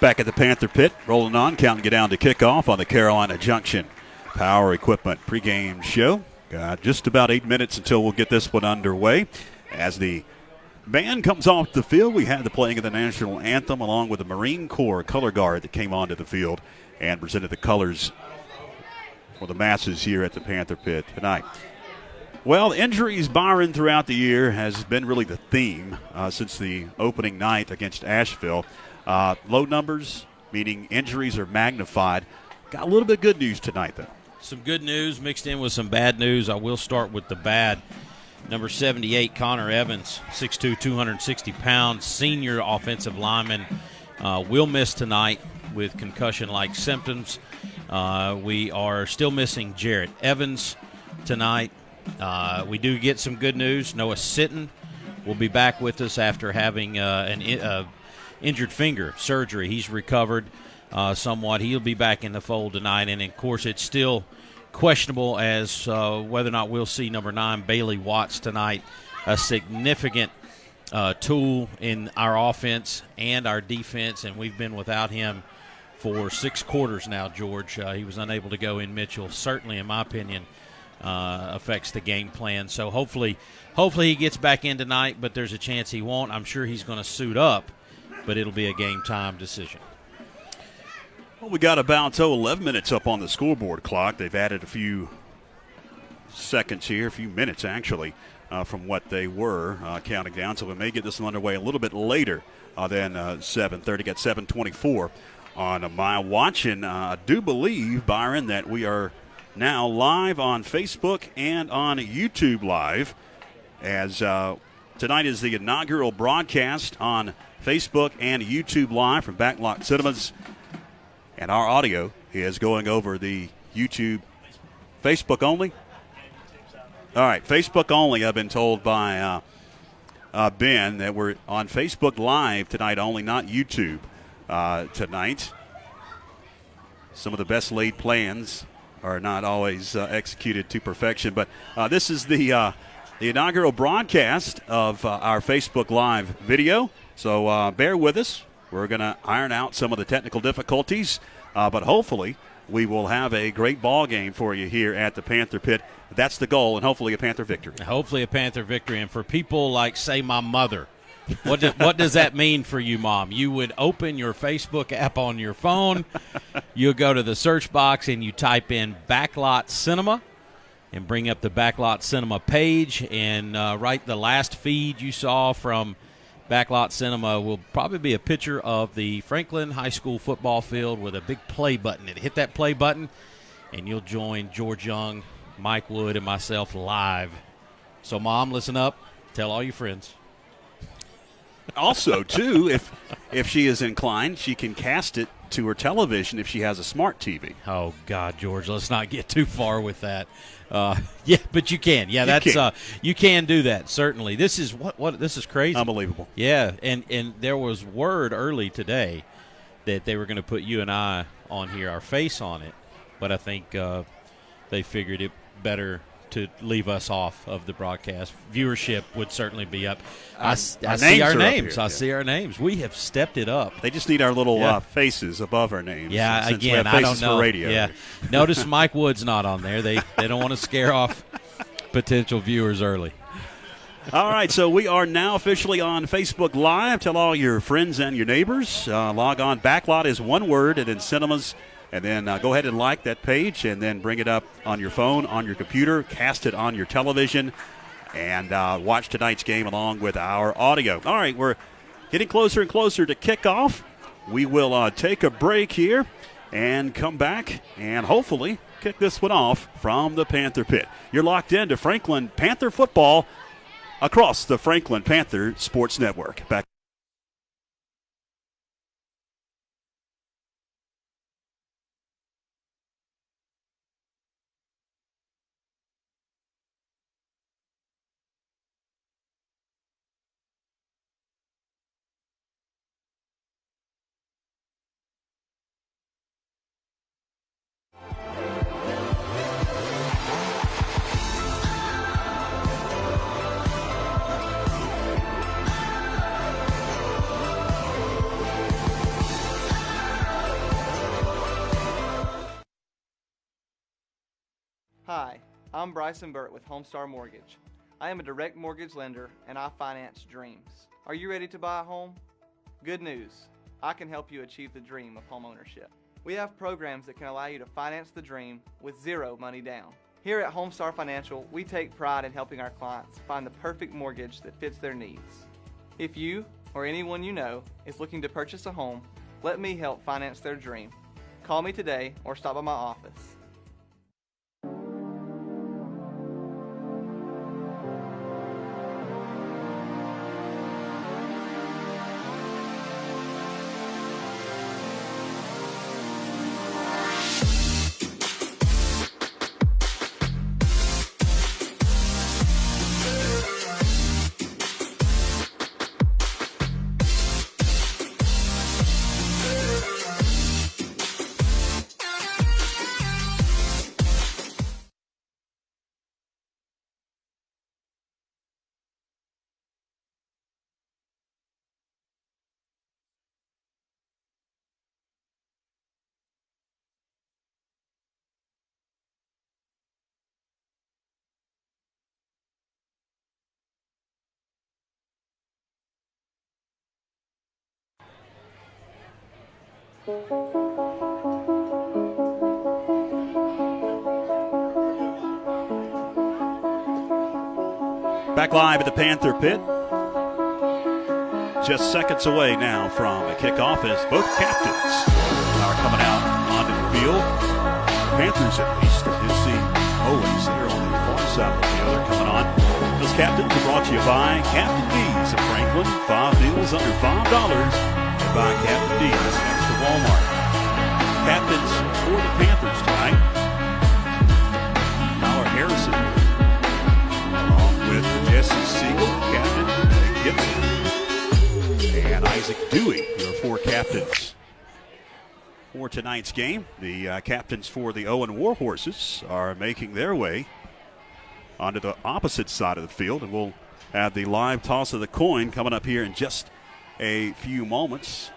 Back at the Panther Pit, rolling on, counting it down to kickoff on the Carolina Junction Power Equipment pregame show. Got just about 8 minutes until we'll get this one underway. As the band comes off the field, we had the playing of the national anthem along with the Marine Corps color guard that came onto the field and presented the colors for the masses here at the Panther Pit tonight. Well, injuries, Byron, throughout the year has been really the theme since the opening night against Asheville. Low numbers, meaning injuries are magnified. Got a little bit of good news tonight, though. Some good news mixed in with some bad news. I will start with the bad. Number 78, Connor Evans, 6'2", 260 pounds, senior offensive lineman, will miss tonight with concussion-like symptoms. We are still missing Jarrett Evans tonight. We do get some good news. Noah Sitton will be back with us after having an injured finger surgery. He's recovered somewhat. He'll be back in the fold tonight. And, of course, it's still questionable as whether or not we'll see number 9, Bailey Watts, tonight, a significant tool in our offense and our defense, and we've been without him for 6 quarters now, George. He was unable to go in Mitchell. Certainly, in my opinion, affects the game plan. So hopefully he gets back in tonight, but there's a chance he won't. I'm sure he's going to suit up, but it'll be a game-time decision. Well, we got about 11 minutes up on the scoreboard clock. They've added a few seconds here, a few minutes actually, from what they were counting down. So we may get this one underway a little bit later than 7:30. Got 7:24 on my watch. And I do believe, Byron, that we are now live on Facebook and on YouTube Live, as tonight is the inaugural broadcast on Facebook and YouTube Live from Backlot Cinemas. And our audio is going over the YouTube, Facebook only? All right, Facebook only, I've been told by Ben that we're on Facebook Live tonight only, not YouTube tonight. Some of the best laid plans are not always executed to perfection. But this is the inaugural broadcast of our Facebook Live video. So bear with us. We're going to iron out some of the technical difficulties, but hopefully we will have a great ball game for you here at the Panther Pit. That's the goal, and hopefully a Panther victory. Hopefully a Panther victory. And for people like, say, my mother, what does that mean for you, Mom? You would open your Facebook app on your phone. You'll go to the search box and you type in Backlot Cinema and bring up the Backlot Cinema page. And right, the last feed you saw from Backlot Cinema will probably be a picture of the Franklin High School football field with a big play button. And hit that play button, and you'll join George Young, Mike Wood, and myself live. So, Mom, listen up. Tell all your friends. Also, too, if she is inclined, she can cast it to her television if she has a smart TV. Oh, God, George, let's not get too far with that. Yeah, but you can. Yeah, you can do that, certainly. This is this is crazy. Unbelievable. Yeah, and there was word early today that they were going to put you and I on here, our face on it, but I think they figured it better to leave us off of the broadcast. Viewership would certainly be up. I see our names. I see our names. We have stepped it up. They just need our little faces above our names. Yeah, since again, we have I faces don't know. For radio. Yeah. Notice Mike Wood's not on there. They don't want to scare off potential viewers early. All right, so we are now officially on Facebook Live. Tell all your friends and your neighbors. Log on. Backlot is one word, and then Cinemas. And then go ahead and like that page, and then bring it up on your phone, on your computer, cast it on your television, and watch tonight's game along with our audio. All right, we're getting closer and closer to kickoff. We will take a break here and come back and hopefully kick this one off from the Panther Pit. You're locked into Franklin Panther football across the Franklin Panther Sports Network. Back. Hi, I'm Bryson Burt with Homestar Mortgage. I am a direct mortgage lender and I finance dreams. Are you ready to buy a home? Good news, I can help you achieve the dream of homeownership. We have programs that can allow you to finance the dream with zero money down. Here at Homestar Financial, we take pride in helping our clients find the perfect mortgage that fits their needs. If you or anyone you know is looking to purchase a home, let me help finance their dream. Call me today or stop by my office. Back live at the Panther pit. Just seconds away now from a kickoff as both captains are coming out onto the field. Panthers, at least. I do see Owens there on the far side of the field. They're coming on. Those captains are brought to you by Captain D's of Franklin. 5 deals under $5. And by Captain D's next to Walmart. Captains for the Panthers tonight. Tyler Harrison, along with Jesse Siegel, Captain Gibson, and Isaac Dewey, your 4 captains for tonight's game. The captains for the Owen Warhorses are making their way onto the opposite side of the field, and we'll have the live toss of the coin coming up here in just a few moments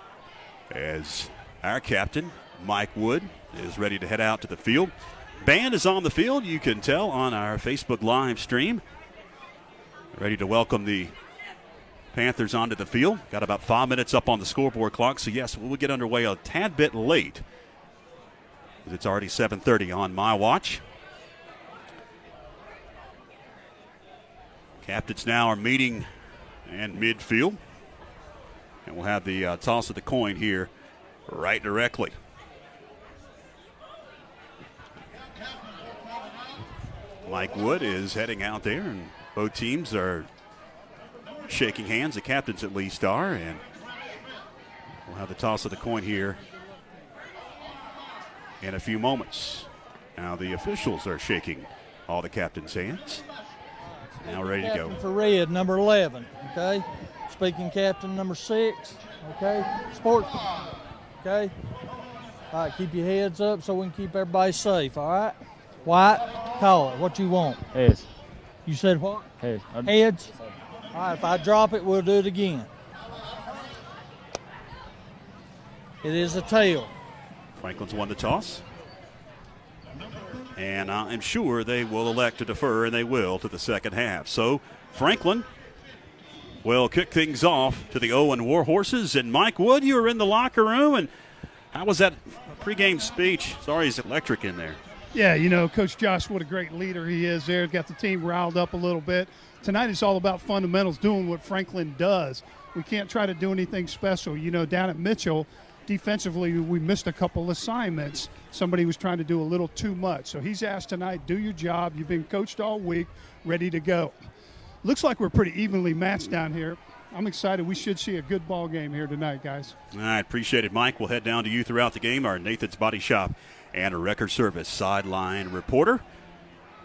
as our captain, Mike Wood, is ready to head out to the field. Band is on the field, you can tell on our Facebook live stream. Ready to welcome the Panthers onto the field. Got about 5 minutes up on the scoreboard clock, so yes, we'll get underway a tad bit late. It's already 7:30 on my watch. Captains now are meeting in midfield. And we'll have the toss of the coin here right directly. Mike Wood is heading out there, and both teams are shaking hands. The captains at least are, and we'll have the toss of the coin here in a few moments. Now the officials are shaking all the captains' hands. Now ready to go. For red, number 11, okay? Speaking captain, number 6, okay? Sports, okay? All right, keep your heads up so we can keep everybody safe, all right? White, call it. What you want? Heads. You said what? Heads. Heads? All right, if I drop it, we'll do it again. It is a tail. Franklin's won the toss. And I'm sure they will elect to defer, and they will, to the second half. So Franklin will kick things off to the Owen Warhorses. And Mike Wood, you were in the locker room. And how was that pregame speech? Sorry, it's electric in there. Yeah, you know, Coach Josh, what a great leader he is there. Got the team riled up a little bit. Tonight it's all about fundamentals, doing what Franklin does. We can't try to do anything special. You know, down at Mitchell, defensively, we missed a couple assignments. Somebody was trying to do a little too much. So he's asked tonight, do your job. You've been coached all week, ready to go. Looks like we're pretty evenly matched down here. I'm excited. We should see a good ball game here tonight, guys. All right, appreciate it, Mike. We'll head down to you throughout the game. Our Nathan's Body Shop and a Record Service sideline reporter.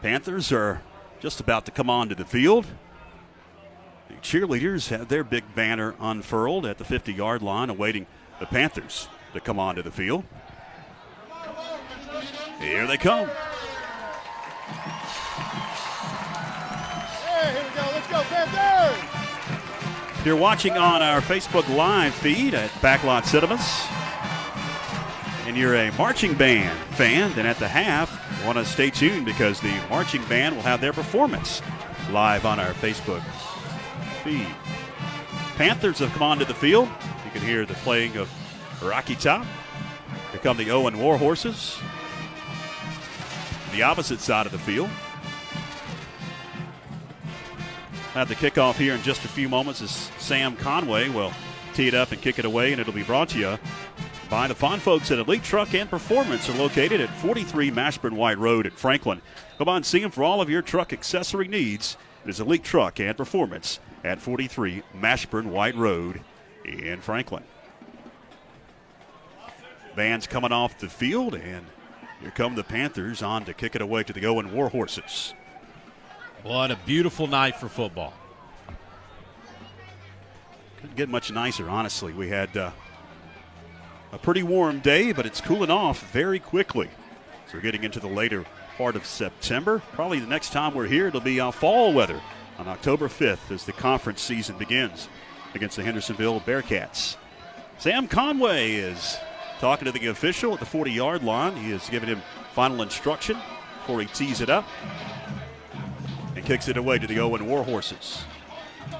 Panthers are just about to come onto the field. The cheerleaders have their big banner unfurled at the 50-yard line, awaiting the Panthers to come onto the field. Here they come. Hey, here we go. Let's go, Panthers! If you're watching on our Facebook live feed at Backlot Cinemas, and you're a marching band fan, then at the half, want to stay tuned because the marching band will have their performance live on our Facebook feed. Panthers have come onto the field. You can hear the playing of Rocky Top. Here come the Owen Warhorses. The opposite side of the field. Have the kickoff here in just a few moments as Sam Conway will tee it up and kick it away, and it'll be brought to you by the fine folks at Elite Truck and Performance, are located at 43 Mashburn White Road in Franklin. Come on, see them for all of your truck accessory needs. It is Elite Truck and Performance at 43 Mashburn White Road in Franklin. Band's coming off the field, and here come the Panthers on to kick it away to the Owen Warhorses. What a beautiful night for football. Couldn't get much nicer, honestly. We had a pretty warm day, but it's cooling off very quickly. So we're getting into the later part of September. Probably the next time we're here, it'll be fall weather on October 5th as the conference season begins against the Hendersonville Bearcats. Sam Conway is talking to the official at the 40-yard line. He has given him final instruction before he tees it up and kicks it away to the Owen Warhorses.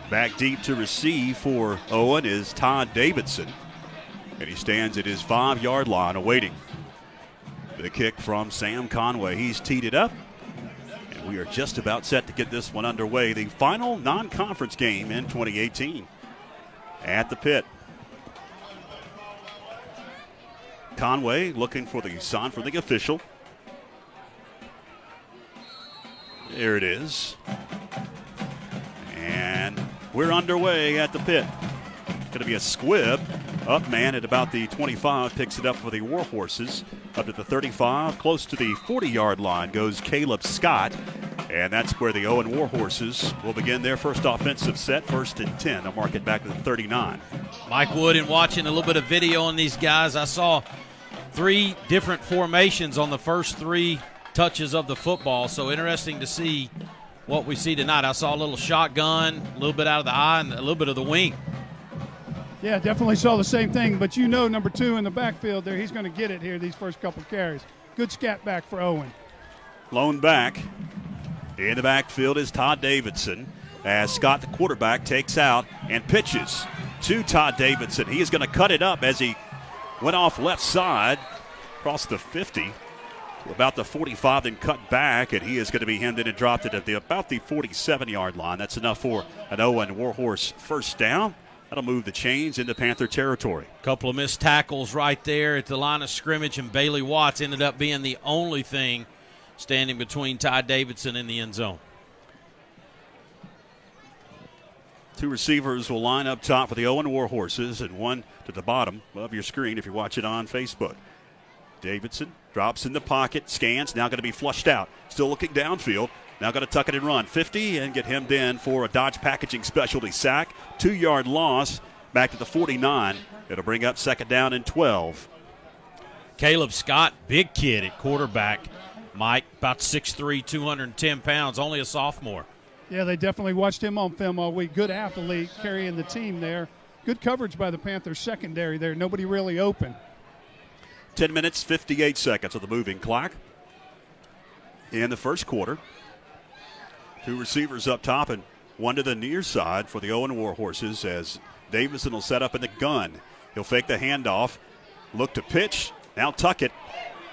Back deep to receive for Owen is Todd Davidson, and he stands at his 5-yard line awaiting the kick from Sam Conway. He's teed it up, and we are just about set to get this one underway. The final non-conference game in 2018 at the pit. Conway looking for the sign from the official. There it is. And we're underway at the pit. Going to be a squib. Up man at about the 25 picks it up for the Warhorses. Up to the 35, close to the 40-yard line goes Caleb Scott. And that's where the Owen Warhorses will begin their first offensive set, 1st and 10. They'll mark it back to the 39. Mike Wood, in watching a little bit of video on these guys, I saw 3 different formations on the first 3 touches of the football. So interesting to see what we see tonight. I saw a little shotgun, a little bit out of the eye, and a little bit of the wing. Yeah, definitely saw the same thing. But you know, number 2 in the backfield there, he's going to get it here these first couple carries. Good scat back for Owen. Lone back. In the backfield is Todd Davidson as Scott, the quarterback, takes out and pitches to Todd Davidson. He is going to cut it up as he went off left side, across the 50 to about the 45, then cut back, and he is going to be hemmed in and dropped it at about the 47-yard line. That's enough for an Owen Warhorse first down. That'll move the chains into Panther territory. Couple of missed tackles right there at the line of scrimmage, and Bailey Watts ended up being the only thing standing between Ty Davidson and the end zone. 2 receivers will line up top for the Owen Warhorses, and 1 to the bottom of your screen if you watch it on Facebook. Davidson drops in the pocket, scans, now going to be flushed out. Still looking downfield. Now going to tuck it and run 50 and get hemmed in for a Dodge Packaging specialty sack. 2-yard loss back to the 49. It'll bring up 2nd down and 12. Caleb Scott, big kid at quarterback. Mike, about 6'3", 210 pounds, only a sophomore. Yeah, they definitely watched him on film all week. Good athlete carrying the team there. Good coverage by the Panthers secondary there. Nobody really open. 10 minutes, 58 seconds of the moving clock in the first quarter. 2 receivers up top and 1 to the near side for the Owen Warhorses as Davidson will set up in the gun. He'll fake the handoff, look to pitch, now tuck it,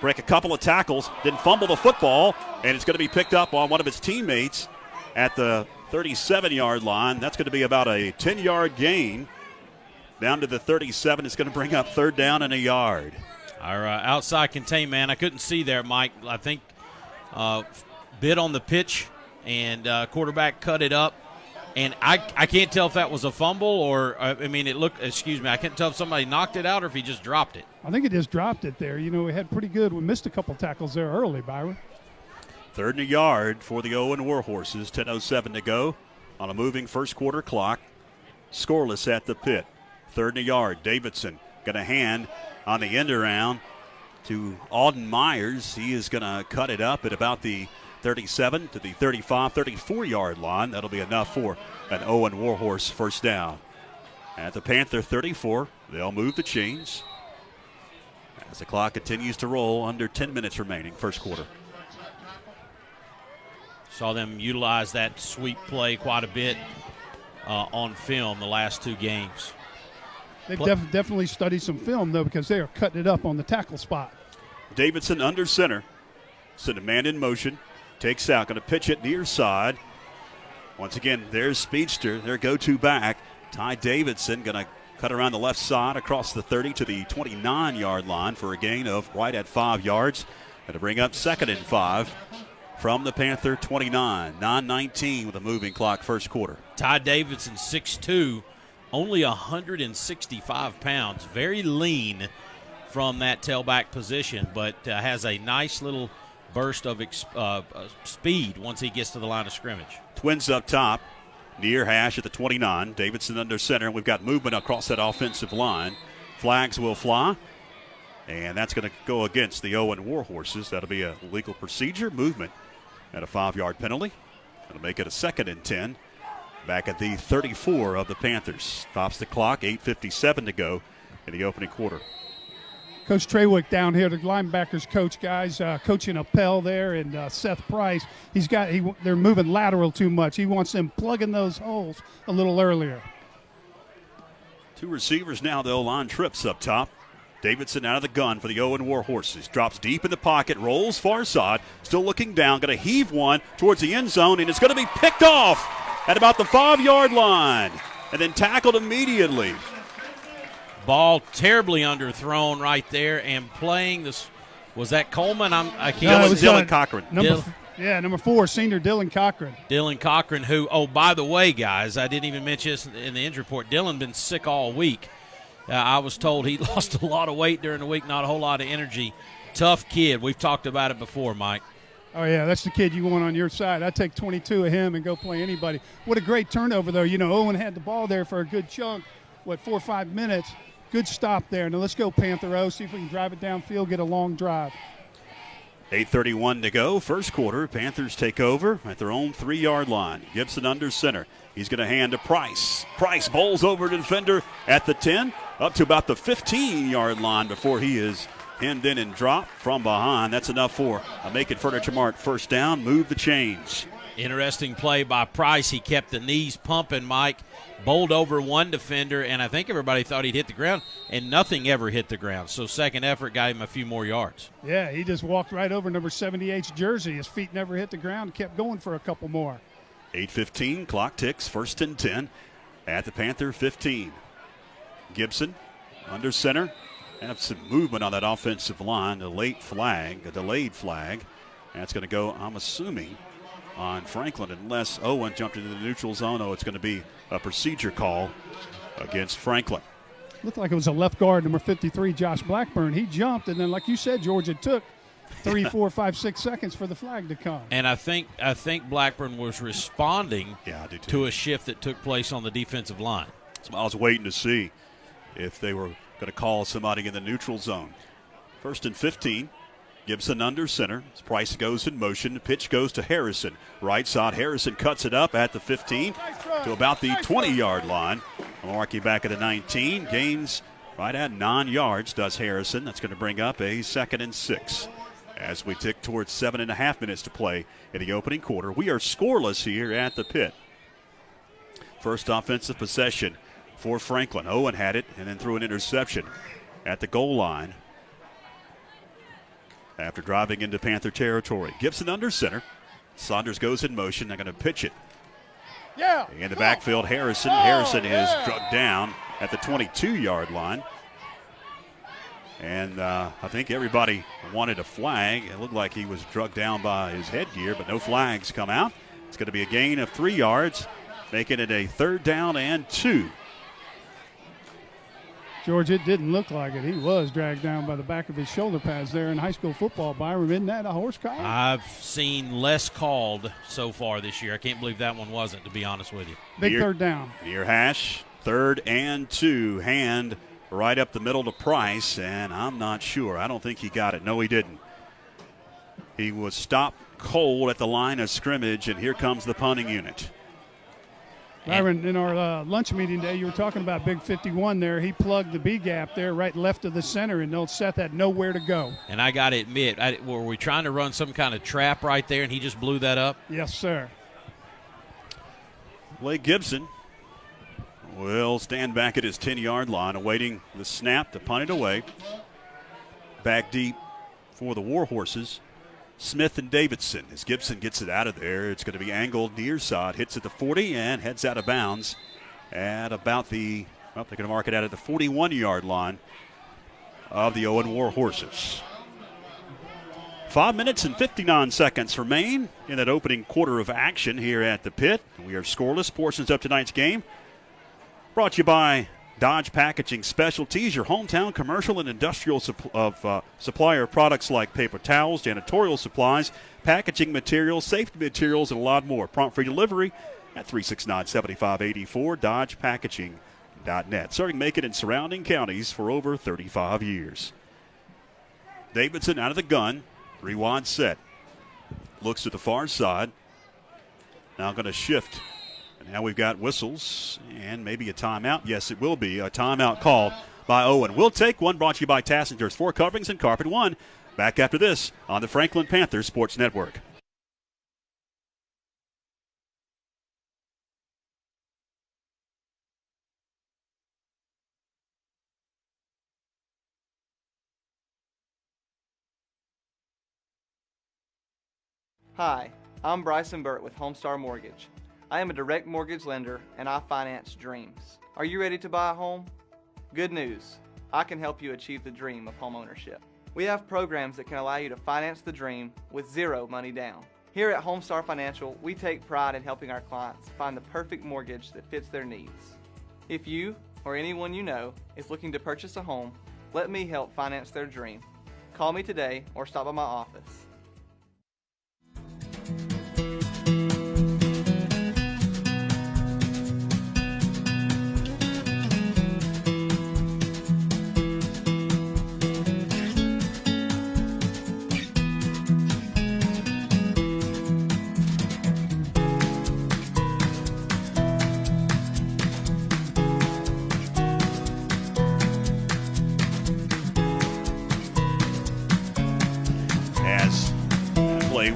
break a couple of tackles, then fumble the football, and it's going to be picked up on one of his teammates at the 37-yard line. That's going to be about a 10-yard gain. Down to the 37, it's going to bring up 3rd down and a yard. Our outside contain man, I couldn't see there, Mike. I think bit on the pitch, and quarterback cut it up. And I can't tell if that was a fumble or, it looked, I can't tell if somebody knocked it out or if he just dropped it. I think he just dropped it there. You know, we had pretty good. We missed a couple tackles there early, Byron. 3rd and a yard for the Owen Warhorses. 10:07 to go on a moving first quarter clock. Scoreless at the pit. 3rd and a yard. Davidson going to hand on the end around to Auden Myers. He is going to cut it up at about the 37 to the 35, 34-yard line. That'll be enough for an Owen Warhorse first down. At the Panther 34, they'll move the chains. as the clock continues to roll, under 10 minutes remaining, first quarter. Saw them utilize that sweep play quite a bit on film the last 2 games. They've definitely studied some film, though, because they are cutting it up on the tackle spot. Davidson under center. Send a man in motion. Takes out. Going to pitch it near side. Once again, there's Speedster, their go-to back. Ty Davidson going to cut around the left side across the 30 to the 29-yard line for a gain of right at 5 yards. Going to bring up 2nd and 5 from the Panther 29. 9:19 with a moving clock first quarter. Ty Davidson, 6'2", only 165 pounds. Very lean from that tailback position, but has a nice little burst of speed once he gets to the line of scrimmage. Twins up top, near hash at the 29. Davidson under center. We've got movement across that offensive line. Flags will fly, and that's going to go against the Owen Warhorses. That'll be a legal procedure movement and a 5-yard penalty. That'll make it a 2nd and 10. Back at the 34 of the Panthers. Stops the clock, 8:57 to go in the opening quarter. Coach Trawick down here, the linebackers coach, guys, coaching Appel there and Seth Price. They're moving lateral too much. He wants them plugging those holes a little earlier. 2 receivers now, though. Line trips up top. Davidson out of the gun for the Owen Warhorses. Drops deep in the pocket, rolls far side, still looking down, going to heave one towards the end zone, and it's going to be picked off at about the 5-yard line and then tackled immediately. Ball terribly underthrown right there, and playing this, was that Coleman? I can't. No, it was Dylan Cochran. Number 4, senior Dylan Cochran. Dylan Cochran, who, oh, by the way, guys, I didn't even mention this in the injury report. Dylan been sick all week. I was told he lost a lot of weight during the week, not a whole lot of energy. Tough kid. We've talked about it before, Mike. Oh, yeah, that's the kid you want on your side. I'd take 22 of him and go play anybody. What a great turnover, though. You know, Owen had the ball there for a good chunk, 4 or 5 minutes. Good stop there. Now let's go, Panther O. See if we can drive it downfield, get a long drive. 8:31 to go, first quarter. Panthers take over at their own 3-yard line. Gibson under center. He's going to hand to Price. Price bowls over to defender at the 10, up to about the 15-yard line before he is hemmed in and dropped from behind. That's enough for a Macon Furniture Mart first down. Move the chains. Interesting play by Price. He kept the knees pumping, Mike. Bowled over one defender, and I think everybody thought he'd hit the ground, and nothing ever hit the ground. So second effort got him a few more yards. Yeah, he just walked right over number 78's jersey. His feet never hit the ground, kept going for a couple more. 8:15, clock ticks, 1st and 10 at the Panther 15. Gibson under center. Have some movement on that offensive line. A delayed flag. That's going to go, I'm assuming, on Franklin, unless Owen jumped into the neutral zone. Oh, it's going to be a procedure call against Franklin. Looked like it was a left guard, number 53, Josh Blackburn. He jumped, and then, like you said, George, it took 3, 4, 5, 6 seconds for the flag to come. And I think Blackburn was responding to a shift that took place on the defensive line. So I was waiting to see if they were going to call somebody in the neutral zone. 1st and 15. Gibson under center. Price goes in motion. The pitch goes to Harrison. Right side, Harrison cuts it up at the 15 to about the 20-yard line. Malarkey back at the 19. Gains right at 9 yards, does Harrison. That's going to bring up a 2nd and 6. As we tick towards 7.5 minutes to play in the opening quarter. We are scoreless here at the pit. First offensive possession for Franklin. Owen had it and then threw an interception at the goal line after driving into Panther territory. Gibson under center. Saunders goes in motion. They're going to pitch it. In the backfield, Harrison. Harrison is drugged down at the 22-yard line. And I think everybody wanted a flag. It looked like he was drugged down by his headgear, but no flags come out. It's going to be a gain of 3 yards, making it a 3rd down and 2. George, it didn't look like it. He was dragged down by the back of his shoulder pads there in high school football. Byron, isn't that a horse collar? I've seen less called so far this year. I can't believe that one wasn't, to be honest with you. Big 3rd down. Near hash, 3rd and 2. Hand right up the middle to Price, and I'm not sure. I don't think he got it. No, he didn't. He was stopped cold at the line of scrimmage, and here comes the punting unit. Byron, in our lunch meeting today, you were talking about Big 51 there. He plugged the B gap there right left of the center, and Seth had nowhere to go. And I got to admit, were we trying to run some kind of trap right there, and he just blew that up? Yes, sir. Blake Gibson will stand back at his 10-yard line, awaiting the snap to punt it away. Back deep for the Warhorses. Smith and Davidson. As Gibson gets it out of there, it's going to be angled near side, hits at the 40 and heads out of bounds at about they're going to mark it out at the 41-yard line of the Owen Warhorses. 5 minutes and 59 seconds remain in that opening quarter of action here at the pit. We are scoreless. Portions of tonight's game brought to you by Dodge Packaging Specialties, your hometown commercial and industrial supplier of products like paper towels, janitorial supplies, packaging materials, safety materials, and a lot more. Prompt free delivery at 369-7584, dodgepackaging.net. Serving Macon and surrounding counties for over 35 years. Davidson out of the gun, rewind set. Looks to the far side. Now going to shift. And now we've got whistles and maybe a timeout. Yes, it will be a timeout called by Owen. We'll take one, brought to you by Tassinger's Floor Coverings and Carpet One. Back after this on the Franklin Panther Sports Network. Hi, I'm Bryson Burt with Homestar Mortgage. I am a direct mortgage lender and I finance dreams. Are you ready to buy a home? Good news, I can help you achieve the dream of home ownership. We have programs that can allow you to finance the dream with zero money down. Here at Homestar Financial, we take pride in helping our clients find the perfect mortgage that fits their needs. If you or anyone you know is looking to purchase a home, let me help finance their dream. Call me today or stop by my office.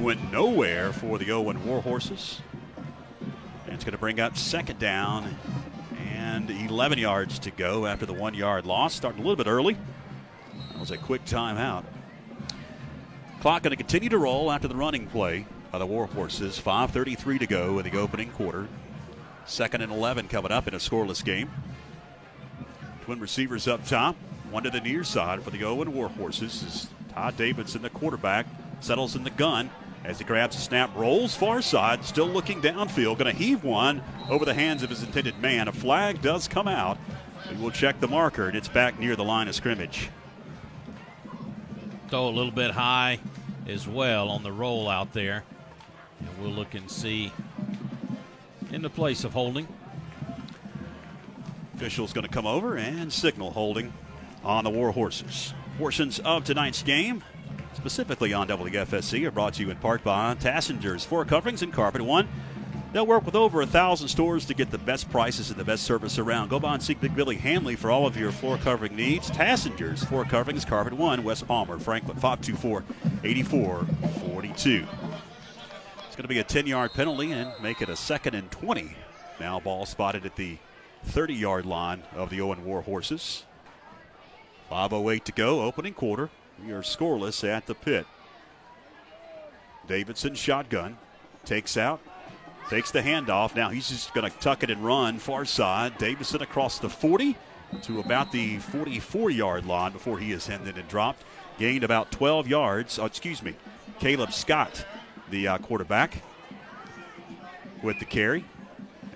Went nowhere for the Owen Warhorses. And it's going to bring up second down and 11 yards to go after the 1 yard loss. Starting a little bit early. That was a quick timeout. Clock going to continue to roll after the running play by the Warhorses. 5:33 to go in the opening quarter. Second and 11 coming up in a scoreless game. Twin receivers up top. One to the near side for the Owen Warhorses is Todd Davidson, the quarterback, settles in the gun. As he grabs the snap, rolls far side, still looking downfield, going to heave one over the hands of his intended man. A flag does come out. We will check the marker, and it's back near the line of scrimmage. Throw a little bit high as well on the roll out there. And we'll look and see in the place of holding. Official's going to come over and signal holding on the Warhorses. Portions of tonight's game, specifically on WFSC, are brought to you in part by Tassinger's Floor Coverings and Carpet One. They'll work with over 1,000 stores to get the best prices and the best service around. Go by and seek Big Billy Hamley for all of your floor covering needs. Tassinger's Floor Coverings, Carpet One, West Palmer, Franklin, 524-8442. It's going to be a 10-yard penalty and make it a 2nd and 20. Now ball spotted at the 30-yard line of the Owen Warhorses. 5:08 to go, opening quarter. We are scoreless at the pit. Davidson shotgun, takes out, takes the handoff. Now he's just going to tuck it and run far side. Davidson across the 40 to about the 44-yard line before he is handed and dropped. Gained about 12 yards. Caleb Scott, the quarterback, with the carry.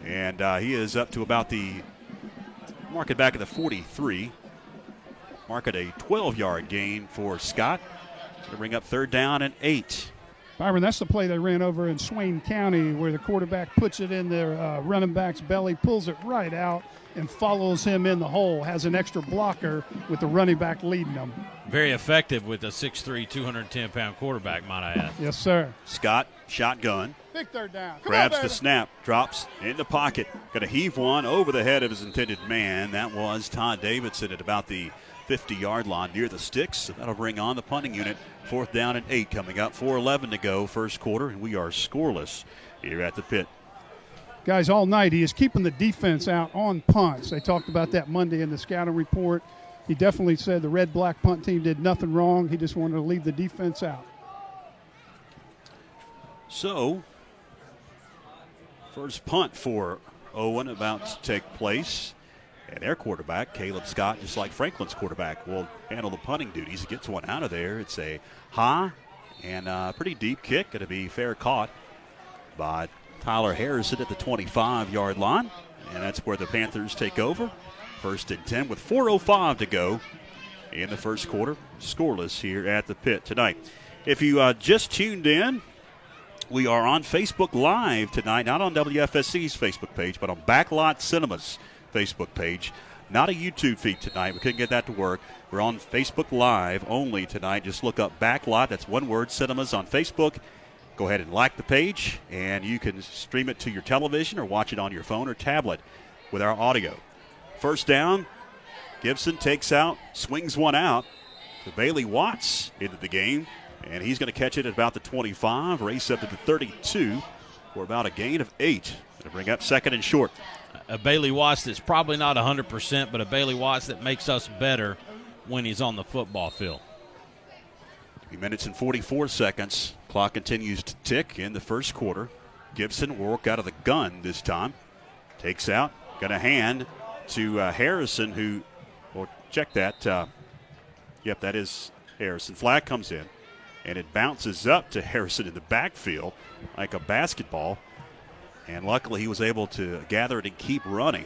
And he is up to about the mark it back at the 43. Mark it a 12-yard gain for Scott. Going to bring up 3rd down and 8. Byron, that's the play they ran over in Swain County where the quarterback puts it in their running back's belly, pulls it right out, and follows him in the hole, has an extra blocker with the running back leading them. Very effective with a 6'3", 210-pound quarterback, might I add. Yes, sir. Scott, shotgun. Big third down. Grabs the snap, drops in the pocket. Going to heave one over the head of his intended man. That was Todd Davidson at about the 50-yard line near the sticks. So that'll bring on the punting unit. 4th down and 8 coming up. 4:11 to go first quarter, and we are scoreless here at the pit. Guys, all night he is keeping the defense out on punts. They talked about that Monday in the scouting report. He definitely said the red-black punt team did nothing wrong. He just wanted to leave the defense out. So, first punt for Owen about to take place. And their quarterback, Caleb Scott, just like Franklin's quarterback, will handle the punting duties. He gets one out of there. It's a high and a pretty deep kick. Going to be fair caught by Tyler Harrison at the 25-yard line. And that's where the Panthers take over. 1st and 10 with 4:05 to go in the first quarter. Scoreless here at the pit tonight. If you just tuned in, we are on Facebook Live tonight, not on WFSC's Facebook page, but on Backlot Cinema's Facebook page. Not a YouTube feed tonight. We couldn't get that to work. We're on Facebook Live only tonight. Just look up Backlot. That's one word, Cinemas on Facebook. Go ahead and like the page, and you can stream it to your television or watch it on your phone or tablet with our audio. First down, Gibson takes out, swings one out to Bailey Watts into the game, and he's going to catch it at about the 25, race up to the 32 for about a gain of 8. To bring up 2nd and short. A Bailey Watts that's probably not 100%, but a Bailey Watts that makes us better when he's on the football field. 3 minutes and 44 seconds. Clock continues to tick in the first quarter. Gibson will work out of the gun this time. Takes out, got a hand to Harrison, who, well, check that. Yep, that is Harrison. Flag comes in, and it bounces up to Harrison in the backfield like a basketball. And luckily he was able to gather it and keep running.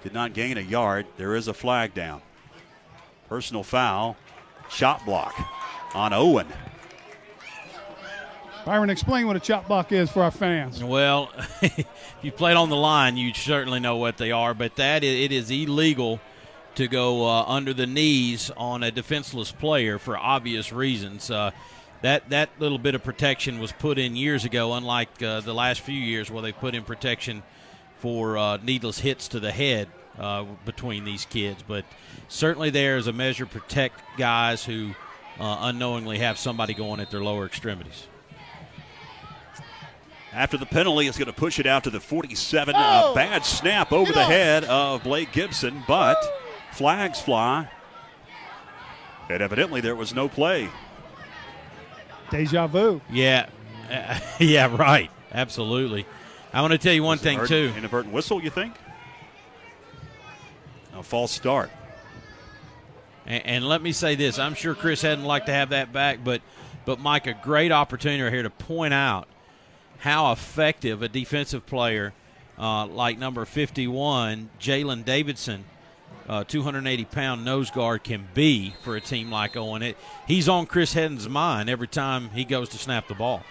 Did not gain a yard. There is a flag down. Personal foul, shot block on Owen. Byron, explain what a chop block is for our fans. Well, if you played on the line, you certainly know what they are, but it is illegal to go under the knees on a defenseless player for obvious reasons. That little bit of protection was put in years ago, unlike the last few years where they put in protection for needless hits to the head between these kids. But certainly there is a measure to protect guys who unknowingly have somebody going at their lower extremities. After the penalty, it's going to push it out to the 47. A bad snap over the head of Blake Gibson, but flags fly. And evidently there was no play. Deja vu. Yeah, yeah, right. Absolutely. I want to tell you one thing, too. Inadvertent whistle, you think? A false start. And let me say this. I'm sure Chris hadn't liked to have that back, but Mike, a great opportunity here to point out how effective a defensive player like number 51, Jalen Davidson, 280-pound nose guard, can be for a team like Owen. He's on Chris Hedden's mind every time he goes to snap the ball.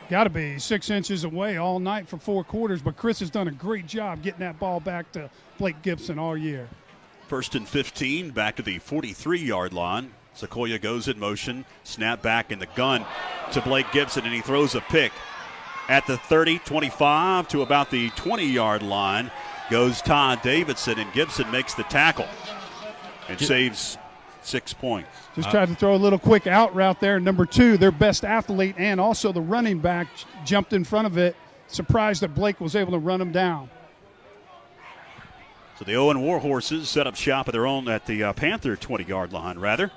Got to be 6 inches away all night for 4 quarters, but Chris has done a great job getting that ball back to Blake Gibson all year. 1st and 15, back to the 43-yard line. Sequoia goes in motion, snap back in the gun to Blake Gibson, and he throws a pick. At the 30, 25 to about the 20-yard line goes Todd Davidson, and Gibson makes the tackle and saves 6 points. Just tried to throw a little quick out route there. Number 2, their best athlete and also the running back jumped in front of it. Surprised that Blake was able to run him down. So the Owen Warhorses set up shop at their own at the Panther 20-yard line, rather.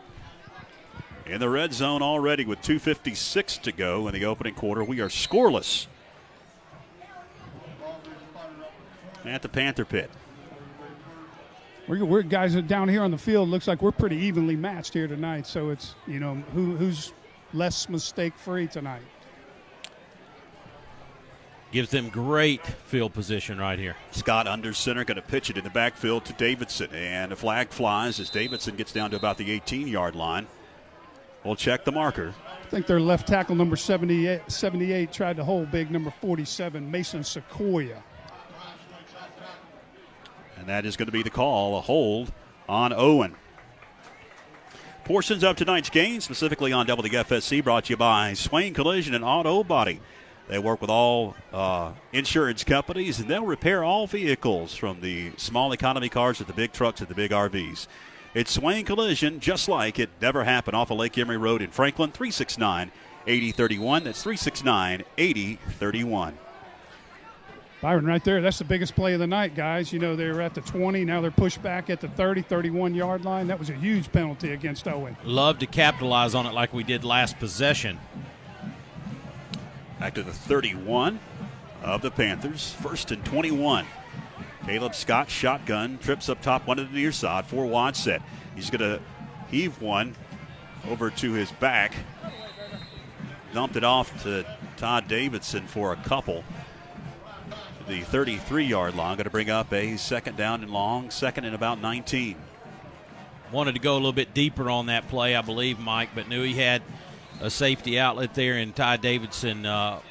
In the red zone already with 2:56 to go in the opening quarter. We are scoreless at the Panther pit. We're guys down here on the field. Looks like we're pretty evenly matched here tonight. So it's, who's less mistake-free tonight. Gives them great field position right here. Scott under center, going to pitch it in the backfield to Davidson. And a flag flies as Davidson gets down to about the 18-yard line. We'll check the marker. I think their left tackle, number 78 tried to hold big number 47, Mason Sequoia. And that is going to be the call, a hold on Owen. Portions of tonight's game, specifically on WFSC, brought to you by Swain Collision and Auto Body. They work with all insurance companies, and they'll repair all vehicles, from the small economy cars to the big trucks to the big RVs. It's Swain Collision, just like it never happened, off of Lake Emery Road in Franklin, 369-8031. That's 369-8031. Byron, right there, that's the biggest play of the night, guys. You know, they were at the 20. Now they're pushed back at the 30, 31-yard line. That was a huge penalty against Owen. Love to capitalize on it like we did last possession. Back to the 31 of the Panthers. 1st and 21. Caleb Scott, shotgun, trips up top, one to the near side, 4 wide set. He's going to heave one over to his back. Dumped it off to Todd Davidson for a couple. The 33-yard line, going to bring up a 2nd down and long, 2nd and about 19. Wanted to go a little bit deeper on that play, I believe, Mike, but knew he had a safety outlet there in Ty Davidson out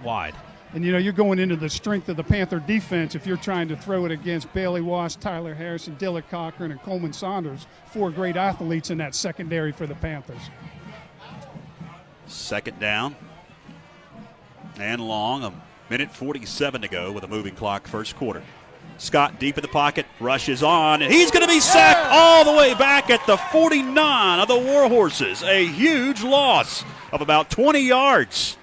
wide. And, you know, you're going into the strength of the Panther defense if you're trying to throw it against Bailey Wash, Tyler Harrison, Dillard Cochran, and Coleman Saunders, 4 great athletes in that secondary for the Panthers. 2nd down and long, a minute 47 to go with a moving clock, first quarter. Scott deep in the pocket, rushes on, and he's going to be sacked all the way back at the 49 of the Warhorses. A huge loss of about 20 yards.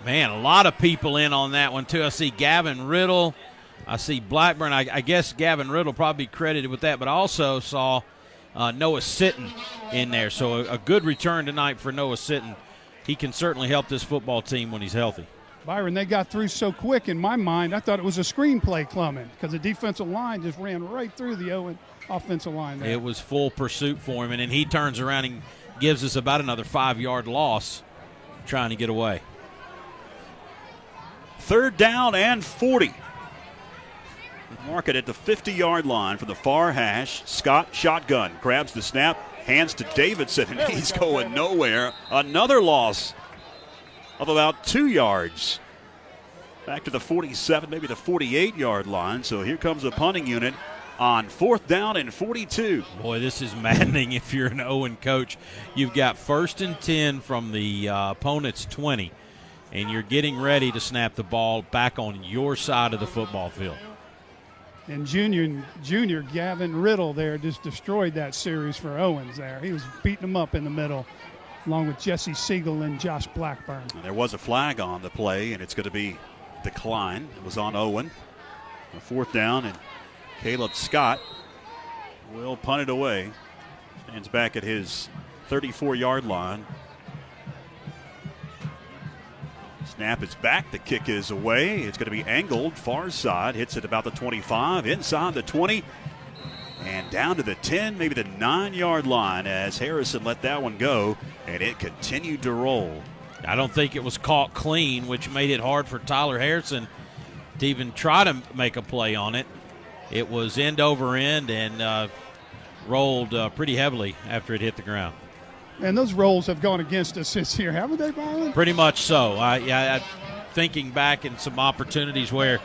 Man, a lot of people in on that one, too. I see Gavin Riddle. I see Blackburn. I guess Gavin Riddle probably credited with that, but I also saw Noah Sitton in there. So a good return tonight for Noah Sitton. He can certainly help this football team when he's healthy. Byron, they got through so quick. In my mind, I thought it was a screenplay coming because the defensive line just ran right through the Owen offensive line there. It was full pursuit for him, and then he turns around and gives us about another 5-yard loss trying to get away. 3rd down and 40. Mark it at the 50-yard line from the far hash. Scott, shotgun, grabs the snap, hands to Davidson, and he's going nowhere. Another loss of about 2 yards. Back to the 47, maybe the 48-yard line. So here comes a punting unit on 4th down and 42. Boy, this is maddening if you're an Owen coach. You've got 1st and 10 from the opponent's 20, and you're getting ready to snap the ball back on your side of the football field. And junior Gavin Riddle there just destroyed that series for Owens there. He was beating them up in the middle, along with Jesse Siegel and Josh Blackburn. And there was a flag on the play, and it's going to be declined. It was on Owen. A 4th down, and Caleb Scott will punt it away. Stands back at his 34-yard line. Snap is back. The kick is away. It's going to be angled far side. Hits it about the 25, inside the 20, and down to the 10, maybe the 9-yard line as Harrison let that one go, and it continued to roll. I don't think it was caught clean, which made it hard for Tyler Harrison to even try to make a play on it. It was end over end and rolled pretty heavily after it hit the ground. And those rolls have gone against us this year, haven't they, Byron? Pretty much so. I thinking back in some opportunities where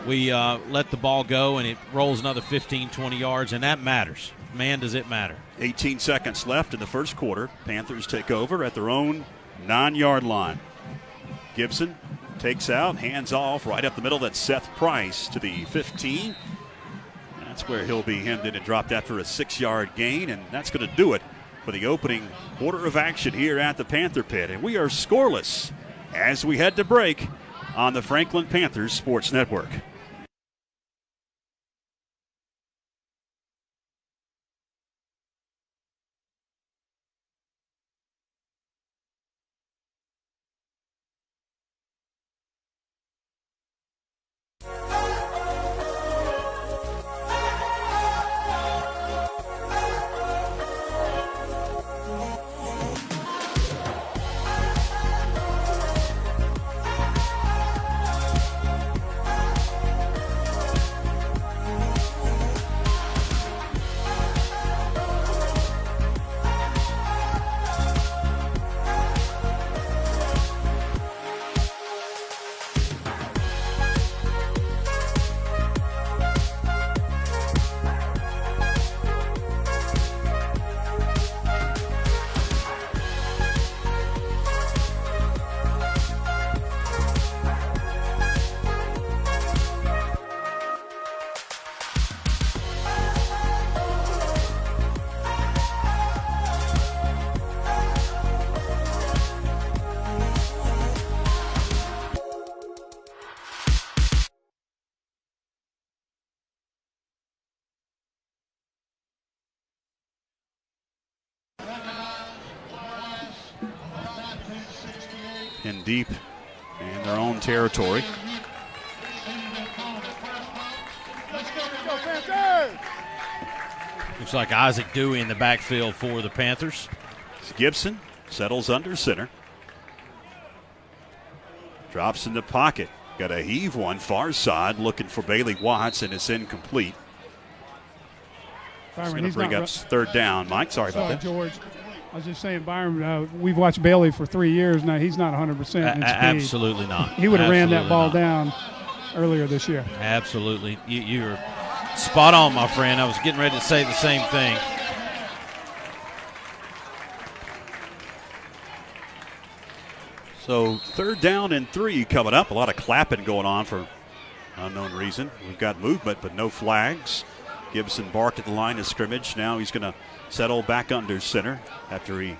we let the ball go and it rolls another 15, 20 yards, and that matters. Man, does it matter. 18 seconds left in the first quarter. Panthers take over at their own 9-yard line. Gibson takes out, hands off, right up the middle. That's Seth Price to the 15. That's where he'll be hemmed in and dropped after a 6-yard gain, and that's going to do it for the opening quarter of action here at the Panther Pit. And we are scoreless as we head to break on the Franklin Panthers Sports Network. in deep in their own territory. Looks like Isaac Dewey in the backfield for the Panthers. Gibson settles under center. Drops in the pocket. Got a heave one far side looking for Bailey Watts, and it's incomplete. It's going to bring up third down. Mike, sorry about that. George. I was just saying, Byron, we've watched Bailey for 3 years now. He's not 100% in speed. Absolutely not. He would have ran that ball down earlier this year. Absolutely. You're spot on, my friend. I was getting ready to say the same thing. So third down and 3 coming up. A lot of clapping going on for unknown reason. We've got movement, but no flags. Gibson barked at the line of scrimmage. Now he's going to settle back under center after he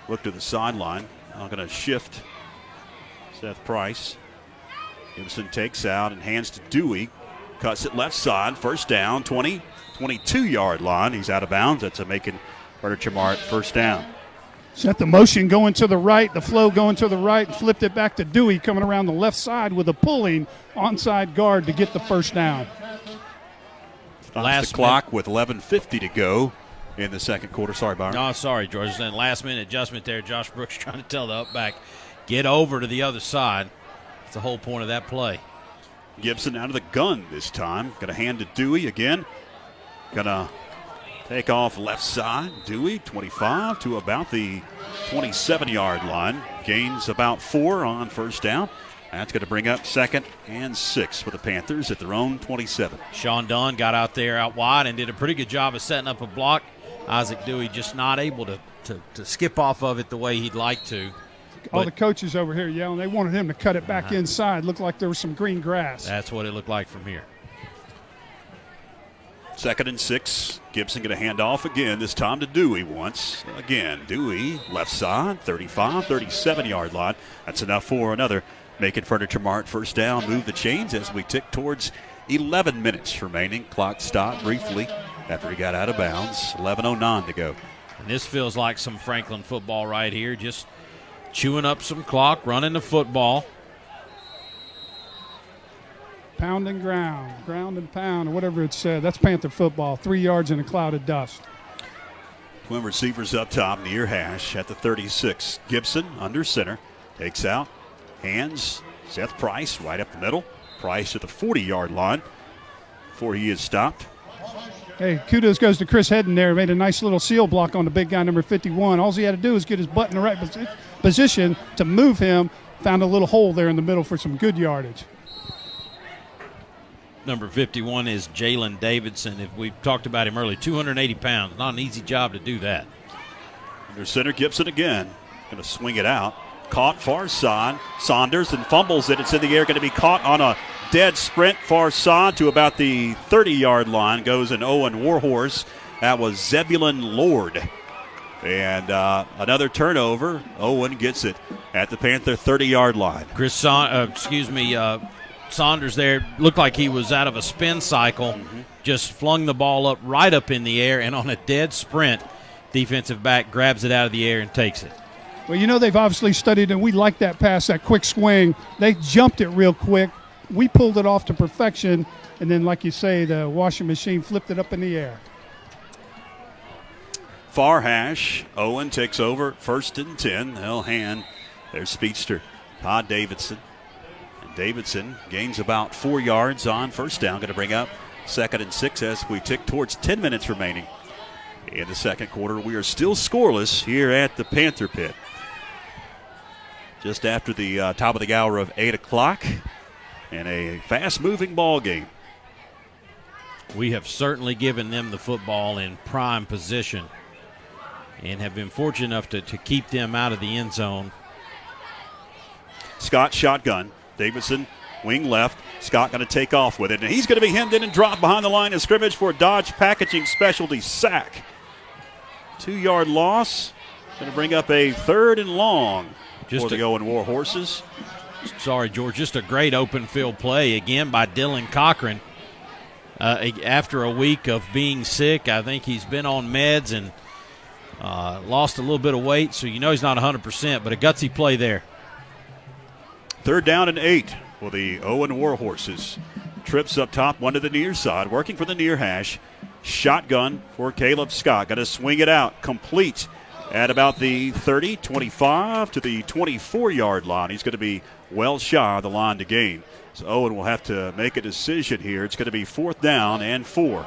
looked to the sideline. Now going to shift Seth Price. Gibson takes out and hands to Dewey. Cuts it left side. First down, 20, 22-yard line. He's out of bounds. That's a making Furniture Mart first down. Set the motion going to the right, the flow going to the right, and flipped it back to Dewey coming around the left side with a pulling onside guard to get the first down. Stops the clock with 11:50 to go in the second quarter. Sorry, Byron. No, sorry, George. Then last-minute adjustment there. Josh Brooks trying to tell the up-back, get over to the other side. That's the whole point of that play. Gibson out of the gun this time. Going to hand to Dewey again. Going to take off left side. Dewey, 25 to about the 27-yard line. Gains about 4 on first down. That's going to bring up 2nd and 6 for the Panthers at their own 27. Sean Dunn got out there out wide and did a pretty good job of setting up a block. Isaac Dewey just not able to skip off of it the way he'd like to. All the coaches over here yelling. They wanted him to cut it back inside. Looked like there was some green grass. That's what it looked like from here. 2nd and 6. Gibson going to hand off again, this time to Dewey once. Again, Dewey, left side, 35, 37-yard line. That's enough for another Make It Furniture Mart first down. Move the chains as we tick towards 11 minutes remaining. Clock stopped briefly after he got out of bounds. 11:09 to go. And this feels like some Franklin football right here. Just chewing up some clock, running the football. Pound and ground and pound, or whatever it said. That's Panther football. 3 yards in a cloud of dust. Twin receivers up top, near hash at the 36. Gibson under center. Takes out. Hands. Seth Price right up the middle. Price at the 40-yard line before he is stopped. Hey, kudos goes to Chris Hedden there. Made a nice little seal block on the big guy, number 51. All he had to do was get his butt in the right position to move him. Found a little hole there in the middle for some good yardage. Number 51 is Jalen Davidson. If we've talked about him earlier, 280 pounds. Not an easy job to do that. Under center, Gibson again. Going to swing it out. Caught far side. Saunders and fumbles it. It's in the air. Going to be caught on a dead sprint far side to about the 30-yard line. Goes an Owen Warhorse. That was Zebulon Lord. And another turnover. Owen gets it at the Panther 30-yard line. Saunders there looked like he was out of a spin cycle. Just flung the ball up right up in the air, and on a dead sprint, defensive back grabs it out of the air and takes it. Well, you know, they've obviously studied, and we like that pass, that quick swing. They jumped it real quick. We pulled it off to perfection, and then, like you say, the washing machine flipped it up in the air. Far hash. Owen takes over 1st and 10. They'll hand their speedster, Todd Davidson. And Davidson gains about 4 yards on first down. Going to bring up 2nd and 6 as we tick towards 10 minutes remaining. In the second quarter, we are still scoreless here at the Panther Pit. Just after the top of the hour of 8 o'clock, and a fast-moving ball game. We have certainly given them the football in prime position and have been fortunate enough to keep them out of the end zone. Scott shotgun. Davidson wing left. Scott going to take off with it, and he's going to be hemmed in and dropped behind the line of scrimmage for a Dodge Packaging specialty sack. 2-yard loss. Going to bring up a 3rd and long for the Owen Warhorses. Sorry, George. Just a great open field play again by Dylan Cochran. After a week of being sick, I think he's been on meds and Lost a little bit of weight, so you know he's not 100%, but a gutsy play there. 3rd down and 8 for the Owen Warhorses. Trips up top, one to the near side, working for the near hash. Shotgun for Caleb Scott. Got to swing it out. Complete at about the 30, 25 to the 24-yard line. He's going to be well shy of the line to gain. So Owen will have to make a decision here. It's going to be 4th down and 4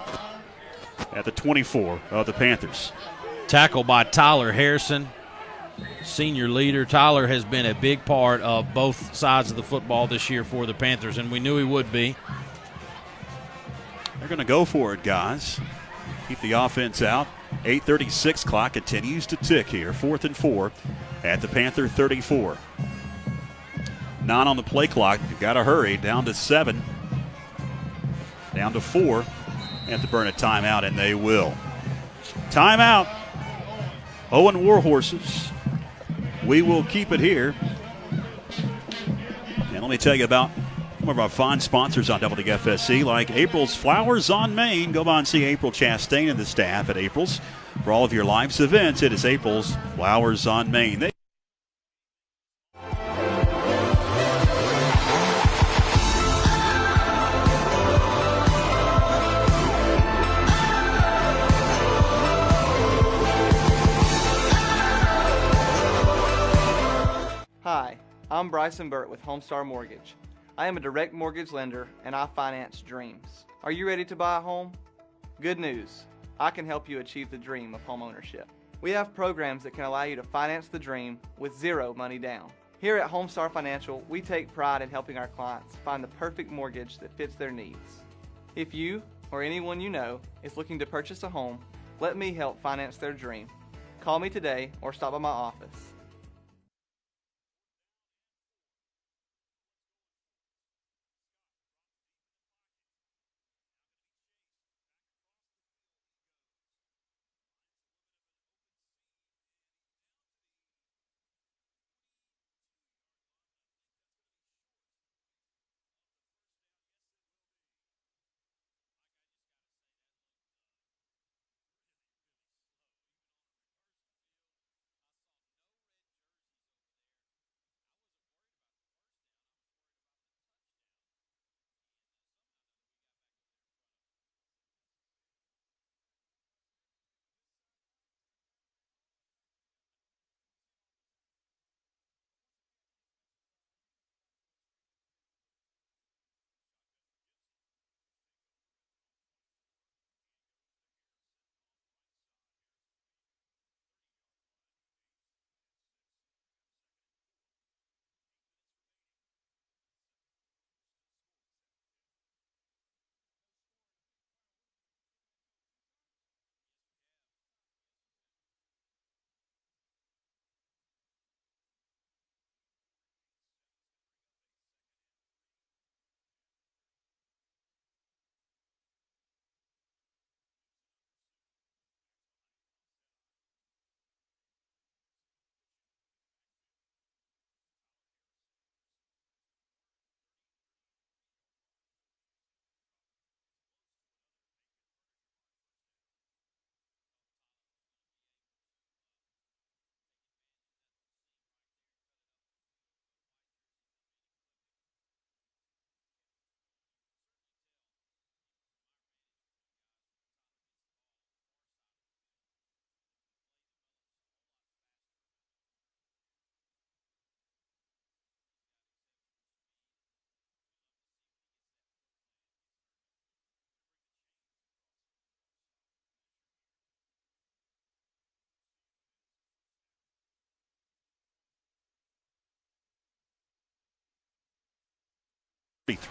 at the 24 of the Panthers. Tackle by Tyler Harrison, senior leader. Tyler has been a big part of both sides of the football this year for the Panthers, and we knew he would be. They're going to go for it, guys. Keep the offense out. 8:36 clock continues to tick here. 4th and 4 at the Panther 34. 9 on the play clock. You've got to hurry. Down to 7. Down to 4. Have to burn a timeout, and they will. Timeout. Owen Warhorses. We will keep it here. And let me tell you about some of our fine sponsors on WFSC, like April's Flowers on Main. Go by and see April Chastain and the staff at April's. For all of your life's events, it is April's Flowers on Main. Hi, I'm Bryson Burt with Homestar Mortgage. I am a direct mortgage lender and I finance dreams. Are you ready to buy a home? Good news, I can help you achieve the dream of home ownership. We have programs that can allow you to finance the dream with zero money down. Here at Homestar Financial, we take pride in helping our clients find the perfect mortgage that fits their needs. If you or anyone you know is looking to purchase a home, let me help finance their dream. Call me today or stop by my office.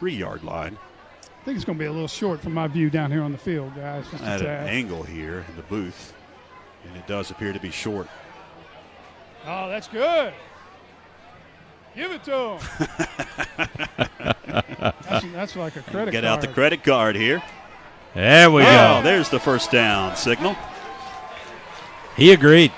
Yard line. I think it's going to be a little short from my view down here on the field, guys. Just At an angle here in the booth, and it does appear to be short. Oh, that's good. Give it to him. that's like a credit card. Get out the credit card here. There we go. There's the first down signal. He agreed.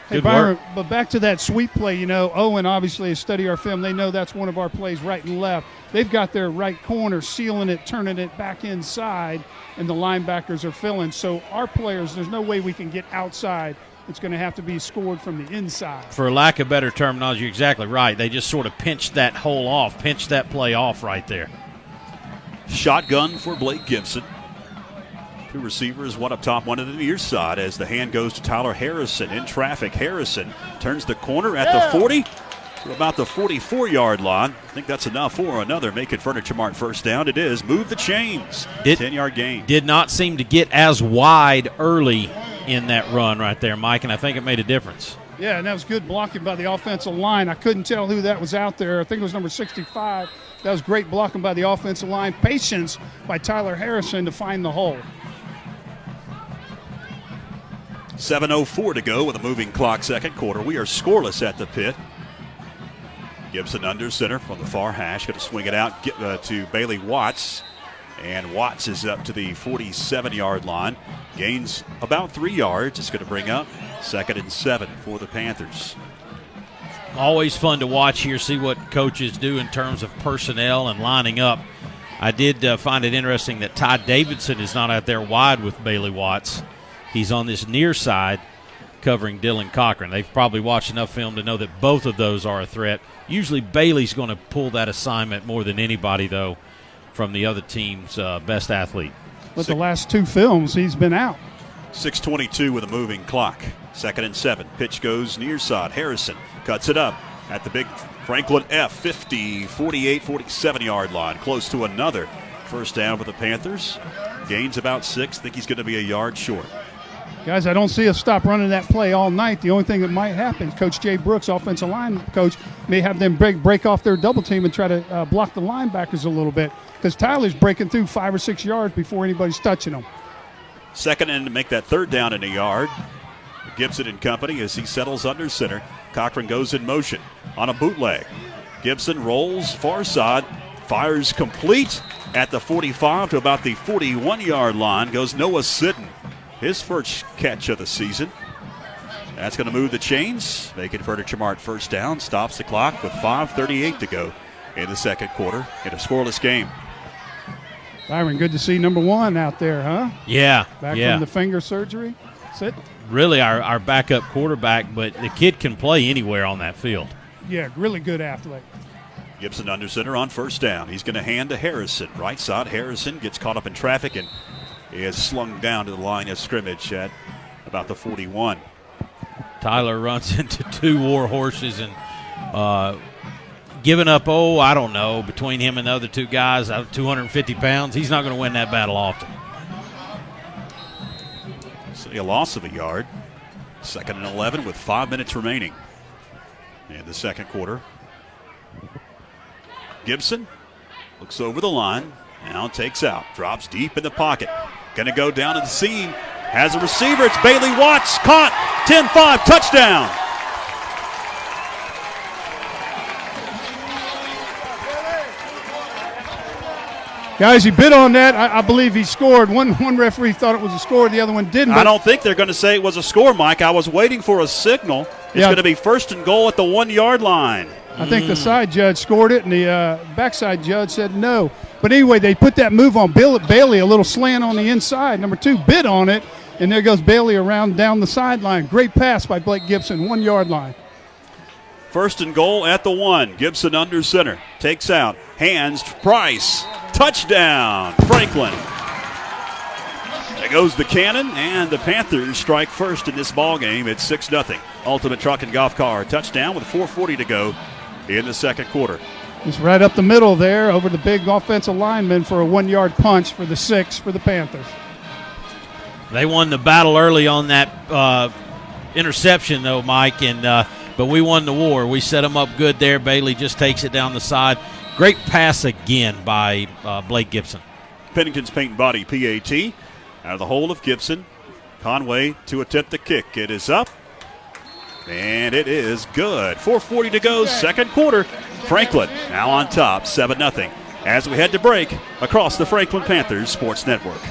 Hey, Byron, but back to that sweep play, Owen obviously has studied our film. They know that's one of our plays right and left. They've got their right corner sealing it, turning it back inside, and the linebackers are filling. So our players, there's no way we can get outside It's going to have to be scored from the inside. For lack of better terminology, you're exactly right. They just sort of pinched that hole off, pinched that play off right there. Shotgun for Blake Gibson. Two receivers, one up top, one to the near side as the hand goes to Tyler Harrison in traffic. Harrison turns the corner at the 40 to about the 44-yard line. I think that's enough for another Macon Furniture Mart first down. It is. Move the chains. 10-yard gain. Did not seem to get as wide early in that run right there, Mike, and I think it made a difference. Yeah, and that was good blocking by the offensive line. I couldn't tell who that was out there. I think it was number 65. That was great blocking by the offensive line. Patience by Tyler Harrison to find the hole. 7:04 to go with a moving clock, second quarter. We are scoreless at the pit. Gibson under center from the far hash. Going to swing it out to Bailey Watts. And Watts is up to the 47-yard line. Gains about 3 yards. It's going to bring up 2nd and 7 for the Panthers. Always fun to watch here, see what coaches do in terms of personnel and lining up. I did find it interesting that Ty Davidson is not out there wide with Bailey Watts. He's on this near side covering Dylan Cochran. They've probably watched enough film to know that both of those are a threat. Usually Bailey's going to pull that assignment more than anybody, though, from the other team's best athlete. With the last two films, he's been out. 6:22 with a moving clock. 2nd and 7. Pitch goes near side. Harrison cuts it up at the big Franklin F. 50, 48, 47-yard line. Close to another first down for the Panthers. Gains about 6. Think he's going to be a yard short. Guys, I don't see us stop running that play all night. The only thing that might happen, Coach Jay Brooks, offensive line coach, may have them break off their double team and try to block the linebackers a little bit because Tyler's breaking through 5 or 6 yards before anybody's touching him. Second and to make that third down in a yard. Gibson and company as he settles under center. Cochran goes in motion on a bootleg. Gibson rolls far side, fires complete at the 45 to about the 41-yard line. Goes Noah Sidden. His first catch of the season. That's going to move the chains. Macon Furniture Mart first down. Stops the clock with 5:38 to go in the second quarter in a scoreless game. Byron, good to see number 1 out there, huh? Yeah. Back from the finger surgery. Sit. Really our backup quarterback, but the kid can play anywhere on that field. Yeah, really good athlete. Gibson under center on first down. He's going to hand to Harrison. Right side, Harrison gets caught up in traffic and is slung down to the line of scrimmage at about the 41. Tyler runs into 2 war horses and giving up, I don't know, between him and the other 2 guys, 250 pounds. He's not going to win that battle often. A loss of a yard. 2nd and 11 with 5 minutes remaining in the second quarter. Gibson looks over the line, now takes out, drops deep in the pocket. Going to go down to the seam. Has a receiver. It's Bailey Watts. Caught. 10-5. Touchdown. Guys, he bid on that. I believe he scored. One referee thought it was a score. The other one didn't. I don't think they're going to say it was a score, Mike. I was waiting for a signal. It's going to be 1st and goal at the 1-yard line. I think the side judge scored it, and the backside judge said no. But anyway, they put that move on Bailey, a little slant on the inside. Number 2 bid on it, and there goes Bailey around down the sideline. Great pass by Blake Gibson, 1-yard line. 1st and goal at the 1. Gibson under center. Takes out. Hands Price. Touchdown, Franklin. There goes the cannon, and the Panthers strike first in this ball game. It's 6-0. Ultimate Truck and Golf Car touchdown with 4:40 to go in the second quarter. Just right up the middle there over the big offensive lineman for a 1-yard punch for the 6 for the Panthers. They won the battle early on that interception, though, Mike, and but we won the war. We set them up good there. Bailey just takes it down the side. Great pass again by Blake Gibson. Pennington's Paint and Body PAT out of the hole of Gibson. Conway to attempt the kick. It is up, and it is good. 4:40 to go, second quarter. Franklin now on top, 7-0. As we head to break across the Franklin Panthers Sports Network.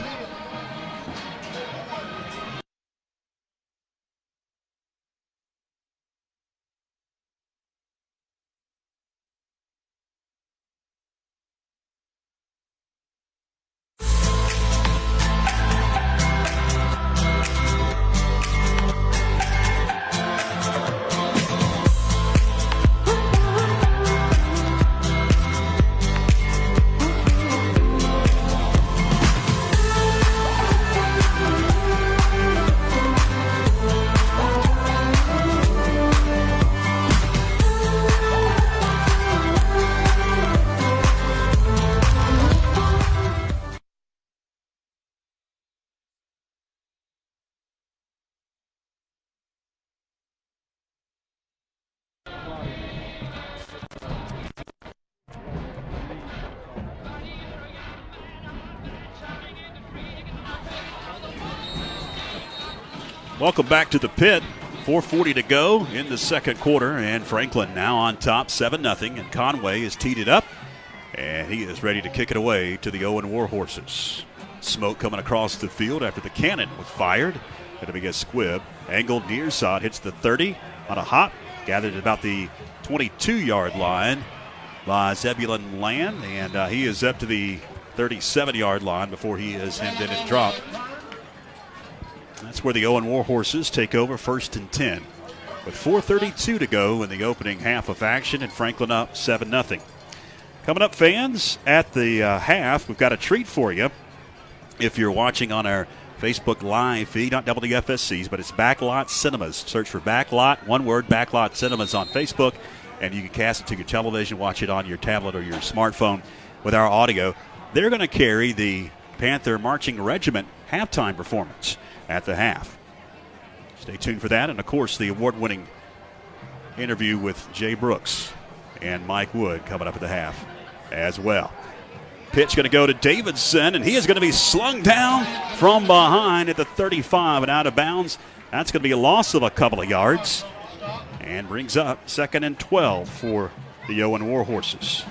Welcome back to the pit. 4:40 to go in the second quarter, and Franklin now on top 7-0, and Conway has teed it up, and he is ready to kick it away to the Owen Warhorses. Smoke coming across the field after the cannon was fired. Going to be a squib. Angled near side, hits the 30 on a hop, gathered at about the 22-yard line by Zebulon Land, and he is up to the 37-yard line before he is hemmed in and dropped. That's where the Owen Warhorses take over, 1st and 10. With 4:32 to go in the opening half of action, and Franklin up 7-0. Coming up, fans, at the half, we've got a treat for you. If you're watching on our Facebook Live feed, not WFSC's, but it's Backlot Cinemas. Search for Backlot, one word, Backlot Cinemas on Facebook, and you can cast it to your television, watch it on your tablet or your smartphone with our audio. They're going to carry the Panther Marching Regiment halftime performance at the half. Stay tuned for that, and of course the award-winning interview with Jay Brooks and Mike Wood coming up at the half as well. Pitch going to go to Davidson, and he is going to be slung down from behind at the 35 and out of bounds. That's going to be a loss of a couple of yards, and brings up 2nd and 12 for the Owen Warhorses.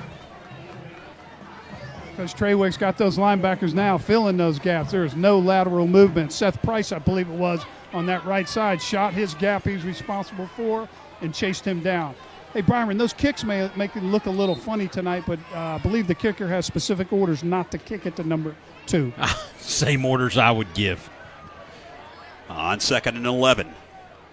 Coach Trawick's got those linebackers now filling those gaps. There's no lateral movement. Seth Price, I believe it was, on that right side, shot his gap he's responsible for and chased him down. Hey, Byron, those kicks may make it look a little funny tonight, but I believe the kicker has specific orders not to kick it to number 2. Same orders I would give. On 2nd and 11,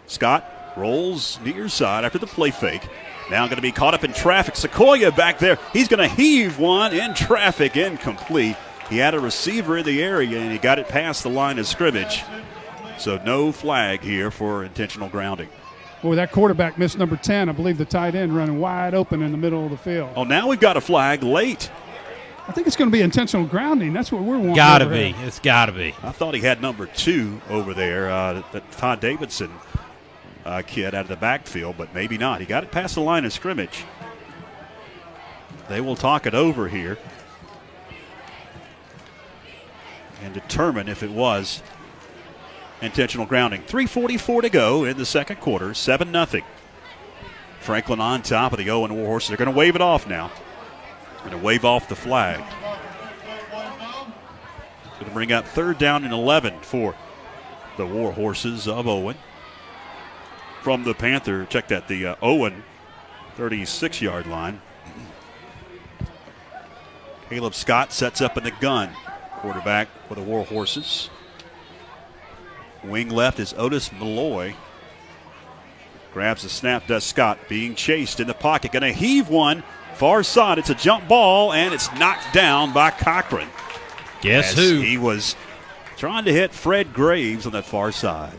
Scott rolls near side after the play fake. Now going to be caught up in traffic. Sequoia back there. He's going to heave one in traffic, incomplete. He had a receiver in the area, and he got it past the line of scrimmage. So no flag here for intentional grounding. Boy, that quarterback missed number 10. I believe the tight end running wide open in the middle of the field. Oh, now we've got a flag late. I think it's going to be intentional grounding. That's what we're wanting. Got to be. It's got to be. I thought he had number 2 over there, that Todd Davidson kid out of the backfield, but maybe not. He got it past the line of scrimmage. They will talk it over here and determine if it was intentional grounding. 3:44 to go in the second quarter, 7-0. Franklin on top of the Owen Warhorses. They're going to wave it off now. Going to wave off the flag. Going to bring up 3rd down and 11 for the Warhorses of Owen. From the Panther, check that, the Owen 36-yard line. Caleb Scott sets up in the gun. Quarterback for the Warhorses. Wing left is Otis Malloy. Grabs the snap, does Scott. Being chased in the pocket. Going to heave one. Far side. It's a jump ball, and it's knocked down by Cochran. Guess who? He was trying to hit Fred Graves on that far side.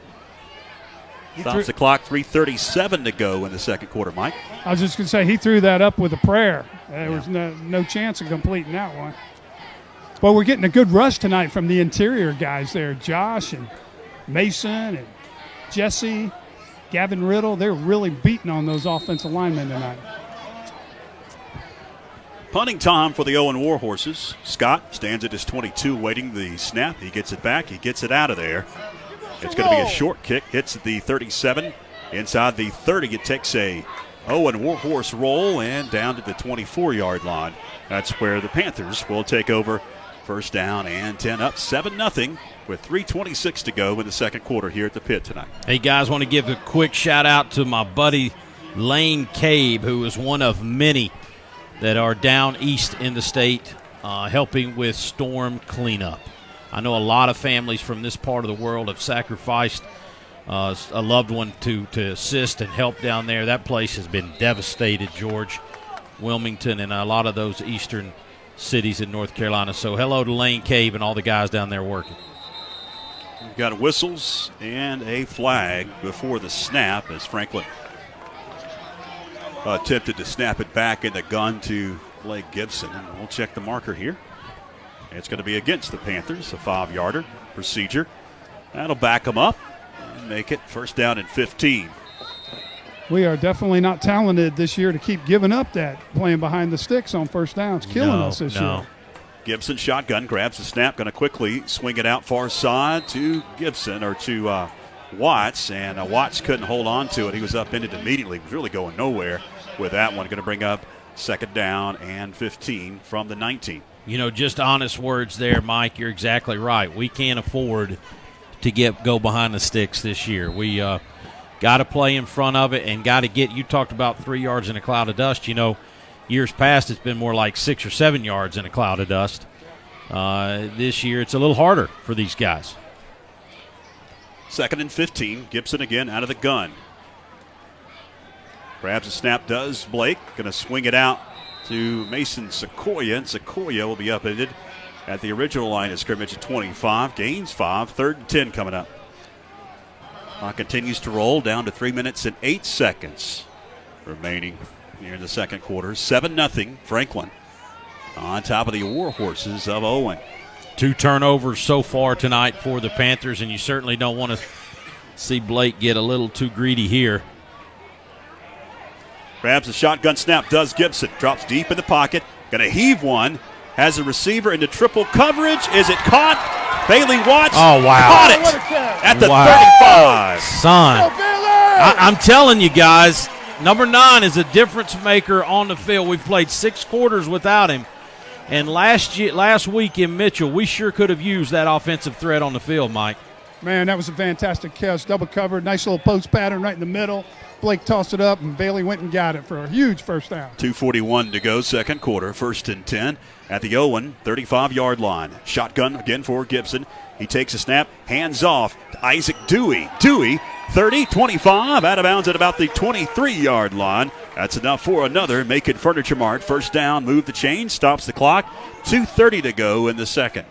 Stops the clock, 3:37 to go in the second quarter, Mike. I was just going to say, he threw that up with a prayer. There was no chance of completing that one. But we're getting a good rush tonight from the interior guys there. Josh and Mason and Jesse, Gavin Riddle. They're really beating on those offensive linemen tonight. Punting time for the Owen Warhorses. Scott stands at his 22 waiting the snap. He gets it back. He gets it out of there. It's going to be a short kick. Hits the 37. Inside the 30, it takes a Owen Warhorse roll and down to the 24-yard line. That's where the Panthers will take over. 1st down and 10 up, 7-0 with 3:26 to go in the second quarter here at the pit tonight. Hey, guys, want to give a quick shout-out to my buddy Lane Cabe, who is one of many that are down east in the state helping with storm cleanup. I know a lot of families from this part of the world have sacrificed a loved one to assist and help down there. That place has been devastated, George, Wilmington, and a lot of those eastern cities in North Carolina. So hello to Lane Cave and all the guys down there working. We've got whistles and a flag before the snap as Franklin attempted to snap it back in the gun to Blake Gibson. And we'll check the marker here. It's going to be against the Panthers, a 5-yarder procedure. That'll back them up and make it 1st down and 15. We are definitely not talented this year to keep giving up that playing behind the sticks on 1st downs, killing us this year. Gibson shotgun, grabs the snap, going to quickly swing it out far side to Gibson or to Watts, and Watts couldn't hold on to it. He was upended immediately. He was really going nowhere with that one. Going to bring up second down and 15 from the 19. You know, just honest words there, Mike. You're exactly right. We can't afford to go behind the sticks this year. We got to play in front of it and got to get – you talked about 3 yards in a cloud of dust. You know, years past it's been more like 6 or 7 yards in a cloud of dust. This year it's a little harder for these guys. Second and 15. Gibson again out of the gun. Grabs a snap, does Blake. Going to swing it out to Mason Sequoia, and Sequoia will be upended at the original line of scrimmage at 25. Gains 5. Third and 10 coming up. Clock continues to roll down to 3 minutes and 8 seconds remaining here in the second quarter. 7-0 Franklin on top of the War Horses of Owen. 2 turnovers so far tonight for the Panthers, and you certainly don't want to see Blake get a little too greedy here. Grabs a shotgun snap, does Gibson. Drops deep in the pocket. Going to heave one. Has a receiver into triple coverage. Is it caught? Bailey Watts caught it at the 35. Son, I'm telling you guys, number 9 is a difference maker on the field. We've played 6 quarters without him. And last week in Mitchell, we sure could have used that offensive threat on the field, Mike. Man, that was a fantastic catch. Double covered, nice little post pattern right in the middle. Blake tossed it up, and Bailey went and got it for a huge first down. 2:41 to go, second quarter. First and 10 at the Owen 35-yard line. Shotgun again for Gibson. He takes a snap, hands off to Isaac Dewey. Dewey, 30, 25, out of bounds at about the 23-yard line. That's enough for another. Macon Furniture Mart. First down, move the chains, stops the clock. 2:30 to go in the second.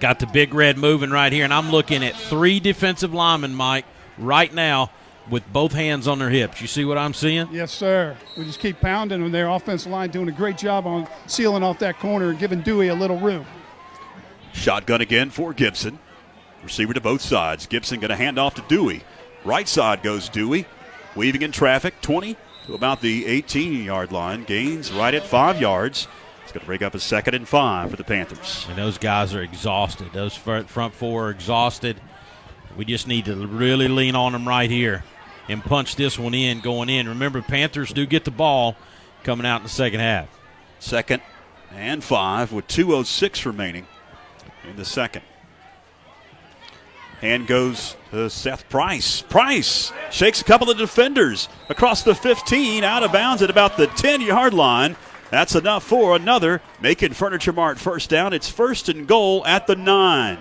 Got the big red moving right here, and I'm looking at 3 defensive linemen, Mike, right now with both hands on their hips. You see what I'm seeing? Yes, sir. We just keep pounding on their offensive line, doing a great job on sealing off that corner and giving Dewey a little room. Shotgun again for Gibson. Receiver to both sides. Gibson going to hand off to Dewey. Right side goes Dewey. Weaving in traffic, 20 to about the 18-yard line. Gains right at 5 yards. It's going to break up a second and 5 for the Panthers. And those guys are exhausted. Those front 4 are exhausted. We just need to really lean on them right here and punch this one in going in. Remember, Panthers do get the ball coming out in the second half. Second and 5 with 2:06 remaining in the second. Hand goes to Seth Price. Price shakes a couple of defenders across the 15, out of bounds at about the 10-yard line. That's enough for another. Macon Furniture Mart first down. It's first and goal at the 9.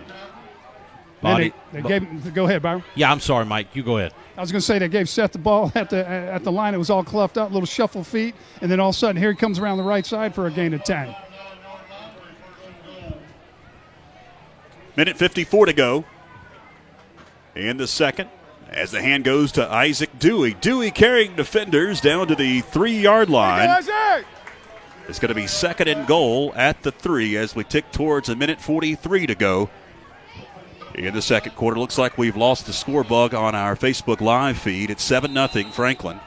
They gave, go ahead, Byron. Yeah, I'm sorry, Mike. You go ahead. I was going to say they gave Seth the ball at the line. It was all cluffed up, little shuffle feet, and then all of a sudden here he comes around the right side for a gain of 10. Minute 54 to go in the second as the hand goes to Isaac Dewey. Dewey carrying defenders down to the 3-yard line. It's going to be second and goal at the 3 as we tick towards a minute 43 to go in the second quarter. Looks like we've lost the score bug on our Facebook Live feed. It's 7-0 Franklin.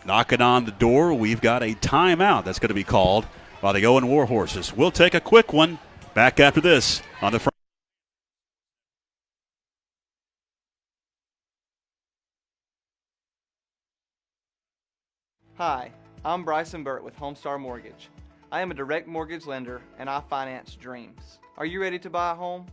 Knocking on the door, we've got a timeout that's going to be called by the Owen War Horses. We'll take a quick one. Back after this on the front. Hi, I'm Bryson Burt with Homestar Mortgage. I am a direct mortgage lender and I finance dreams. Are you ready to buy a home?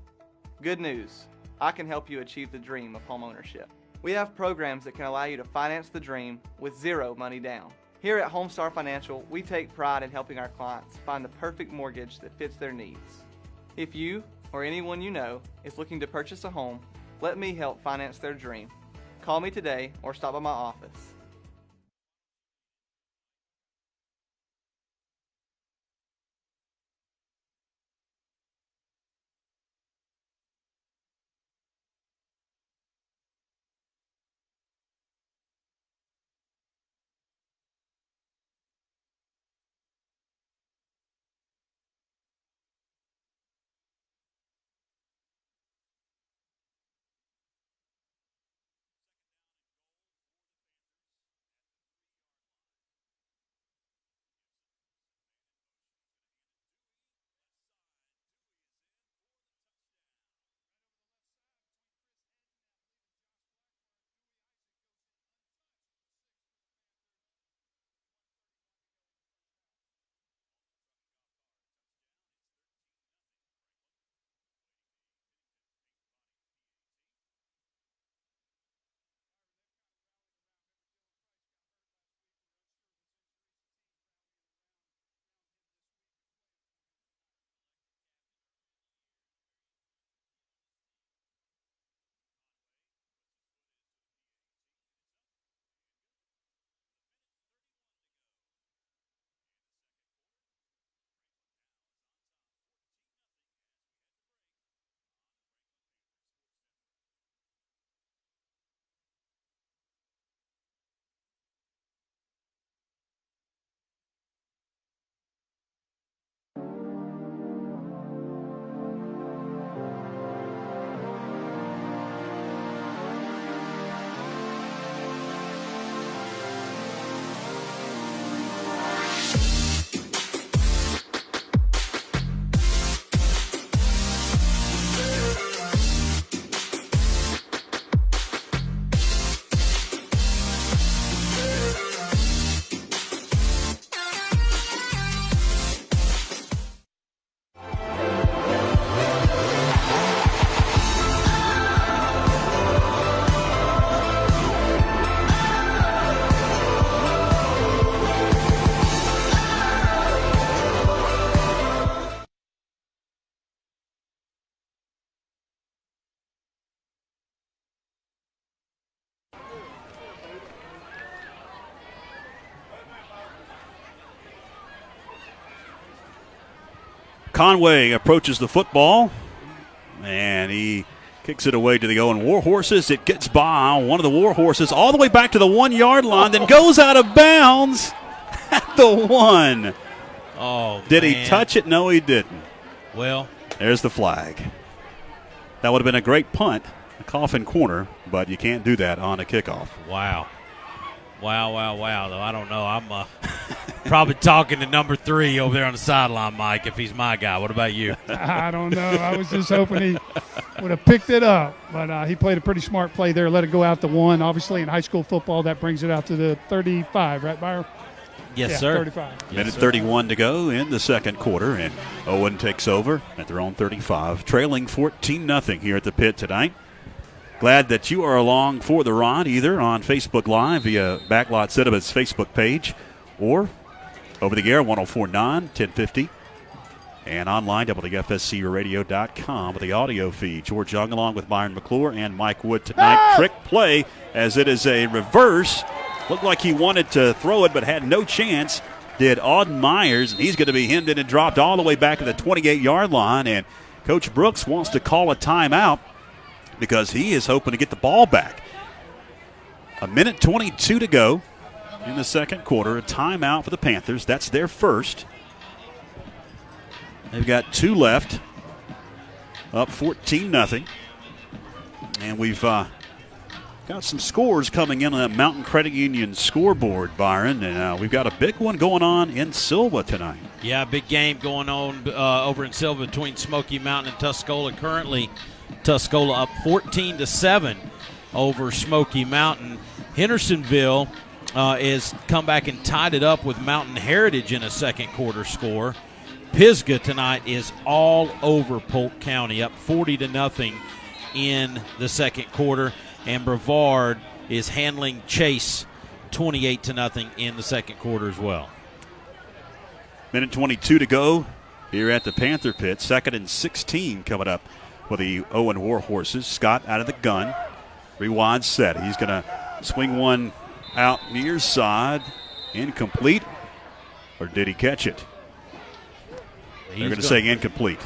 Good news, I can help you achieve the dream of home ownership. We have programs that can allow you to finance the dream with 0 money down. Here at Homestar Financial, we take pride in helping our clients find the perfect mortgage that fits their needs. If you or anyone you know is looking to purchase a home, let me help finance their dream. Call me today or stop by my office. Conway approaches the football, and he kicks it away to the Owen Warhorses. It gets by one of the Warhorses all the way back to the 1 yard line, then goes out of bounds at the 1. Oh, Did man. he touch it? No, he didn't. Well, there's the flag. That would have been a great punt, a coffin corner, but you can't do that on a kickoff. Wow. Though I don't know. I'm probably talking to number 3 over there on the sideline, Mike, if he's my guy. What about you? I don't know. I was just hoping he would have picked it up, but he played a pretty smart play there. Let it go out to 1. Obviously, in high school football, that brings it out to the 35, right, Byron? Yes, yeah, sir. 35. Minute 31 to go in the second quarter, and Owen takes over at their own 35, trailing 14-0 here at the pit tonight. Glad that you are along for the ride, either on Facebook Live via Backlot Cinema's Facebook page or over the air, 104.9, 1050, and online, WFSCRadio.com with the audio feed. George Young along with Byron McClure and Mike Wood tonight. Trick play as it is a reverse. Looked like he wanted to throw it but had no chance. Did Auden Myers, and he's going to be hemmed in and dropped all the way back to the 28-yard line. And Coach Brooks wants to call a timeout because he is hoping to get the ball back. A minute 22 to go in the second quarter. A timeout for the Panthers. That's their first. They've got 2 left. Up 14-0. And we've got some scores coming in on that Mountain Credit Union scoreboard, Byron. And we've got a big one going on in Silva tonight. Yeah, big game going on over in Silva between Smoky Mountain and Tuscola. Currently, Tuscola up 14-7 over Smoky Mountain. Hendersonville has come back and tied it up with Mountain Heritage in a second quarter score. Pisgah tonight is all over Polk County, up 40-0 in the second quarter. And Brevard is handling Chase 28-0 in the second quarter as well. Minute 22 to go here at the Panther pit. 2nd and 16 coming up for the Owen Warhorses. Scott out of the gun. Rewind set. He's going to swing one out near side. Incomplete. Or did he catch it? They're going to say incomplete.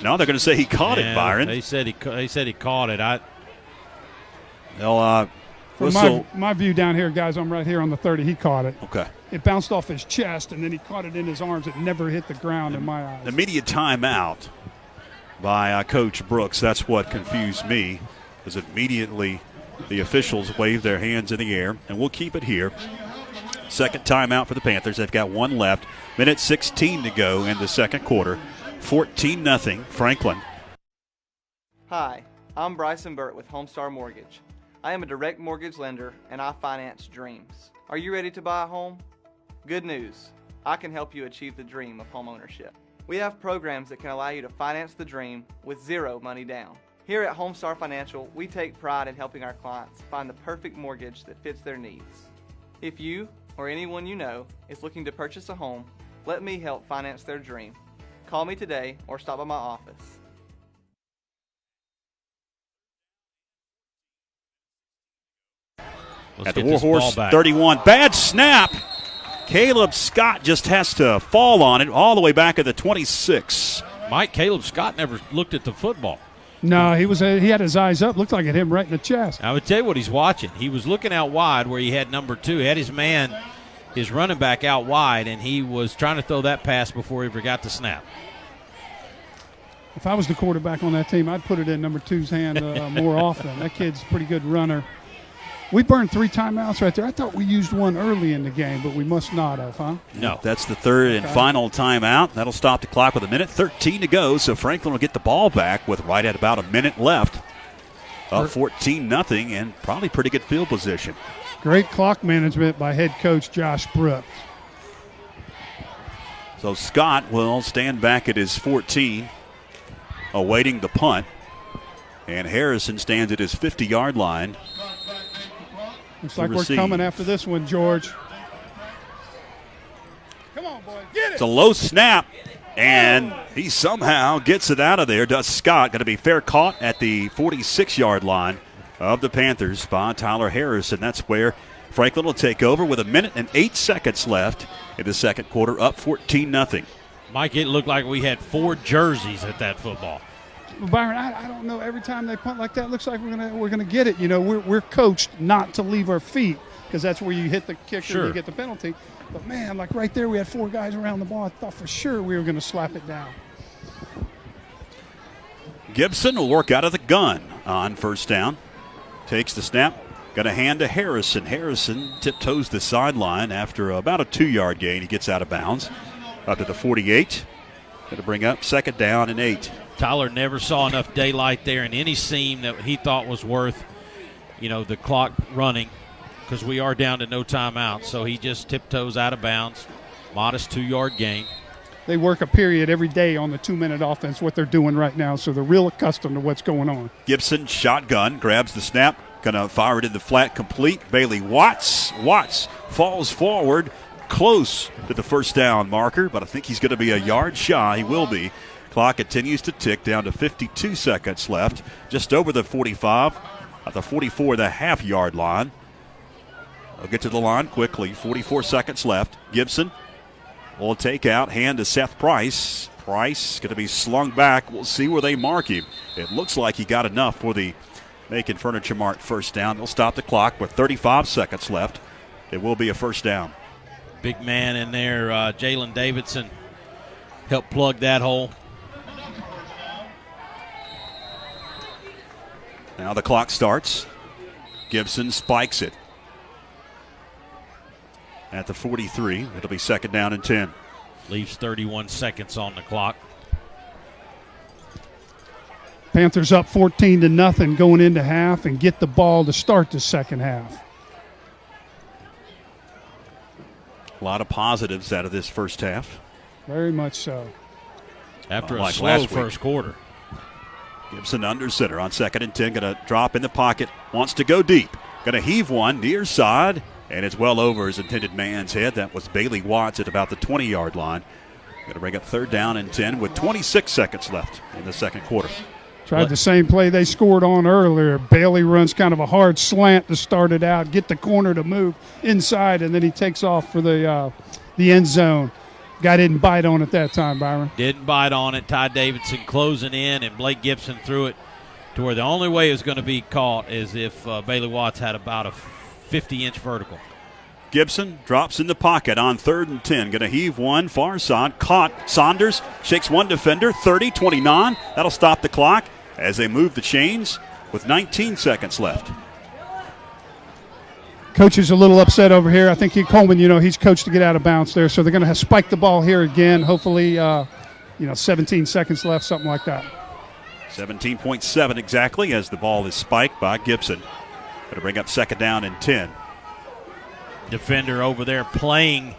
No, they're going to say he caught it, Byron. They said he caught it. They'll From my view down here, guys, I'm right here on the 30. He caught it. Okay. It bounced off his chest, and then he caught it in his arms. It never hit the ground in my eyes. Immediate timeout by Coach Brooks. That's what confused me, because immediately the officials waved their hands in the air, and we'll keep it here. Second timeout for the Panthers. They've got 1 left. Minute 16 to go in the second quarter. 14-0 Franklin. Hi, I'm Bryson Burt with Homestar Mortgage. I am a direct mortgage lender and I finance dreams. Are you ready to buy a home? Good news, I can help you achieve the dream of home ownership. We have programs that can allow you to finance the dream with 0 money down. Here at Homestar Financial, we take pride in helping our clients find the perfect mortgage that fits their needs. If you or anyone you know is looking to purchase a home, let me help finance their dream. Call me today or stop by my office. At the Warhorse 31. Bad snap. Caleb Scott just has to fall on it all the way back at the 26. Mike, Caleb Scott never looked at the football. No, he had his eyes up. Looked like it hit him right in the chest. I would tell you what he's watching. He was looking out wide where he had number 2. He had his running back out wide, and he was trying to throw that pass before he forgot to snap. If I was the quarterback on that team, I'd put it in number 2's hand more often. That kid's a pretty good runner. We burned 3 timeouts right there. I thought we used one early in the game, but we must not have, huh? No. That's the third and final timeout. That'll stop the clock with a minute 13 to go, so Franklin will get the ball back with right at about a minute left. Up 14-0 and probably pretty good field position. Great clock management by head coach Josh Brooks. So Scott will stand back at his 14, awaiting the punt. And Harrison stands at his 50-yard line. Looks like we're coming after this one, George. Come on, boy. Get it. It's a low snap, and he somehow gets it out of there. Does Scott. Going to be fair caught at the 46-yard line of the Panthers by Tyler Harrison. That's where Franklin will take over with 1 minute and 8 seconds left in the second quarter, up 14-0. Mike, it looked like we had 4 jerseys at that football. Byron, I don't know. Every time they punt like that, it looks like we're gonna get it. You know, we're coached not to leave our feet because that's where you hit the kicker Sure. and you get the penalty. But man, like right there, we had 4 guys around the ball. I thought for sure we were gonna slap it down. Gibson will work out of the gun on first down. Takes the snap. Going to hand to Harrison. Harrison tiptoes the sideline after about a 2-yard gain. He gets out of bounds up to the 48. Going to bring up second down and 8. Tyler never saw enough daylight there in any seam that he thought was worth, the clock running, because we are down to no timeout. So he just tiptoes out of bounds. Modest 2-yard gain. They work a period every day on the 2-minute offense, what they're doing right now, so they're real accustomed to what's going on. Gibson, shotgun, grabs the snap, going to fire it in the flat, complete. Bailey Watts falls forward, close to the first down marker, but I think he's going to be a yard shy. He will be. Clock continues to tick down to 52 seconds left, just over the 45, at the 44.5-yard line. I'll get to the line quickly, 44 seconds left. Gibson will take out, hand to Seth Price. Price going to be slung back. We'll see where they mark him. It looks like he got enough for the Macon Furniture Mart first down. They'll stop the clock with 35 seconds left. It will be a first down. Big man in there, Jalen Davidson, helped plug that hole. Now the clock starts. Gibson spikes it at the 43. It'll be second down and 10. Leaves 31 seconds on the clock. Panthers up 14-0 going into half and get the ball to start the second half. A lot of positives out of this first half. Very much so. After a Like slow last week. first quarter. Gibson under center on second and 10. Going to drop in the pocket. Wants to go deep. Going to heave one near side. And it's well over his intended man's head. That was Bailey Watts at about the 20-yard line. Going to bring up third down and 10 with 26 seconds left in the second quarter. Tried the same play they scored on earlier. Bailey runs kind of a hard slant to start it out, get the corner to move inside, and then he takes off for the end zone. Guy didn't bite on it that time, Byron. Didn't bite on it. Ty Davidson closing in, and Blake Gibson threw it to where the only way it was going to be caught is if Bailey Watts had about a 50-inch vertical. Gibson drops in the pocket on third and 10. Going to heave one far side. Caught. Saunders shakes one defender. 30, 29. That'll stop the clock as they move the chains with 19 seconds left. Coach is a little upset over here. I think Coleman, he's coached to get out of bounds there, so they're going to spike the ball here again. Hopefully, 17 seconds left, something like that. 17.7 exactly as the ball is spiked by Gibson. Going to bring up second down and 10. Defender over there playing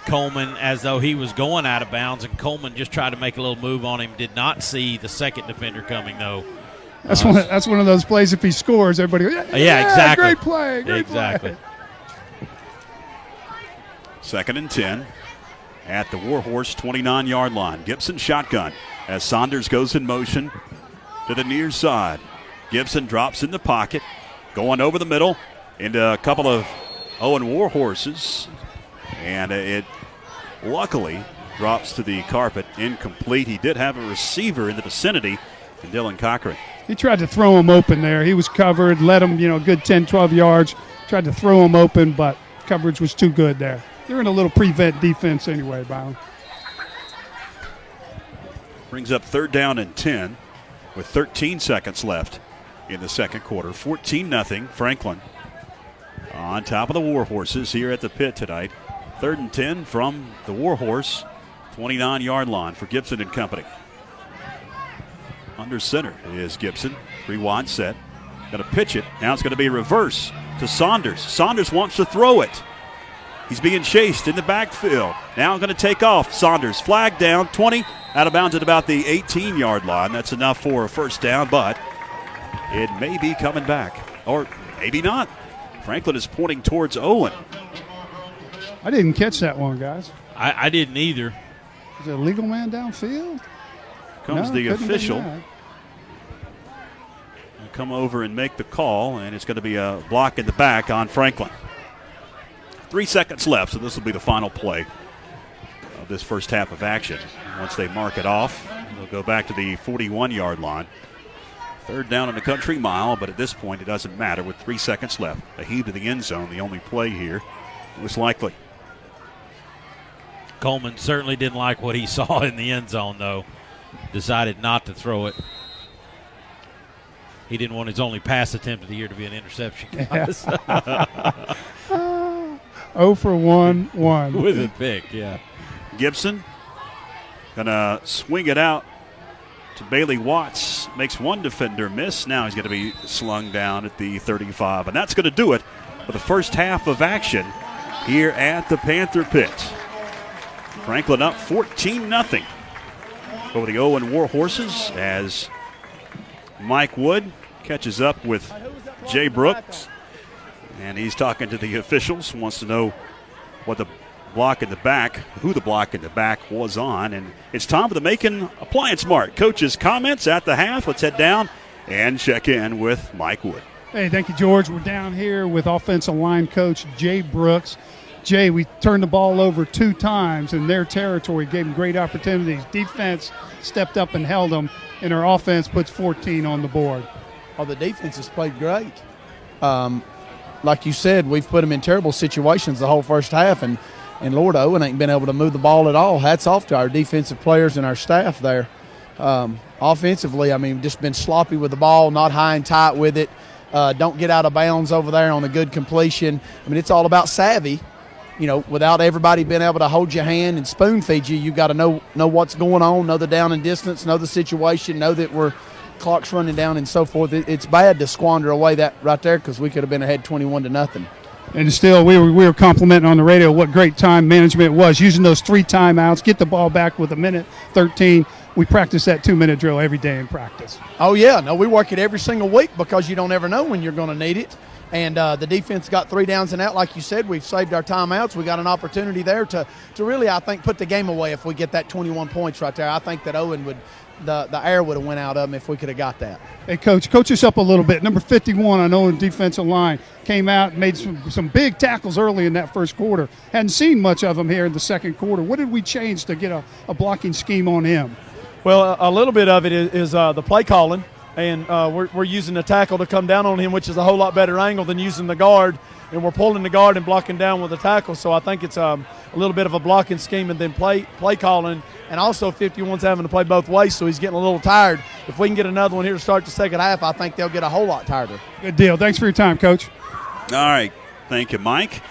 Coleman as though he was going out of bounds, and Coleman just tried to make a little move on him. Did not see the second defender coming, though. That's one of those plays. If he scores, everybody goes, yeah, exactly. Great play. Great exactly. play. Second and 10 at the Warhorse 29-yard line. Gibson shotgun as Saunders goes in motion to the near side. Gibson drops in the pocket, going over the middle into a couple of Owen Warhorses, and it luckily drops to the carpet, incomplete. He did have a receiver in the vicinity, and Dylan Cochran. He tried to throw him open there. He was covered, let him, good 10, 12 yards. Tried to throw him open, but coverage was too good there. They're in a little prevent defense anyway, Byron. Brings up third down and 10 with 13 seconds left in the second quarter. 14-0 Franklin on top of the Warhorses here at the pit tonight. Third and 10 from the Warhorse 29-yard line for Gibson and company. Under center is Gibson. 3-wide set. Going to pitch it. Now it's going to be reverse to Saunders. Saunders wants to throw it. He's being chased in the backfield. Now going to take off. Saunders flag down, 20, out of bounds at about the 18-yard line. That's enough for a first down, but it may be coming back. Or maybe not. Franklin is pointing towards Owen. I didn't catch that one, guys. I didn't either. Is it a legal man downfield? Comes No, the couldn't be official. that. Come over and make the call, and it's going to be a block in the back on Franklin. 3 seconds left, so this will be the final play of this first half of action. Once they mark it off, they'll go back to the 41-yard line. Third down in the country mile, but at this point it doesn't matter with 3 seconds left. A heave to the end zone, the only play here was likely. Coleman certainly didn't like what he saw in the end zone, though. Decided not to throw it. He didn't want his only pass attempt of the year to be an interception. Guys. 0 for 1. With a pick, yeah. Gibson gonna swing it out to Bailey Watts. Makes one defender miss. Now he's going to be slung down at the 35. And that's going to do it for the first half of action here at the Panther Pit. Franklin up 14-0 over the Owen War Horses as Mike Wood catches up with Jay Brooks. And he's talking to the officials, wants to know what the block in the back, who the block in the back was on. And it's time for the Macon Appliance Mart. Coach's comments at the half. Let's head down and check in with Mike Wood. Hey, thank you, George. We're down here with offensive line coach Jay Brooks. Jay, we turned the ball over 2 times in their territory, gave them great opportunities. Defense stepped up and held them, and our offense puts 14 on the board. Oh, the defense has played great. Like you said, we've put them in terrible situations the whole first half, and Lord, Owen ain't been able to move the ball at all. Hats off to our defensive players and our staff there. Offensively, I mean, just been sloppy with the ball, not high and tight with it. Don't get out of bounds over there on a good completion. I mean, it's all about savvy. You know, without everybody being able to hold your hand and spoon feed you, got to know what's going on, know the down and distance, know the situation, know that clock's running down and so forth. It's bad to squander away that right there because we could have been ahead 21-0. And still, we were complimenting on the radio what great time management was, using those 3 timeouts, get the ball back with 1:13. We practice that 2-minute drill every day in practice. Oh, yeah. No, we work it every single week because you don't ever know when you're going to need it. And the defense got 3 downs and out. Like you said, we've saved our timeouts. We got an opportunity there to really, I think, put the game away if we get that 21 points right there. I think that Owen would – the air would have went out of him if we could have got that. Hey, coach us up a little bit. Number 51 on Owen defensive line came out and made some big tackles early in that first quarter. Hadn't seen much of him here in the second quarter. What did we change to get a blocking scheme on him? Well, a little bit of it is the play calling, and we're using the tackle to come down on him, which is a whole lot better angle than using the guard, and we're pulling the guard and blocking down with the tackle. So I think it's a little bit of a blocking scheme and then play calling. And also 51's having to play both ways, so he's getting a little tired. If we can get another one here to start the second half, I think they'll get a whole lot tireder. Good deal. Thanks for your time, Coach. All right. Thank you, Mike.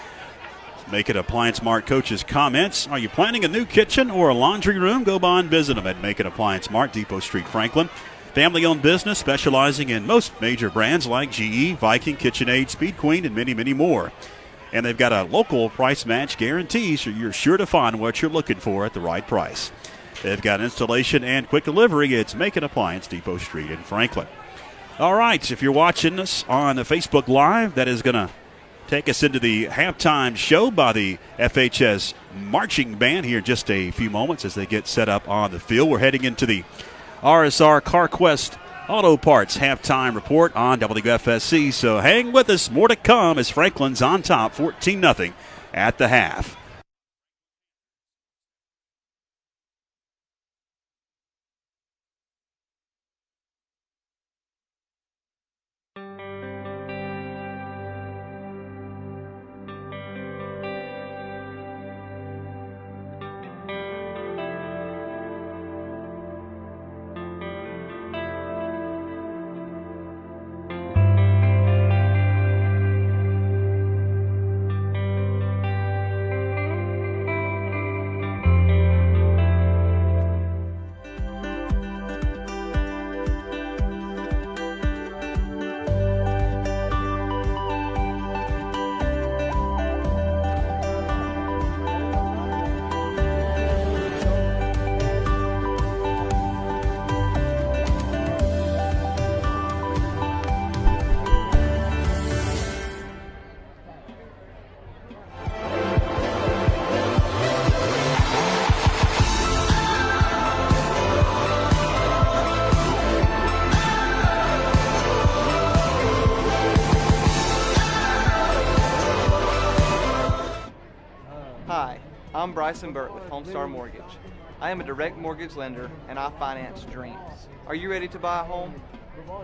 Make It Appliance Mart coach's comments. Are you planning a new kitchen or a laundry room? Go by and visit them at Make It Appliance Mart, Depot Street, Franklin. Family-owned business specializing in most major brands like GE, Viking, KitchenAid, Speed Queen, and many, many more. And they've got a local price match guarantee, so you're sure to find what you're looking for at the right price. They've got installation and quick delivery. It's Make It Appliance, Depot Street in Franklin. All right, if you're watching us on Facebook Live, that is going to take us into the halftime show by the FHS Marching Band here in just a few moments as they get set up on the field. We're heading into the RSR CarQuest Auto Parts halftime report on WFSC. So hang with us. More to come as Franklin's on top 14-0 at the half. I'm Bryson Burt with Homestar Mortgage. I am a direct mortgage lender and I finance dreams. Are you ready to buy a home?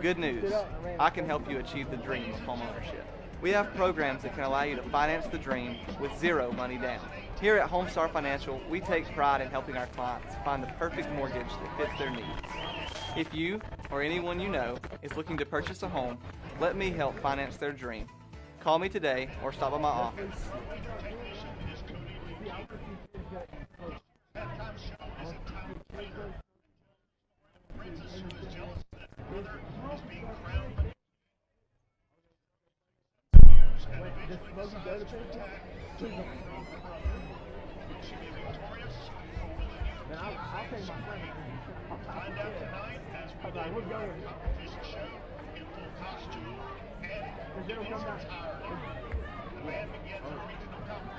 Good news, I can help you achieve the dream of homeownership. We have programs that can allow you to finance the dream with zero money down. Here at Homestar Financial, we take pride in helping our clients find the perfect mortgage that fits their needs. If you or anyone you know is looking to purchase a home, let me help finance their dream. Call me today or stop by my office.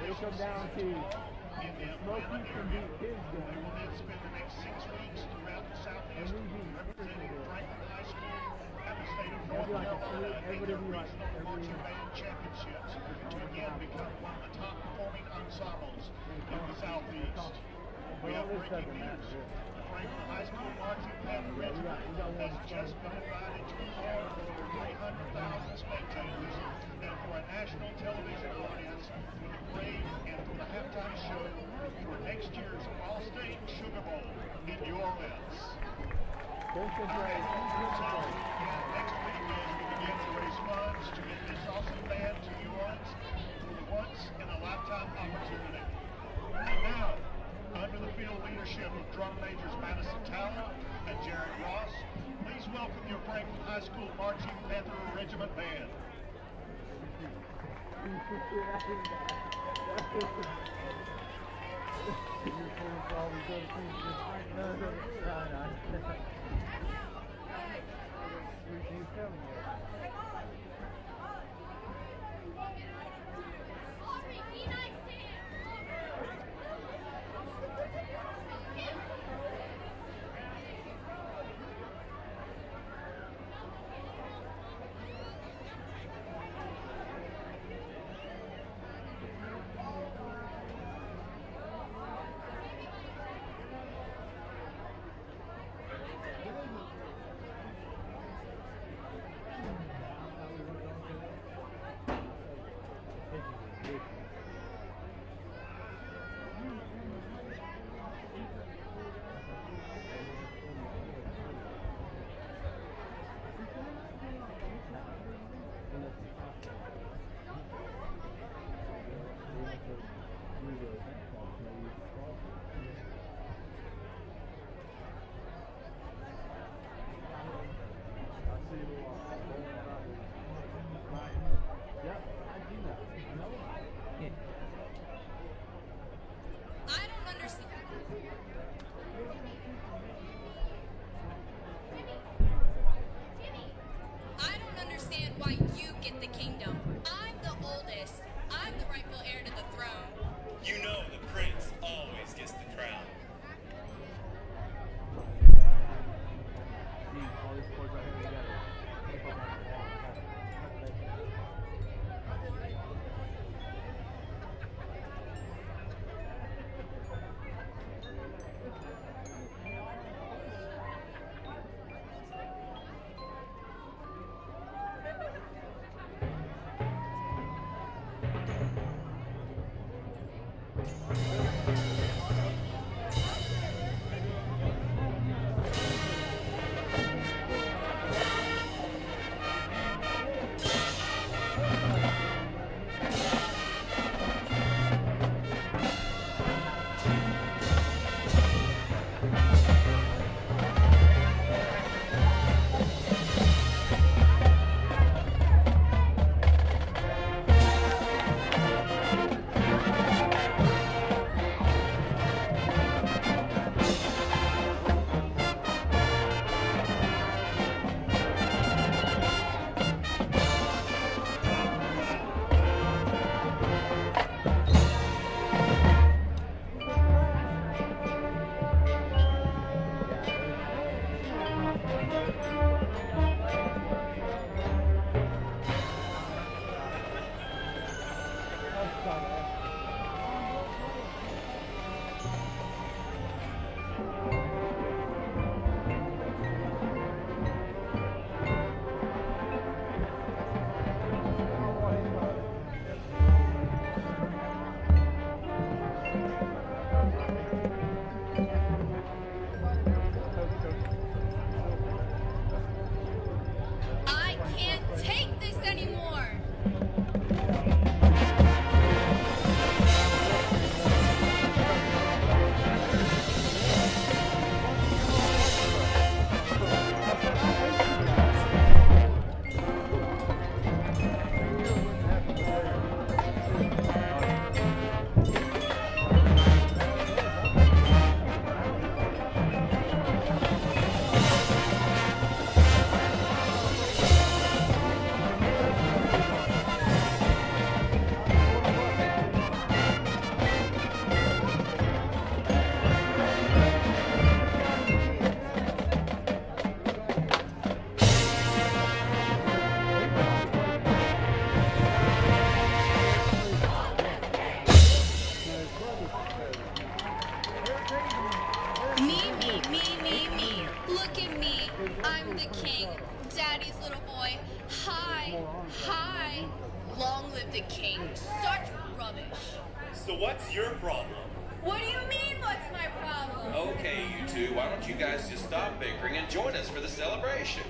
It'll come down to Smokey can beat his gun. Spend the next 6 weeks throughout the Southeast, representing Franklin High School and the state of North Carolina in the regional marching band championships to again become one of the top performing ensembles in the Southeast. We have breaking news. The Franklin High School marching band regiment has just been invited to perform for 300,000 spectators and for a national television audience for the parade and for the halftime show for next year's All-State Sugar Bowl in New Orleans. Next weekend, we begin to raise funds to get this awesome band to New Orleans for the once-in-a-lifetime opportunity. And now, under the field leadership of drum majors Madison Tower and Jared Ross, please welcome your Franklin High School Marching Panther Regiment Band. Long live the king. Such rubbish. So what's your problem? What do you mean, what's my problem? Okay, you two, why don't you guys just stop bickering and join us for the celebration?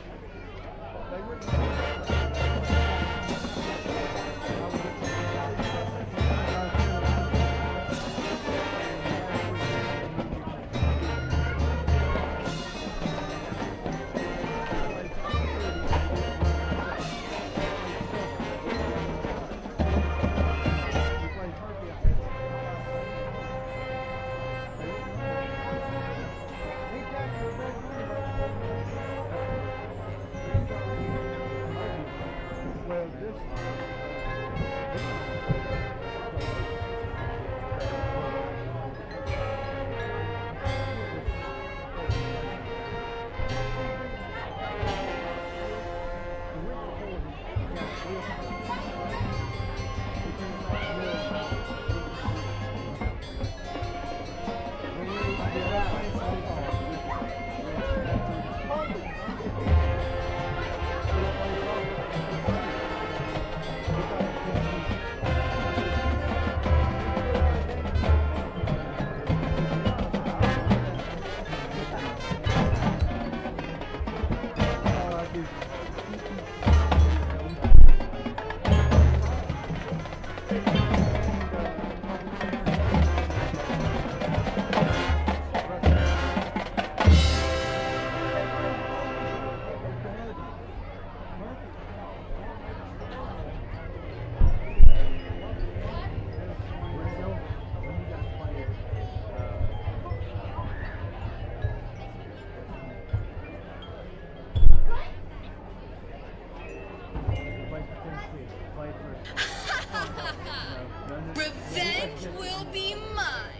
Revenge will be mine.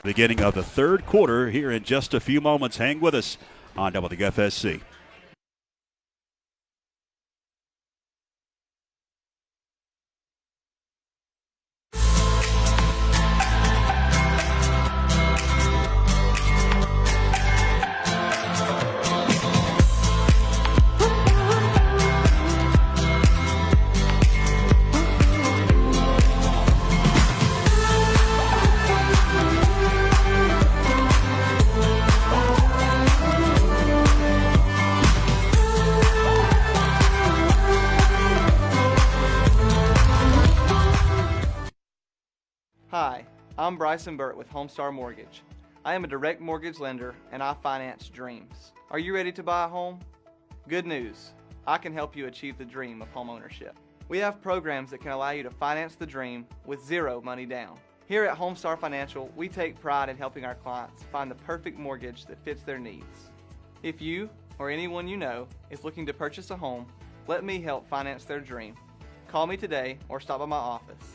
Beginning of the third quarter here in just a few moments. Hang with us on WFSC. I'm Bryson Burt with Homestar Mortgage. I am a direct mortgage lender and I finance dreams. Are you ready to buy a home? Good news. I can help you achieve the dream of home ownership. We have programs that can allow you to finance the dream with zero money down. Here at Homestar Financial, we take pride in helping our clients find the perfect mortgage that fits their needs. If you or anyone you know is looking to purchase a home, let me help finance their dream. Call me today or stop by my office.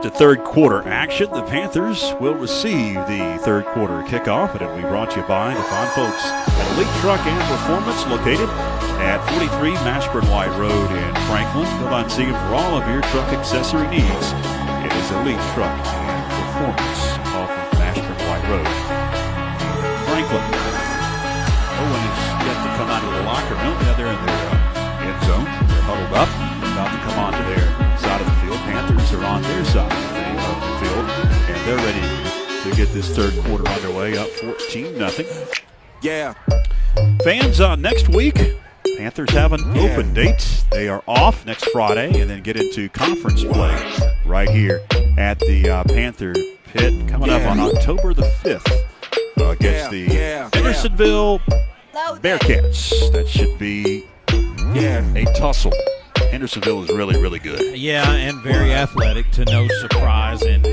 To third quarter action, the Panthers will receive the third quarter kickoff, and it'll be brought to you by the fine folks at Elite Truck and Performance, located at 43 Mashburn White Road in Franklin. Come on, see them for all of your truck accessory needs. It is Elite Truck and Performance off of Mashburn White Road, Franklin. Owen is yet to come out of the locker room. Yeah, they're in their end zone. They're huddled up, about to come onto their side of the field. Panthers are on their side of the field, and they're ready to get this third quarter underway, up 14-0. Yeah. Fans, next week, Panthers have an open date. They are off next Friday and then get into conference play right here at the Panther Pit coming up on October the 5th against the Hendersonville Bearcats. That should be a tussle. Hendersonville is really, really good. Yeah, and very athletic, to no surprise. And,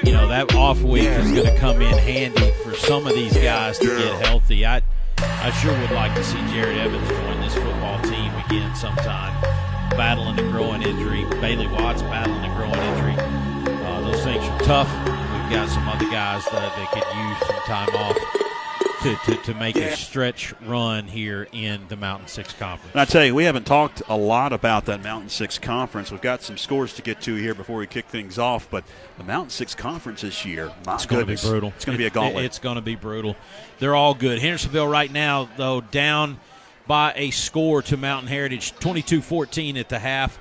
you know, that off week is going to come in handy for some of these guys to get healthy. I sure would like to see Jared Evans join this football team again sometime, battling a growing injury. Bailey Watts battling a growing injury. Those things are tough. We've got some other guys that could use some time off to make a stretch run here in the Mountain 6 Conference. And I tell you, we haven't talked a lot about that Mountain 6 Conference. We've got some scores to get to here before we kick things off, but the Mountain 6 Conference this year, it's going to be brutal. It's going to be a gauntlet. It's going to be brutal. They're all good. Hendersonville right now, though, down by a score to Mountain Heritage, 22-14 at the half.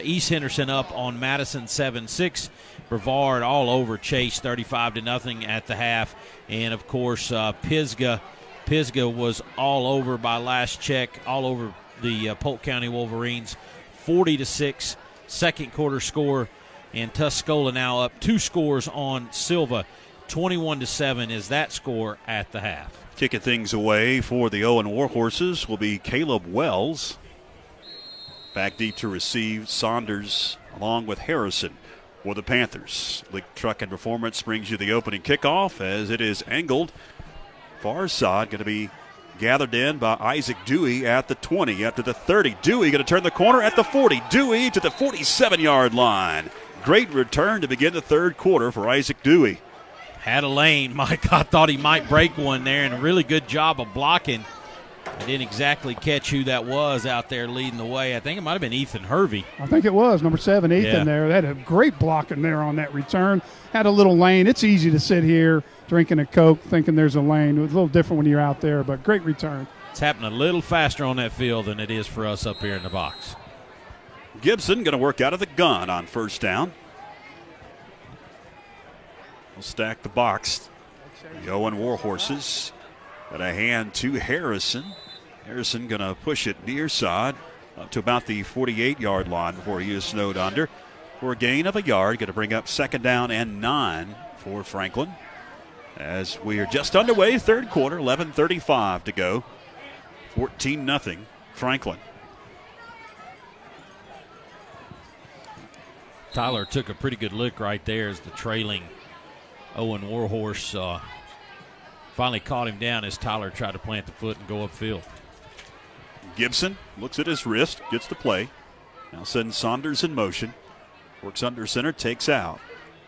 East Henderson up on Madison 7-6. Brevard all over Chase 35-0 at the half. And, of course, Pisgah was all over by last check, all over the Polk County Wolverines, 40-6, second quarter score. And Tuscola now up 2 scores on Silva, 21-7 is that score at the half. Kicking things away for the Owen Warhorses will be Caleb Wells. Back deep to receive Saunders along with Harrison for the Panthers. Elite Truck and Performance brings you the opening kickoff as it is angled. Far side going to be gathered in by Isaac Dewey at the 20, after the 30. Dewey going to turn the corner at the 40. Dewey to the 47-yard line. Great return to begin the third quarter for Isaac Dewey. Had a lane. Mike, I thought he might break one there, and a really good job of blocking. I didn't exactly catch who that was out there leading the way. I think it might have been Ethan Hervey. I think it was number 7, Ethan there. They had a great blocking there on that return. Had a little lane. It's easy to sit here drinking a Coke thinking there's a lane. It was a little different when you're out there, but great return. It's happening a little faster on that field than it is for us up here in the box. Gibson going to work out of the gun on first down. We'll stack the box. The Owen Warhorses got a hand to Harrison. Harrison going to push it near side up to about the 48-yard line before he is snowed under for a gain of a yard. Going to bring up 2nd down and 9 for Franklin. As we are just underway, third quarter, 11:35 to go. 14-0 Franklin. Tyler took a pretty good look right there as the trailing Owen Warhorse finally caught him down as Tyler tried to plant the foot and go upfield. Gibson looks at his wrist, gets the play. Now sends Saunders in motion. Works under center, takes out.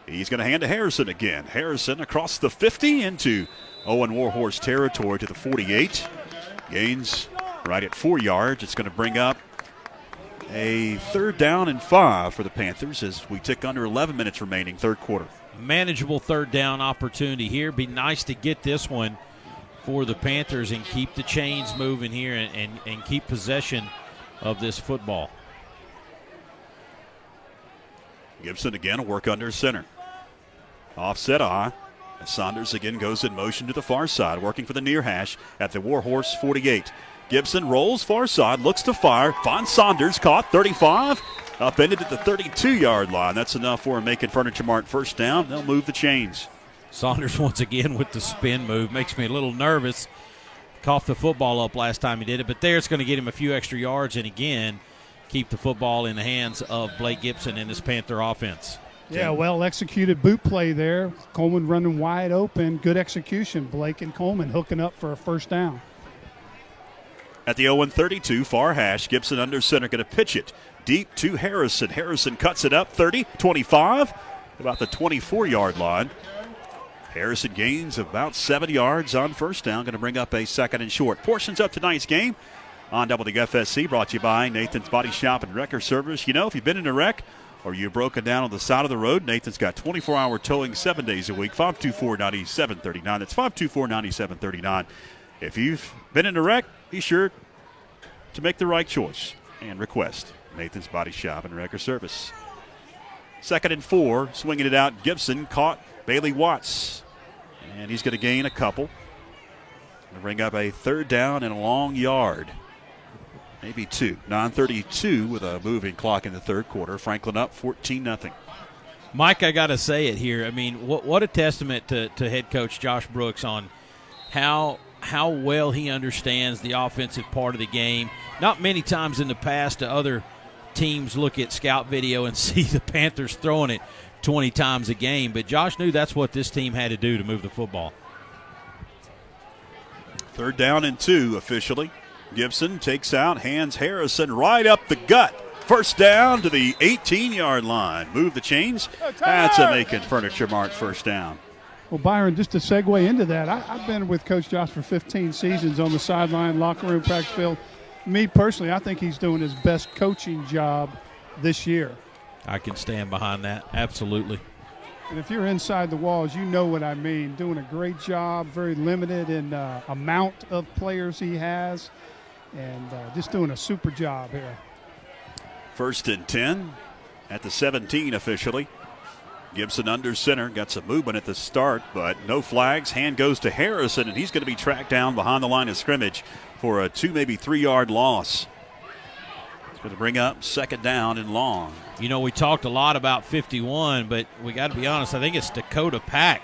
He's going to hand to Harrison again. Harrison across the 50 into Owen Warhorse territory to the 48. Gains right at 4 yards. It's going to bring up a 3rd down and 5 for the Panthers as we tick under 11 minutes remaining, third quarter. Manageable 3rd down opportunity here. Be nice to get this one for the Panthers and keep the chains moving here and keep possession of this football. Gibson again will work under center. Offset eye. Saunders again goes in motion to the far side, working for the near hash at the Warhorse 48. Gibson rolls far side, looks to fire, finds Saunders, caught, 35, upended at the 32-yard line. That's enough for him making Furniture Mart first down. They'll move the chains. Saunders once again with the spin move. Makes me a little nervous. Coughed the football up last time he did it, but there it's going to get him a few extra yards and again keep the football in the hands of Blake Gibson and his Panther offense. Yeah, well executed boot play there. Coleman running wide open. Good execution. Blake and Coleman hooking up for a first down. At the Owen 32, far hash, Gibson under center going to pitch it deep to Harrison. Harrison cuts it up 30, 25, about the 24-yard line. Harrison gains about 7 yards on first down. Going to bring up a 2nd and short. Portions of tonight's game on WFSC brought to you by Nathan's Body Shop and Wrecker Service. You know, if you've been in a wreck or you're broken down on the side of the road, Nathan's got 24-hour towing 7 days a week, 524-9739. That's 524-9739. If you've been in a wreck, be sure to make the right choice and request Nathan's Body Shop and Wrecker Service. 2nd and 4, swinging it out. Gibson caught Bailey Watts, and he's going to gain a couple. Going to bring up a 3rd down and a long yard. Maybe 2. 9:32 with a moving clock in the third quarter. Franklin up 14-0. Mike, I got to say it here. I mean, what a testament to head coach Josh Brooks on how well he understands the offensive part of the game. Not many times in the past do other teams look at scout video and see the Panthers throwing it 20 times a game, but Josh knew that's what this team had to do to move the football. 3rd down and 2 officially. Gibson takes out, hands Harrison right up the gut. First down to the 18-yard line. Move the chains. That's a Macon Furniture Mart first down. Well, Byron, just to segue into that, I've been with Coach Josh for 15 seasons on the sideline, locker room, practice field. Me personally, I think he's doing his best coaching job this year. I can stand behind that, absolutely. And if you're inside the walls, you know what I mean. Doing a great job, very limited in amount of players he has, and just doing a super job here. 1st and 10 at the 17 officially. Gibson under center, got some movement at the start, but no flags. Hand goes to Harrison, and he's going to be tracked down behind the line of scrimmage for a 2, maybe 3-yard loss. It's going to bring up 2nd down and long. You know, we talked a lot about 51, but we got to be honest, I think it's Dakota Pack,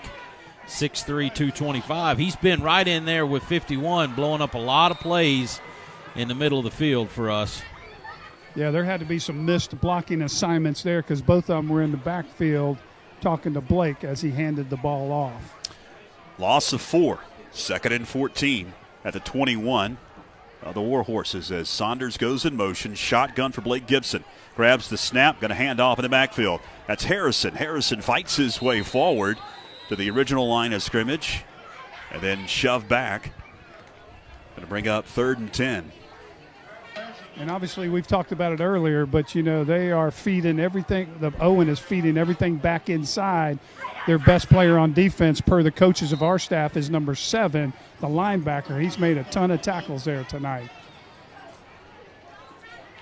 6'3", 225. He's been right in there with 51, blowing up a lot of plays in the middle of the field for us. Yeah, there had to be some missed blocking assignments there because both of them were in the backfield talking to Blake as he handed the ball off. Loss of 4, 2nd and 14 at the 21 of the Warhorses as Saunders goes in motion. Shotgun for Blake Gibson. Grabs the snap, going to hand off in the backfield. That's Harrison. Harrison fights his way forward to the original line of scrimmage and then shoved back. Going to bring up 3rd and 10. And obviously we've talked about it earlier, but, you know, they are feeding everything. The Owen is feeding everything back inside. Their best player on defense, per the coaches of our staff, is number 7, the linebacker. He's made a ton of tackles there tonight.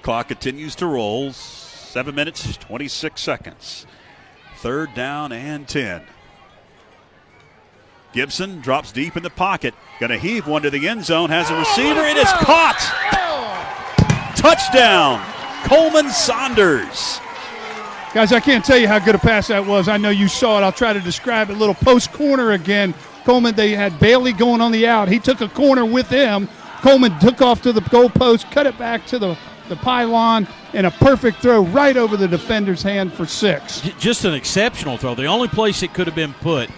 Clock continues to roll. 7 minutes, 26 seconds. 3rd down and 10. Gibson drops deep in the pocket. Going to heave one to the end zone. Has a receiver. It is caught. Touchdown, Coleman Saunders. Guys, I can't tell you how good a pass that was. I know you saw it. I'll try to describe it. Little post corner again. Coleman, they had Bailey going on the out. He took a corner with him. Coleman took off to the goal post, cut it back to the pylon, and a perfect throw right over the defender's hand for 6. Just an exceptional throw. The only place it could have been put,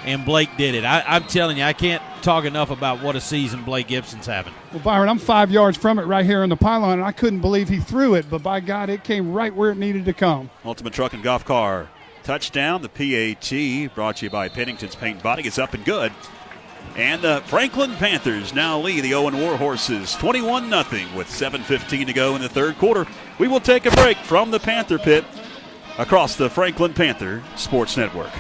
and Blake did it. I'm telling you, I can't talk enough about what a season Blake Gibson's having. Well, Byron, I'm 5 yards from it right here in the pylon, and I couldn't believe he threw it, but by God, it came right where it needed to come. Ultimate Truck and Golf Car touchdown. The PAT brought to you by Pennington's Paint and Body is up and good. And the Franklin Panthers now lead the Owen Warhorses 21-0 with 7:15 to go in the 3rd quarter. We will take a break from the Panther Pit across the Franklin Panther Sports Network.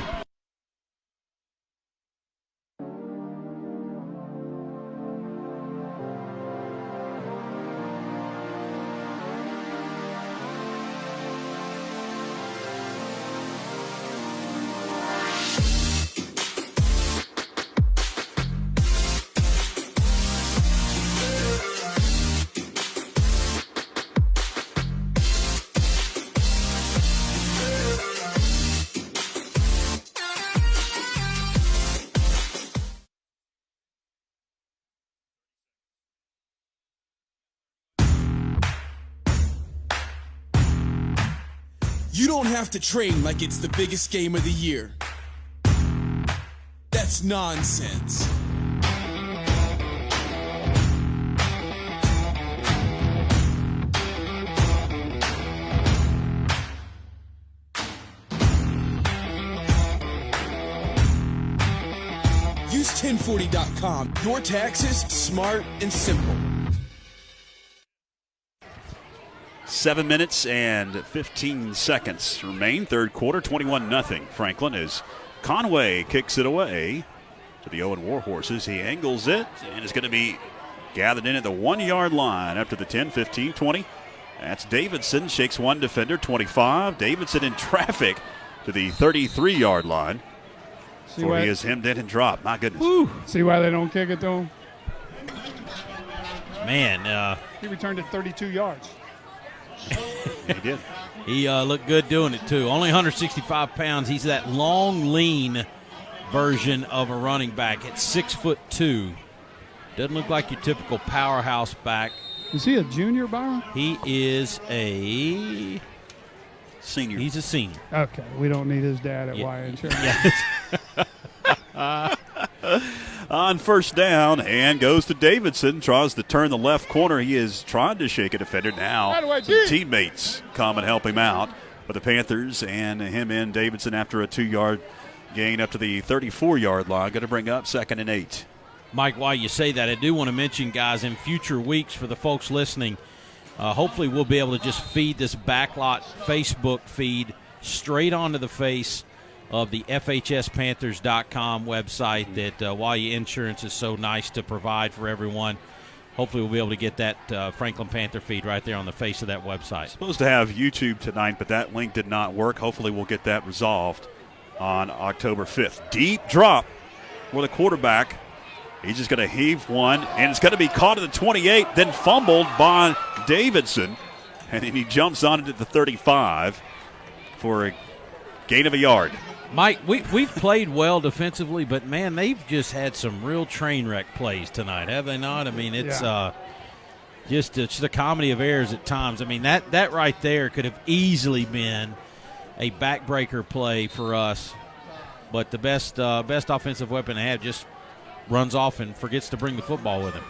You don't have to train like it's the biggest game of the year. That's nonsense. Use 1040.com. Your taxes, smart and simple. 7 minutes and 15 seconds remain. 3rd quarter, 21-0. Franklin as Conway kicks it away to the Owen Warhorses. He angles it and is going to be gathered in at the 1-yard line up to the 10, 15, 20. That's Davidson. Shakes one defender, 25. Davidson in traffic to the 33-yard line. Before he is hemmed in and dropped. My goodness. Woo. See why they don't kick it to him? Man. He returned it 32 yards. He did. He looked good doing it, too. Only 165 pounds. He's that long, lean version of a running back at 6'2". Doesn't look like your typical powerhouse back. Is he a junior, Byron? He is a senior. He's a senior. Okay, we don't need his dad at Y Insurance. Yeah. On 1st down, and goes to Davidson. Tries to turn the left corner. He is trying to shake a defender now. Some teammates come and help him out. But the Panthers and him in Davidson after a 2-yard gain up to the 34-yard line. Going to bring up 2nd and 8. Mike, while you say that, I do want to mention, guys, in future weeks for the folks listening, hopefully we'll be able to just feed this Backlot Facebook feed straight onto the face of the FHSPanthers.com website that YU Insurance is so nice to provide for everyone. Hopefully we'll be able to get that Franklin Panther feed right there on the face of that website. Supposed to have YouTube tonight, but that link did not work. Hopefully we'll get that resolved on October 5th. Deep drop for the quarterback. He's just going to heave one, and it's going to be caught at the 28, then fumbled by Davidson. And then he jumps on it at the 35 for a gain of a yard. Mike, we've played well defensively, but, man, they've just had some real train wreck plays tonight, have they not? I mean, it's just a comedy of errors at times. I mean, that right there could have easily been a backbreaker play for us, but the best offensive weapon they have just runs off and forgets to bring the football with him.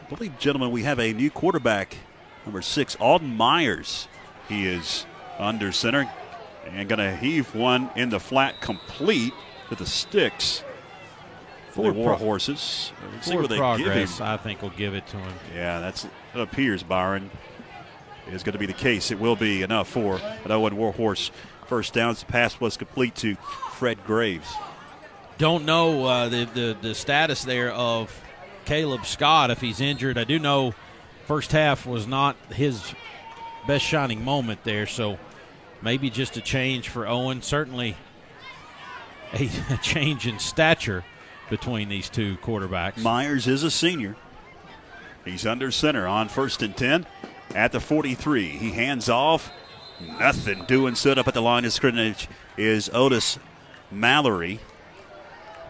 I believe, gentlemen, we have a new quarterback, number 6, Alden Myers. He is under center. And going to heave one in the flat, complete to the sticks. For the Warhorses. See where they progress, give him. I think, will give it to him. Yeah, that appears, Byron, is going to be the case. It will be enough for an Owen Warhorse first down. The pass was complete to Fred Graves. Don't know the status there of Caleb Scott if he's injured. I do know first half was not his best shining moment there. So maybe just a change for Owen. Certainly a change in stature between these two quarterbacks. Myers is a senior. He's under center on 1st and 10 at the 43. He hands off. Nothing doing. Stood up at the line of scrimmage is Otis Mallory.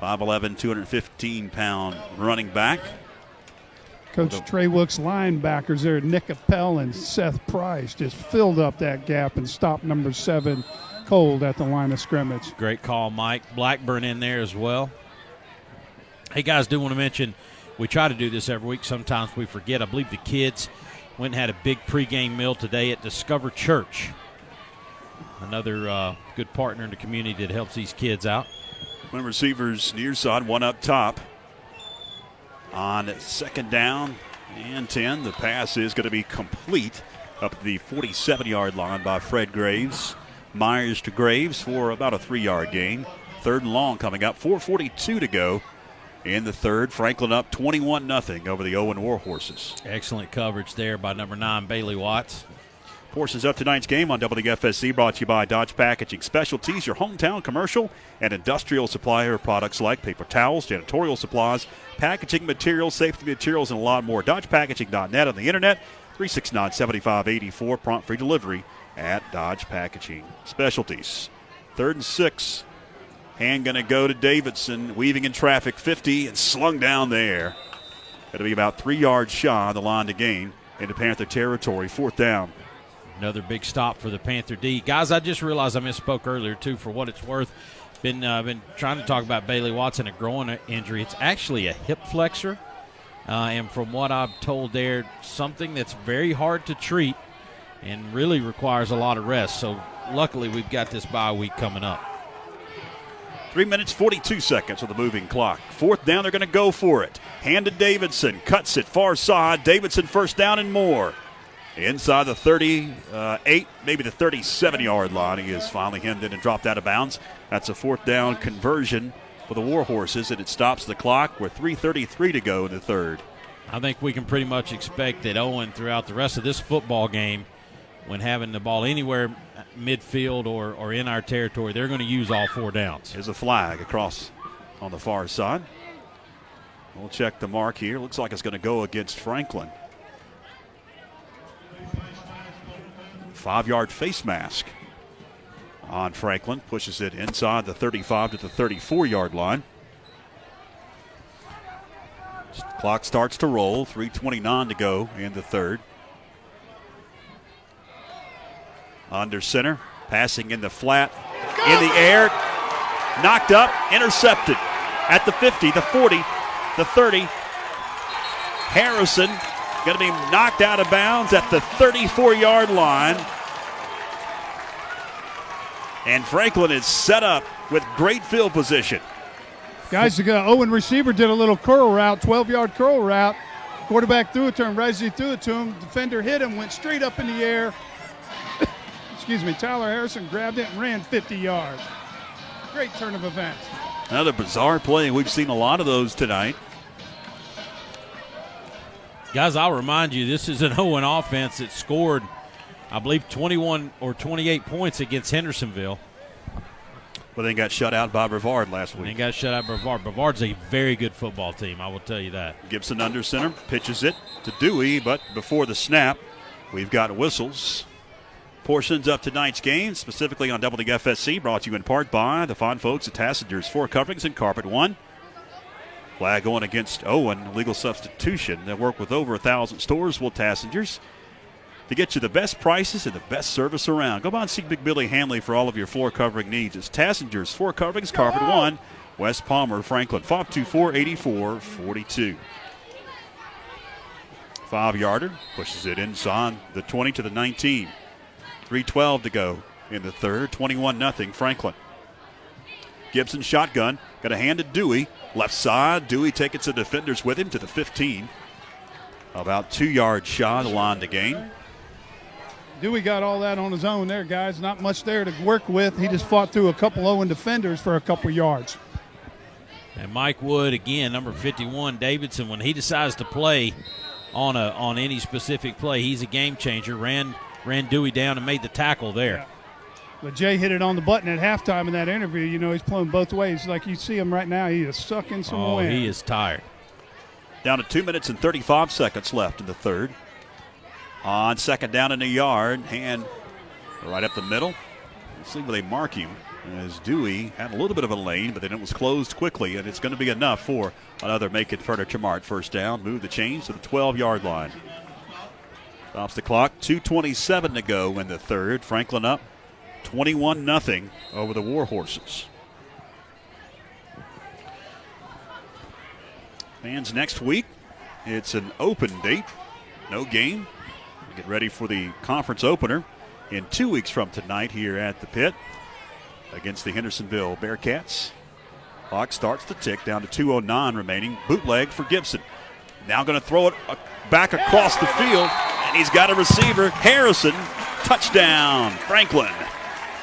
5'11", 215-pound running back. Coach Trey Wilkes' linebackers there, Nick Appel and Seth Price, just filled up that gap and stopped number 7 cold at the line of scrimmage. Great call, Mike. Blackburn in there as well. Hey, guys, do want to mention we try to do this every week. Sometimes we forget. I believe the kids went and had a big pregame meal today at Discover Church. Another good partner in the community that helps these kids out. One receivers near side, one up top. On 2nd down and 10, the pass is going to be complete up to the 47-yard line by Fred Graves. Myers to Graves for about a 3-yard gain. 3rd and long coming up. 4:42 to go in the 3rd. Franklin up 21-0 over the Owen Warhorses. Excellent coverage there by number 9, Bailey Watts. Portions of tonight's game on WFSC brought to you by Dodge Packaging Specialties, your hometown commercial and industrial supplier of products like paper towels, janitorial supplies, packaging materials, safety materials, and a lot more. DodgePackaging.net on the internet, 369-7584, prompt free delivery at Dodge Packaging Specialties. 3rd and 6. Hand going to go to Davidson, weaving in traffic, 50, and slung down there. It'll be about 3 yards shy on the line to gain into Panther territory. 4th down. Another big stop for the Panther D. Guys, I just realized I misspoke earlier, too, for what it's worth. Been trying to talk about Bailey Watson, a groin injury. It's actually a hip flexor. And from what I'm told there, something that's very hard to treat and really requires a lot of rest. So luckily we've got this bye week coming up. 3 minutes, 42 seconds on the moving clock. 4th down, they're going to go for it. Hand to Davidson, cuts it far side. Davidson 1st down and more. Inside the 38, maybe the 37-yard line. He is finally hemmed in and dropped out of bounds. That's a 4th down conversion for the Warhorses, and it stops the clock with 3:33 to go in the 3rd. I think we can pretty much expect that Owen, throughout the rest of this football game, when having the ball anywhere midfield or in our territory, they're going to use all 4 downs. There's a flag across on the far side. We'll check the mark here. Looks like it's going to go against Franklin. 5-yard face mask on Franklin. Pushes it inside the 35 to the 34-yard line. Clock starts to roll. 3:29 to go in the 3rd. Under center. Passing in the flat. In the air. Knocked up. Intercepted. At the 50, the 40, the 30. Harrison going to be knocked out of bounds at the 34-yard line. And Franklin is set up with great field position. Guys, the Owen receiver did a little curl route, 12-yard curl route. Quarterback threw it to him, Risey threw it to him. Defender hit him, went straight up in the air. Excuse me, Tyler Harrison grabbed it and ran 50 yards. Great turn of events. Another bizarre play. We've seen a lot of those tonight. Guys, I'll remind you, this is an Owen offense that scored, I believe, 21 or 28 points against Hendersonville. But they got shut out by Brevard last week. They got shut out by Brevard. Brevard's a very good football team, I will tell you that. Gibson under center, pitches it to Dewey, but before the snap, we've got whistles. Portions of tonight's game, specifically on WFSC, brought to you in part by the fine folks at Tassinger's Floor Coverings and Carpet One. Flag going against Owen, legal substitution. They work with over 1,000 stores, Will Tassinger's, to get you the best prices and the best service around. Go by and see Big Billy Hanley for all of your floor covering needs. It's Tassinger's Floor Coverings, Carpet One, West Palmer, Franklin, 524-8442. 5-yarder, pushes it inside the 20 to the 19. 3:12 to go in the 3rd, 21-0 Franklin. Gibson shotgun, got a hand to Dewey. Left side, Dewey taking some defenders with him to the 15. About 2 yards shy of the line to gain. Dewey got all that on his own there, guys. Not much there to work with. He just fought through a couple Owen defenders for a couple yards. And Mike Wood, again, number 51, Davidson, when he decides to play on any specific play, he's a game changer. Ran ran Dewey down and made the tackle there. Yeah. But Jay hit it on the button at halftime in that interview. You know, he's playing both ways. Like you see him right now, he is sucking some wind. He is tired. Down to 2 minutes and 35 seconds left in the third. On second down in the yard, hand right up the middle. Let's see where they mark him. As Dewey had a little bit of a lane, but then it was closed quickly, and it's going to be enough for another Make It Furniture Mart first down. Move the chains to the 12-yard line. Stops the clock. 2:27 to go in the third. Franklin up 21-0 over the Warhorses. Fans, next week, it's an open date. No game. Get ready for the conference opener in 2 weeks from tonight here at the Pit against the Hendersonville Bearcats. Clock starts to tick down to 2:09 remaining. Bootleg for Gibson. Now going to throw it back across the field, and he's got a receiver. Harrison, touchdown, Franklin.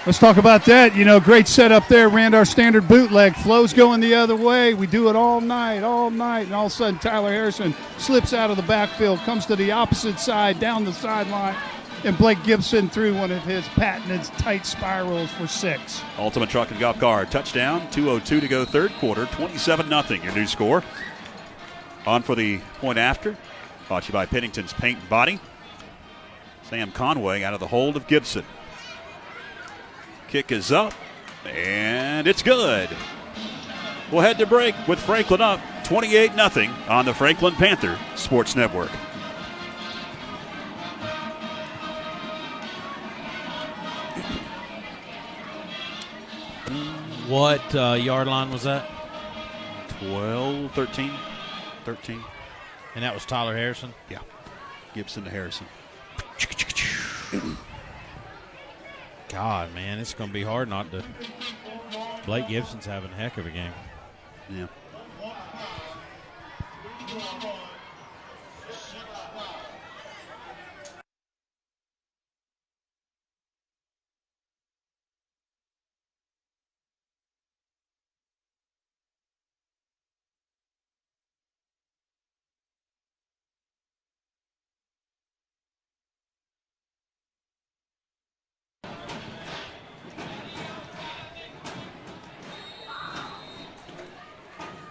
Let's talk about that. You know, great setup there. Ran our standard bootleg. Flow's going the other way. We do it all night. And all of a sudden, Tyler Harrison slips out of the backfield, comes to the opposite side, down the sideline, and Blake Gibson threw one of his patented tight spirals for 6. Ultimate Truck and Golf Card touchdown. 2:02 to go third quarter. 27-0 your new score. On for the point after. Brought to you by Pennington's Paint and Body. Sam Conway out of the hold of Gibson. Kick is up, and it's good. We'll head to break with Franklin up 28-0 on the Franklin Panther Sports Network. What yard line was that? 12, 13. And that was Tyler Harrison? Yeah. Gibson to Harrison. God, man, it's going to be hard not to. Blake Gibson's having a heck of a game. Yeah.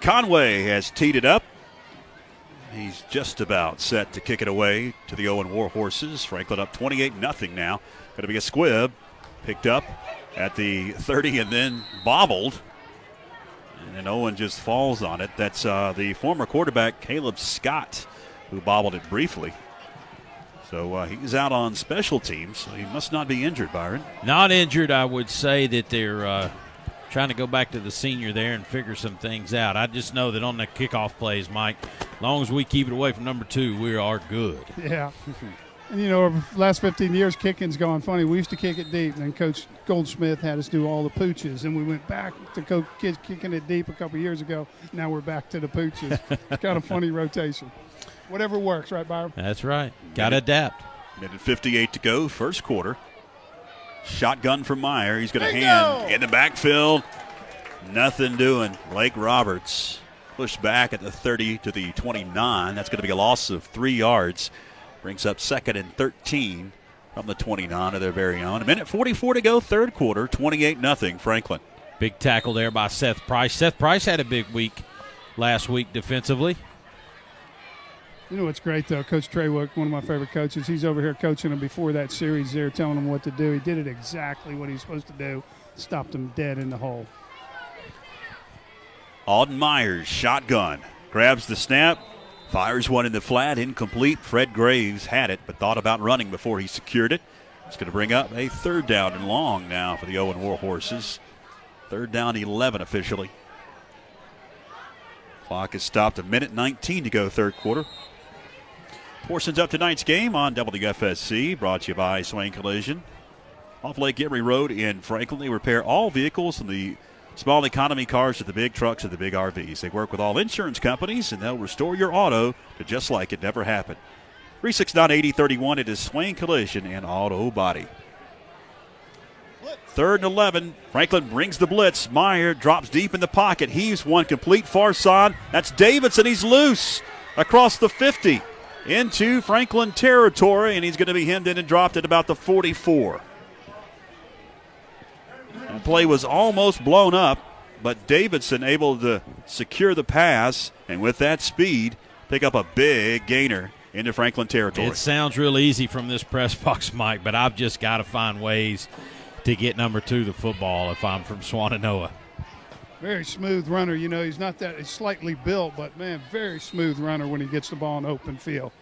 Conway has teed it up. He's just about set to kick it away to the Owen Warhorses. Franklin up 28-0 now. Going to be a squib. Picked up at the 30 and then bobbled. And then Owen just falls on it. That's the former quarterback, Caleb Scott, who bobbled it briefly. So he's out on special teams, so he must not be injured, Byron. Not injured. I would say that they're trying to go back to the senior there and figure some things out. I just know that on the kickoff plays, Mike, as long as we keep it away from number 2, we are good. Yeah. And, you know, over the last 15 years, kicking's gone funny. We used to kick it deep, and then Coach Goldsmith had us do all the pooches, and we went back to kids kicking it deep a couple years ago. Now we're back to the pooches. It's kind of funny rotation. Whatever works, right, Byron? That's right. Got to adapt. Minute 58 to go, first quarter. Shotgun from Meyer. He's going to hand in the backfield. Nothing doing. Blake Roberts pushed back at the 30 to the 29. That's going to be a loss of 3 yards. Brings up 2nd and 13 from the 29 of their very own. A minute 44 to go, third quarter. 28-0 Franklin. Big tackle there by Seth Price. Seth Price had a big week last week defensively. You know what's great, though? Coach Treywick, one of my favorite coaches, he's over here coaching them before that series there, telling them what to do. He did it exactly what he's supposed to do, stopped them dead in the hole. Alden Myers, shotgun, grabs the snap, fires one in the flat, incomplete. Fred Graves had it, but thought about running before he secured it. It's going to bring up a third down and long now for the Owen Warhorses. Third down 11 officially. Clock is stopped, a minute 19 to go third quarter. Portions of tonight's game on WFSC, brought to you by Swain Collision. Off Lake Erie Road in Franklin, they repair all vehicles from the small economy cars to the big trucks to the big RVs. They work with all insurance companies, and they'll restore your auto to just like it never happened. 369-8031, it is Swain Collision and Auto Body. 3rd and 11, Franklin brings the blitz. Meyer drops deep in the pocket. Heaves one complete far side. That's Davidson. He's loose across the 50. into Franklin territory, and he's going to be hemmed in and dropped at about the 44. The play was almost blown up, but Davidson able to secure the pass, and with that speed, pick up a big gainer into Franklin territory. It sounds real easy from this press box, Mike, but I've just got to find ways to get number 2 the football if I'm from Swannanoa. Very smooth runner. You know, he's slightly built, but, man, very smooth runner when he gets the ball in open field.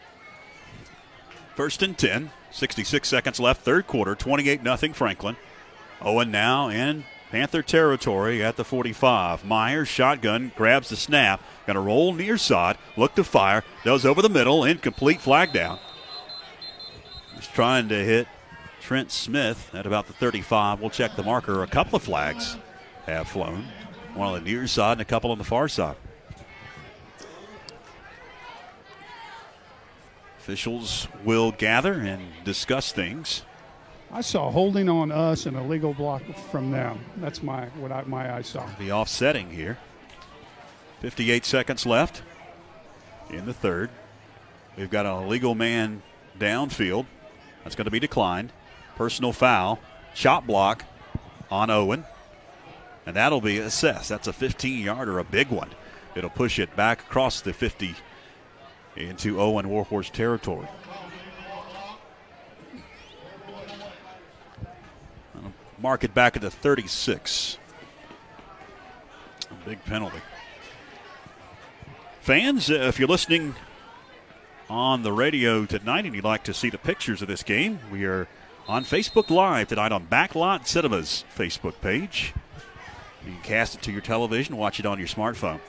1st and 10, 66 seconds left, third quarter, 28-0 Franklin. Owen now in Panther territory at the 45. Myers, shotgun, grabs the snap. Going to roll near side, look to fire, does over the middle, incomplete, flag down. He's trying to hit Trent Smith at about the 35. We'll check the marker. A couple of flags have flown. One on the near side and a couple on the far side. Officials will gather and discuss things. I saw holding on us and a legal block from them. That's my eyes saw. The offsetting here. 58 seconds left in the third. We've got a legal man downfield. That's going to be declined. Personal foul. Shot block on Owen. And that'll be assessed. That's a 15-yarder, a big one. It'll push it back across the 50 into Owen Warhorse territory. I'll mark it back at the 36. A big penalty. Fans, if you're listening on the radio tonight and you'd like to see the pictures of this game, we are on Facebook Live tonight on Backlot Cinema's Facebook page. You can cast it to your television, watch it on your smartphone.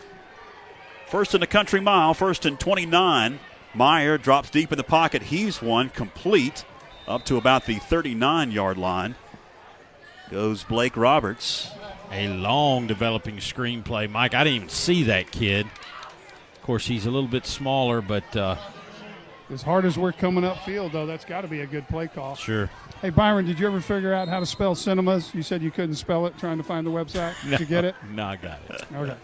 First in the country mile, 1st and 29. Meyer drops deep in the pocket. Heaves one complete up to about the 39-yard line. Goes Blake Roberts. A long developing screenplay. Mike, I didn't even see that kid. Of course, he's a little bit smaller, but as hard as we're coming upfield, though, that's got to be a good play call. Sure. Hey, Byron, did you ever figure out how to spell cinemas? You said you couldn't spell it trying to find the website. Did you get it? No, I got it. Okay.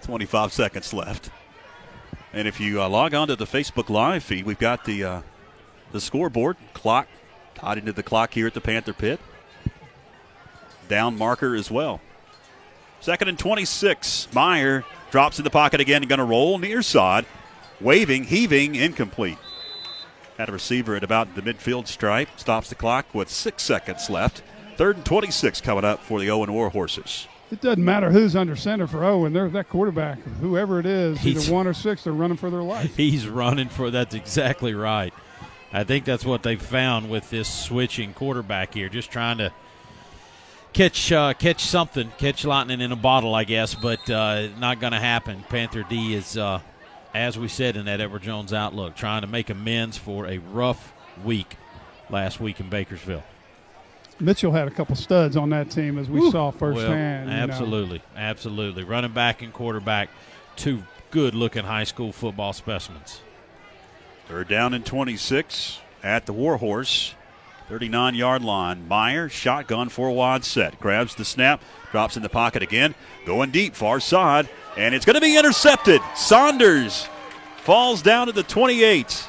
25 seconds left. And if you log on to the Facebook Live feed, we've got the scoreboard clock tied into the clock here at the Panther Pit. Down marker as well. 2nd and 26. Meyer drops in the pocket again and going to roll near side. Waving, heaving, incomplete. Had a receiver at about the midfield stripe. Stops the clock with 6 seconds left. 3rd and 26 coming up for the Owen Warhorses. It doesn't matter who's under center for Owen. They're that quarterback, whoever it is, either 1 or 6, they're running for their life. He's running for – that's exactly right. I think that's what they found with this switching quarterback here, just trying to catch something, catch lightning in a bottle, I guess, but not going to happen. Panther D is, as we said in that Edward Jones Outlook, trying to make amends for a rough week last week in Bakersville. Mitchell had a couple studs on that team, as we saw firsthand. Well, absolutely, absolutely. Running back and quarterback, 2 good-looking high school football specimens. 3rd down and 26 at the Warhorse. 39-yard line. Meyer, shotgun, 4-wide set. Grabs the snap, drops in the pocket again. Going deep, far side, and it's going to be intercepted. Saunders falls down at the 28.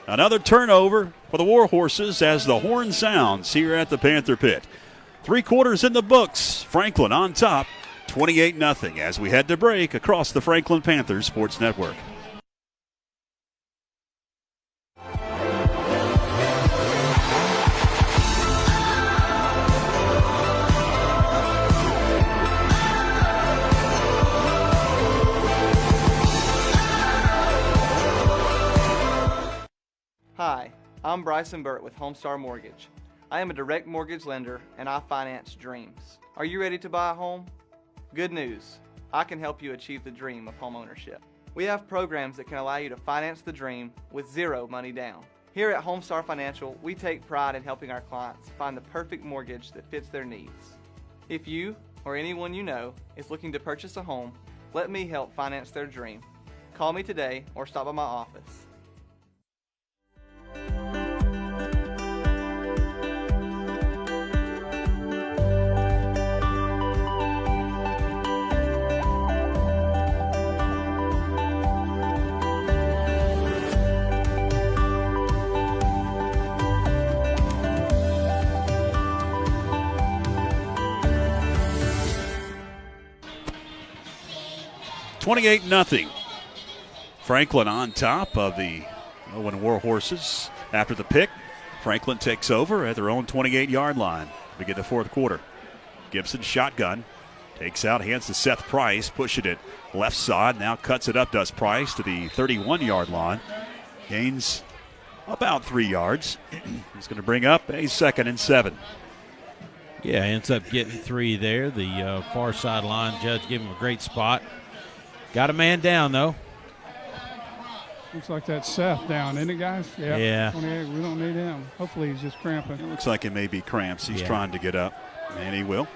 Another turnover for the Warhorses as the horn sounds here at the Panther Pit. 3 quarters in the books. Franklin on top, 28-0 as we head to break across the Franklin Panthers Sports Network. Hi, I'm Bryson Burt with Homestar Mortgage. I am a direct mortgage lender and I finance dreams. Are you ready to buy a home? Good news, I can help you achieve the dream of home ownership. We have programs that can allow you to finance the dream with 0 money down. Here at Homestar Financial, we take pride in helping our clients find the perfect mortgage that fits their needs. If you or anyone you know is looking to purchase a home, let me help finance their dream. Call me today or stop by my office. 28-0. Franklin on top of the Owen Warhorses. After the pick, Franklin takes over at their own 28-yard line to begin the fourth quarter. Gibson shotgun. Takes out, hands to Seth Price, pushing it left side. Now cuts it up, does Price, to the 31-yard line. Gains about 3 yards. He's going to bring up a 2nd and 7. Yeah, ends up getting 3 there. The far sideline judge gave him a great spot. Got a man down, though. Looks like that's Seth down, isn't it, guys? Yeah. 28, we don't need him. Hopefully he's just cramping. It looks like it may be cramps. He's trying to get up, and he will.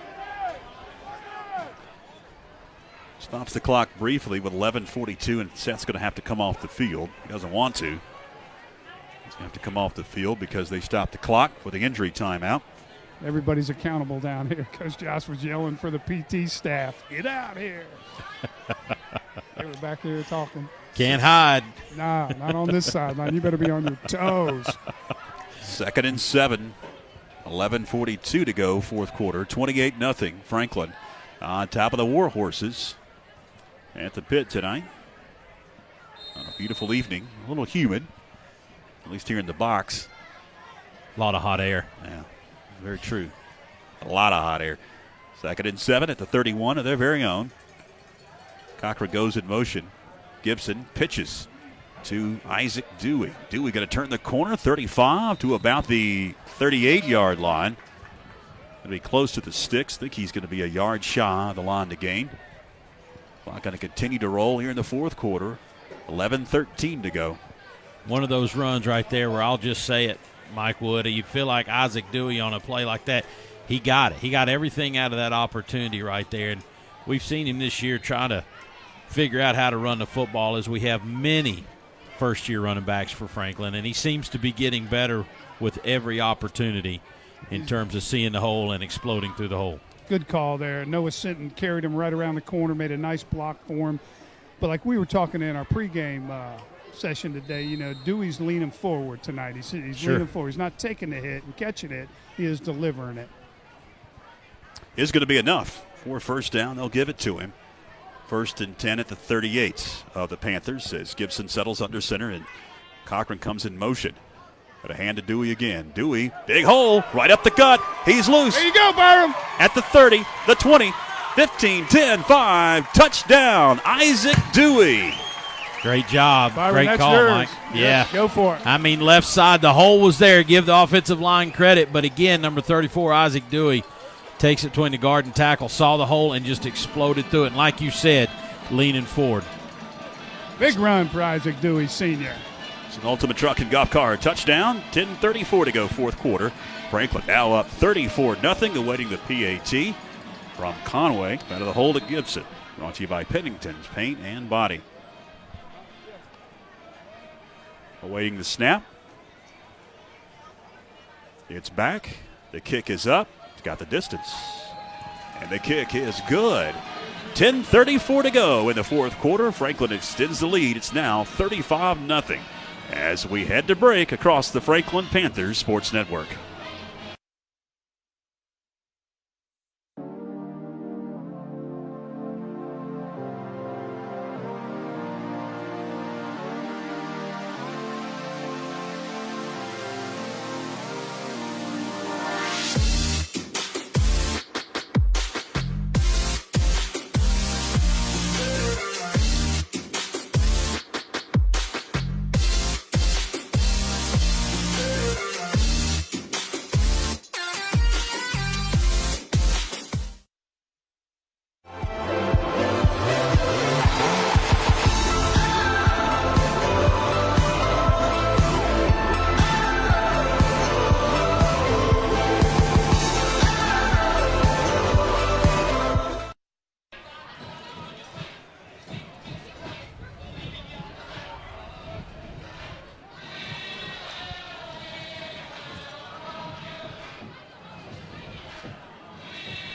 Stops the clock briefly with 11:42, and Seth's going to have to come off the field. He doesn't want to. He's going to have to come off the field because they stopped the clock for the injury timeout. Everybody's accountable down here. Coach Josh was yelling for the PT staff. Get out here. They were back there talking. Can't hide. Nah, not on this sideline. You better be on your toes. 2nd and 7. 11:42 to go, fourth quarter. 28-0. Franklin on top of the Warhorses at the pit tonight. On a beautiful evening. A little humid, at least here in the box. A lot of hot air. Yeah, very true. A lot of hot air. 2nd and 7 at the 31 of their very own. Cochran goes in motion. Gibson pitches to Isaac Dewey. Dewey going to turn the corner, 35 to about the 38-yard line. Going to be close to the sticks. Think he's going to be a yard shy of the line to gain. Clock going to continue to roll here in the fourth quarter. 11:13 to go. One of those runs right there where I'll just say it, Mike Wood. You feel like Isaac Dewey on a play like that. He got it. He got everything out of that opportunity right there. And we've seen him this year trying to figure out how to run the football, as we have many first-year running backs for Franklin, and he seems to be getting better with every opportunity in terms of seeing the hole and exploding through the hole. Good call there. Noah Sinton carried him right around the corner, made a nice block for him. But like we were talking in our pregame session today, you know, Dewey's leaning forward tonight. He's leaning forward. He's not taking the hit and catching it. He is delivering it. Is going to be enough for first down. They'll give it to him. 1st and 10 at the 38 of the Panthers as Gibson settles under center and Cochran comes in motion. Got a hand to Dewey again. Dewey, big hole, right up the gut. He's loose. There you go, Byram. At the 30, the 20, 15, 10, 5, touchdown, Isaac Dewey. Great job. Byron, great that's call, yours. Mike. Yes, go for it. I mean, left side, the hole was there. Give the offensive line credit. But again, number 34, Isaac Dewey, takes it between the guard and tackle, saw the hole, and just exploded through it. And like you said, leaning forward. Big run for Isaac Dewey, senior. It's an ultimate truck and golf car touchdown. 10:34 to go, fourth quarter. Franklin now up 34-0, awaiting the PAT from Conway. Out of the hole to Gibson. Brought to you by Pennington's Paint and Body. Awaiting the snap. It's back. The kick is up. It's got the distance. And the kick is good. 10:34 to go in the fourth quarter. Franklin extends the lead. It's now 35-0 as we head to break across the Franklin Panthers Sports Network.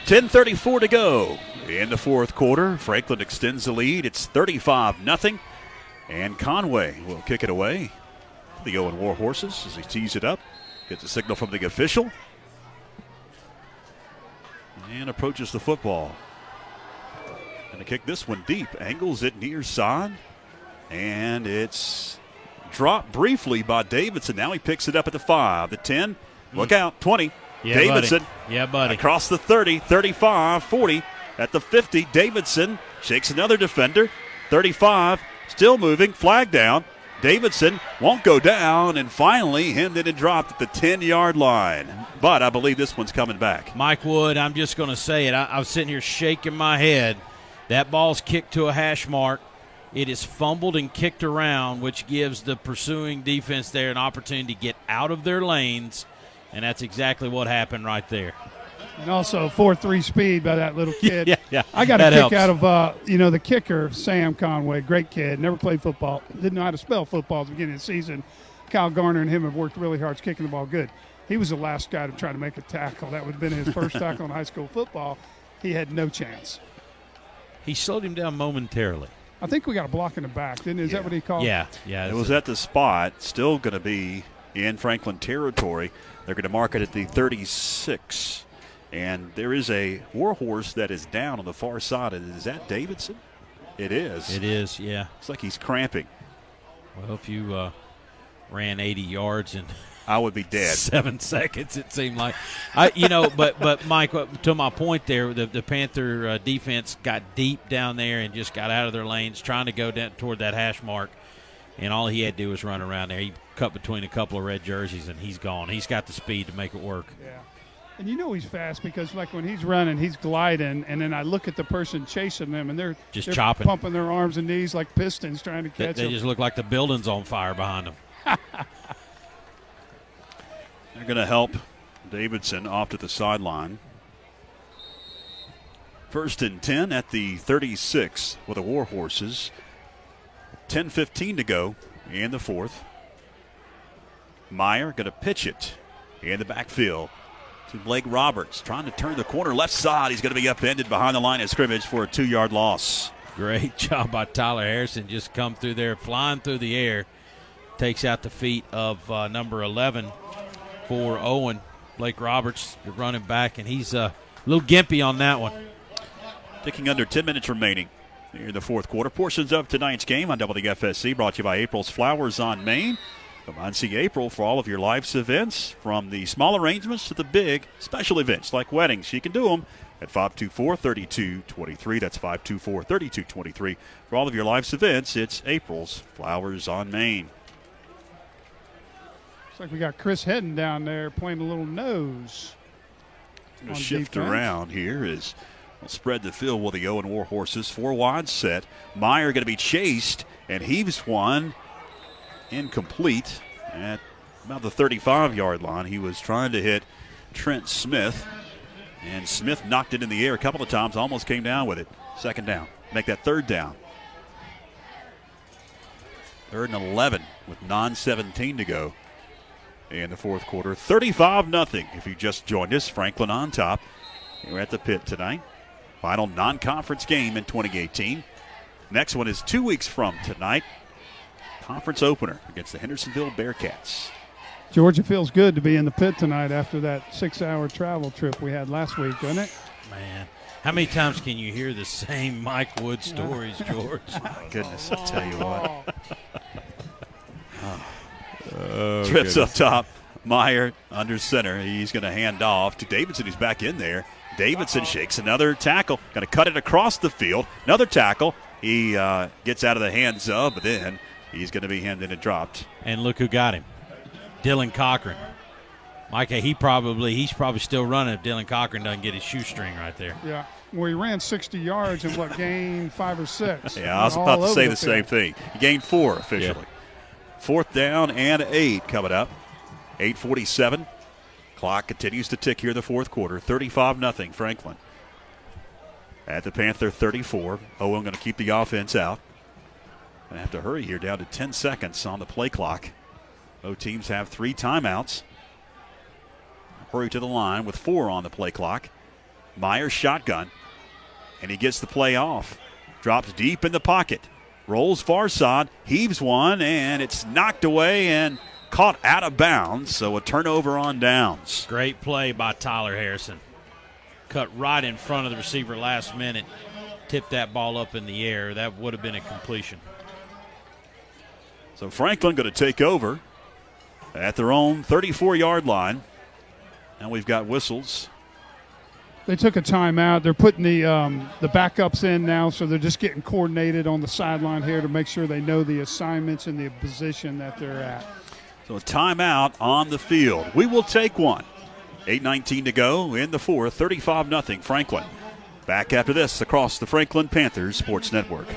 .34 to go in the fourth quarter. Franklin extends the lead. It's 35-0. And Conway will kick it away. The Owen Warhorses as he tees it up. Gets a signal from the official. And approaches the football. Going to kick this one deep. Angles it near side. And it's dropped briefly by Davidson. Now he picks it up at the 5, the 10. Look out, 20. Yeah, Davidson. Buddy. Yeah, buddy. Across the 30, 35, 40. At the 50, Davidson shakes another defender. 35, still moving, flag down. Davidson won't go down, and finally hemmed it and dropped at the 10-yard line. But I believe this one's coming back. Mike Wood, I'm just going to say it. I was sitting here shaking my head. That ball's kicked to a hash mark. It is fumbled and kicked around, which gives the pursuing defense there an opportunity to get out of their lanes, and that's exactly what happened right there. And also 4.3 speed by that little kid. Yeah. I got a kick helps. out of, the kicker, Sam Conway, great kid, never played football, didn't know how to spell football at the beginning of the season. Kyle Garner and him have worked really hard kicking the ball good. He was the last guy to try to make a tackle. That would have been his first tackle in high school football. He had no chance. He slowed him down momentarily. I think we got a block in the back, didn't he? Is that what he called? Yeah. It was at the spot, still going to be in Franklin territory. They're going to mark it at the 36. And there is a Warhorse that is down on the far side. Is that Davidson? It is. It is, yeah. It's like he's cramping. Well, if you ran 80 yards in I would be dead. 7 seconds, it seemed like. But Mike, to my point there, the Panther defense got deep down there and just got out of their lanes, trying to go down toward that hash mark. And all he had to do was run around there. He cut between a couple of red jerseys, and he's gone. He's got the speed to make it work. Yeah. And he's fast because, like, when he's running, he's gliding, and then I look at the person chasing them, and they're chopping, pumping their arms and knees like pistons trying to catch them. They just look like the building's on fire behind them. They're going to help Davidson off to the sideline. 1st and 10 at the 36 with the Warhorses. 10:15 to go in the 4th. Meyer going to pitch it in the backfield to Blake Roberts, trying to turn the corner left side. He's going to be upended behind the line of scrimmage for a 2-yard loss. Great job by Tyler Harrison. Just come through there, flying through the air. Takes out the feet of number 11 for Owen. Blake Roberts running back, and he's a little gimpy on that one. Ticking under 10 minutes remaining here in the 4th quarter. Portions of tonight's game on WFSC brought to you by April's Flowers on Main. Come on, see April for all of your life's events, from the small arrangements to the big special events like weddings. She can do them at 524-3223. That's 524-3223. For all of your life's events, it's April's Flowers on Main. Looks like we got Chris Hedden down there playing a little nose. Going to shift around here as we'll spread the field with the Owen Warhorses. 4 wide set. Meyer going to be chased, and heaves one. Incomplete at about the 35-yard line. He was trying to hit Trent Smith, and Smith knocked it in the air a couple of times, almost came down with it. 2nd down. Make that 3rd down. 3rd and 11 with 9:17 to go in the 4th quarter. 35-0 if you just joined us. Franklin on top. We're at the pit tonight. Final non-conference game in 2018. Next one is 2 weeks from tonight. Conference opener against the Hendersonville Bearcats. Georgia feels good to be in the pit tonight after that 6-hour travel trip we had last week, doesn't it? Man, how many times can you hear the same Mike Wood stories, George? My goodness, I'll tell you what. Trips up top. Meyer under center. He's going to hand off to Davidson, who's back in there. Davidson shakes another tackle. Going to cut it across the field. Another tackle. He gets out of the hands of, but then he's going to be hemmed in and dropped. And look who got him. Dylan Cochran. Micah, he's probably still running if Dylan Cochran doesn't get his shoestring right there. Yeah. Well, he ran 60 yards and gained 5 or 6. Yeah, I was about to say the same thing. He gained 4 officially. Yeah. 4th down and 8 coming up. 8:47. Clock continues to tick here in the 4th quarter. 35-0 Franklin. At the Panther 34. Owen going to keep the offense out. Going to have to hurry here, down to 10 seconds on the play clock. Both teams have 3 timeouts. Hurry to the line with 4 on the play clock. Meyer shotgun, and he gets the play off. Drops deep in the pocket. Rolls far side, heaves one, and it's knocked away and caught out of bounds, so a turnover on downs. Great play by Tyler Harrison. Cut right in front of the receiver last minute. tipped that ball up in the air. That would have been a completion. So Franklin going to take over at their own 34-yard line. And we've got whistles. They took a timeout. They're putting the backups in now, so they're just getting coordinated on the sideline here to make sure they know the assignments and the position that they're at. So a timeout on the field. We will take one. 8:19 to go in the fourth, 35-0 Franklin. Back after this across the Franklin Panthers Sports Network.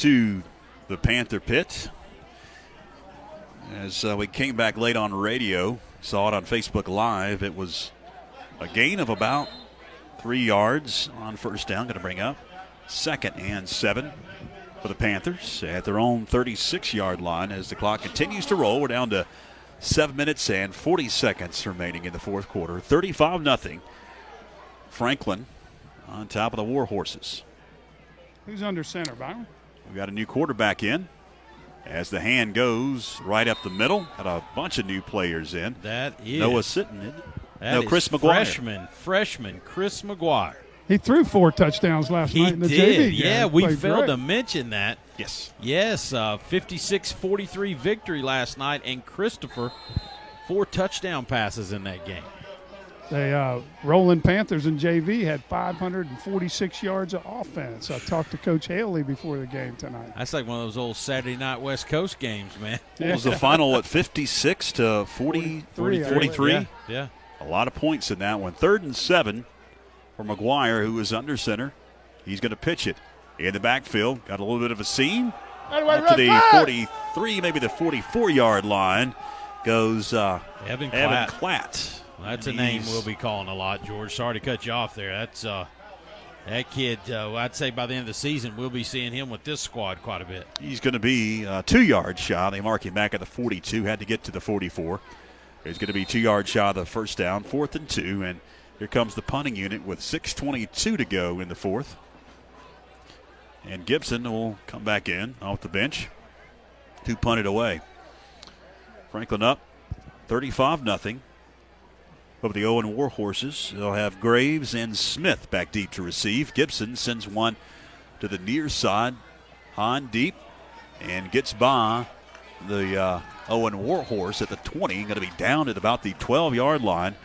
To the Panther pit. As we came back late on radio, saw it on Facebook Live, it was a gain of about 3 yards on first down. Going to bring up 2nd and 7 for the Panthers at their own 36-yard line as the clock continues to roll. We're down to 7 minutes and 40 seconds remaining in the fourth quarter. 35-0. Franklin on top of the War Horses. Who's under center, Byron? We've got a new quarterback in as the hand goes right up the middle. Got a bunch of new players in. That is. Noah Sitton, isn't it? No, Chris McGuire. Freshman Chris McGuire. He threw 4 touchdowns last night in the JV game. Yeah, we failed to mention that. Yes. Yes, 56-43 victory last night, and Christopher, 4 touchdown passes in that game. They Roland Panthers in JV had 546 yards of offense. I talked to Coach Haley before the game tonight. That's like one of those old Saturday night West Coast games, man. What was the final at 56 to 43? Yeah. A lot of points in that one. 3rd and 7 for McGuire, who is under center. He's going to pitch it in the backfield. Got a little bit of a seam. Up to the 43, maybe the 44-yard line goes Evan Klatt. Well, that's a name we'll be calling a lot, George. Sorry to cut you off there. That's that kid, I'd say by the end of the season, we'll be seeing him with this squad quite a bit. He's going to be 2 yards shy. They mark him back at the 42, had to get to the 44. He's going to be 2 yards shy of the first down, 4th and 2, and here comes the punting unit with 6:22 to go in the fourth. And Gibson will come back in off the bench to punt it away. Franklin up 35-0. Of the Owen War Horses, they'll have Graves and Smith back deep to receive. Gibson sends one to the near side, Hahn deep, and gets by the Owen War Horse at the 20. Going to be down at about the 12-yard line.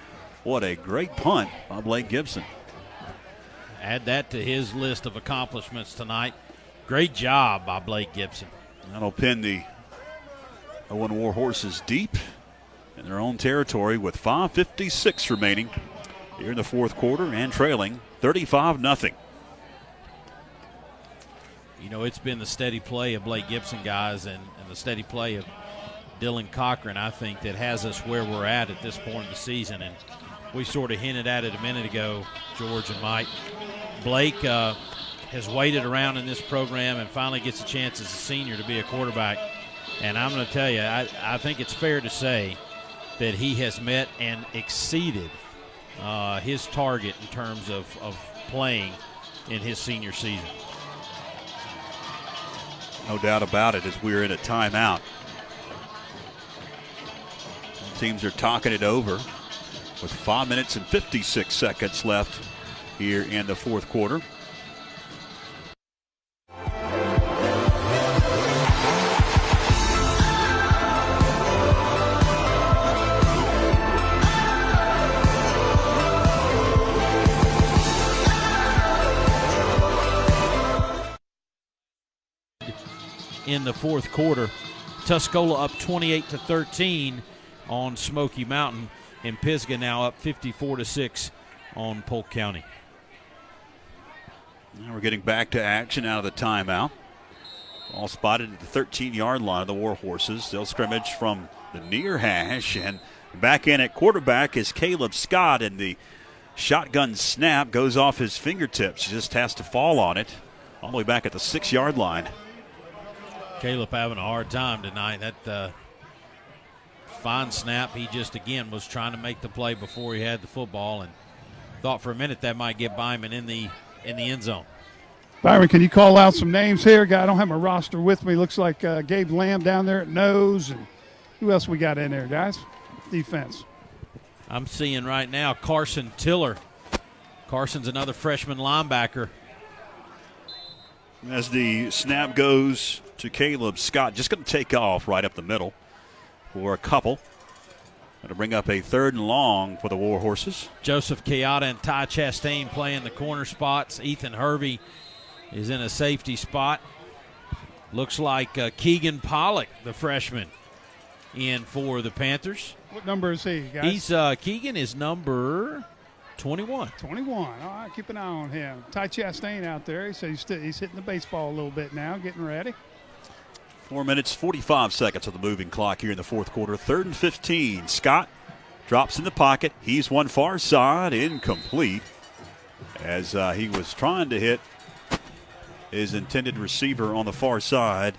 What a great punt by Blake Gibson. Add that to his list of accomplishments tonight. Great job by Blake Gibson. That'll pin the Owen War Horses deep in their own territory with 5:56 remaining here in the fourth quarter and trailing 35-0. You know, it's been the steady play of Blake Gibson, guys, and the steady play of Dylan Cochran, I think, that has us where we're at this point of the season. And we sort of hinted at it a minute ago, George and Mike. Blake has waited around in this program and finally gets a chance as a senior to be a quarterback. And I'm going to tell you, I think it's fair to say that he has met and exceeded his target in terms of playing in his senior season. No doubt about it, as we're in a timeout. Teams are talking it over with 5 minutes and 56 seconds left here in the fourth quarter. in the fourth quarter. Tuscola up 28-13 on Smoky Mountain, and Pisgah now up 54-6 on Polk County. Now we're getting back to action out of the timeout. All spotted at the 13-yard line of the Warhorses. They'll scrimmage from the near hash, and back in at quarterback is Caleb Scott, and the shotgun snap goes off his fingertips. Just has to fall on it all the way back at the 6-yard line. Caleb having a hard time tonight. That fine snap, he just, again, was trying to make the play before he had the football and thought for a minute that might get Byman in the end zone. Byron, can you call out some names here? I don't have my roster with me. Looks like Gabe Lamb down there at nose. And who else we got in there, guys? Defense. I'm seeing right now Carson Tiller. Carson's another freshman linebacker. As the snap goes to Caleb Scott, just going to take off right up the middle for a couple. Going to bring up a 3rd and long for the Warhorses. Joseph Kayada and Ty Chastain playing the corner spots. Ethan Hervey is in a safety spot. Looks like Keegan Pollock, the freshman, in for the Panthers. What number is he, guys? Keegan is number 21. 21. All right, keep an eye on him. Ty Chastain out there. He said he's hitting the baseball a little bit now, getting ready. 4 minutes, 45 seconds of the moving clock here in the fourth quarter. 3rd and 15. Scott drops in the pocket. He's one far side, incomplete, as he was trying to hit his intended receiver on the far side,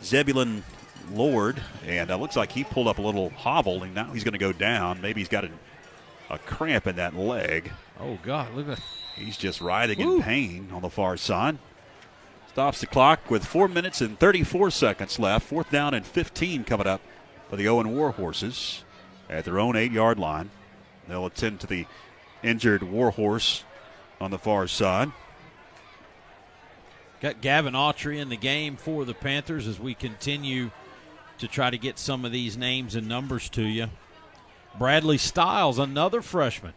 Zebulon Lord, and it looks like he pulled up a little hobble, and now he's going to go down. Maybe he's got a cramp in that leg. Oh, God, look at that. He's just writhing in pain on the far side. Stops the clock with 4 minutes and 34 seconds left. 4th down and 15 coming up for the Owen Warhorses at their own 8-yard line. They'll attend to the injured Warhorse on the far side. Got Gavin Autry in the game for the Panthers as we continue to try to get some of these names and numbers to you. Bradley Stiles, another freshman.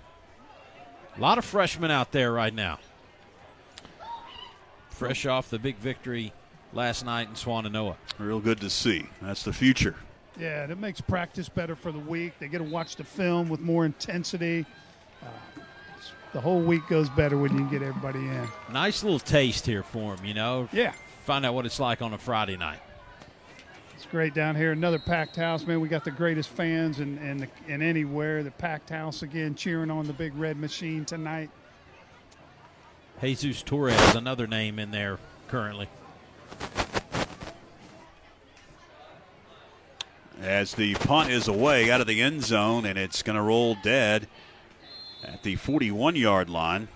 A lot of freshmen out there right now. Fresh off the big victory last night in Swannanoa. Real good to see. That's the future. Yeah, that makes practice better for the week. They get to watch the film with more intensity. The whole week goes better when you can get everybody in. Nice little taste here for them, you know. Yeah. Find out what it's like on a Friday night. It's great down here. Another packed house, man. We got the greatest fans in anywhere. The packed house again, cheering on the Big Red Machine tonight. Jesus Torres, another name in there currently. As the punt is away out of the end zone, and it's going to roll dead at the 41-yard line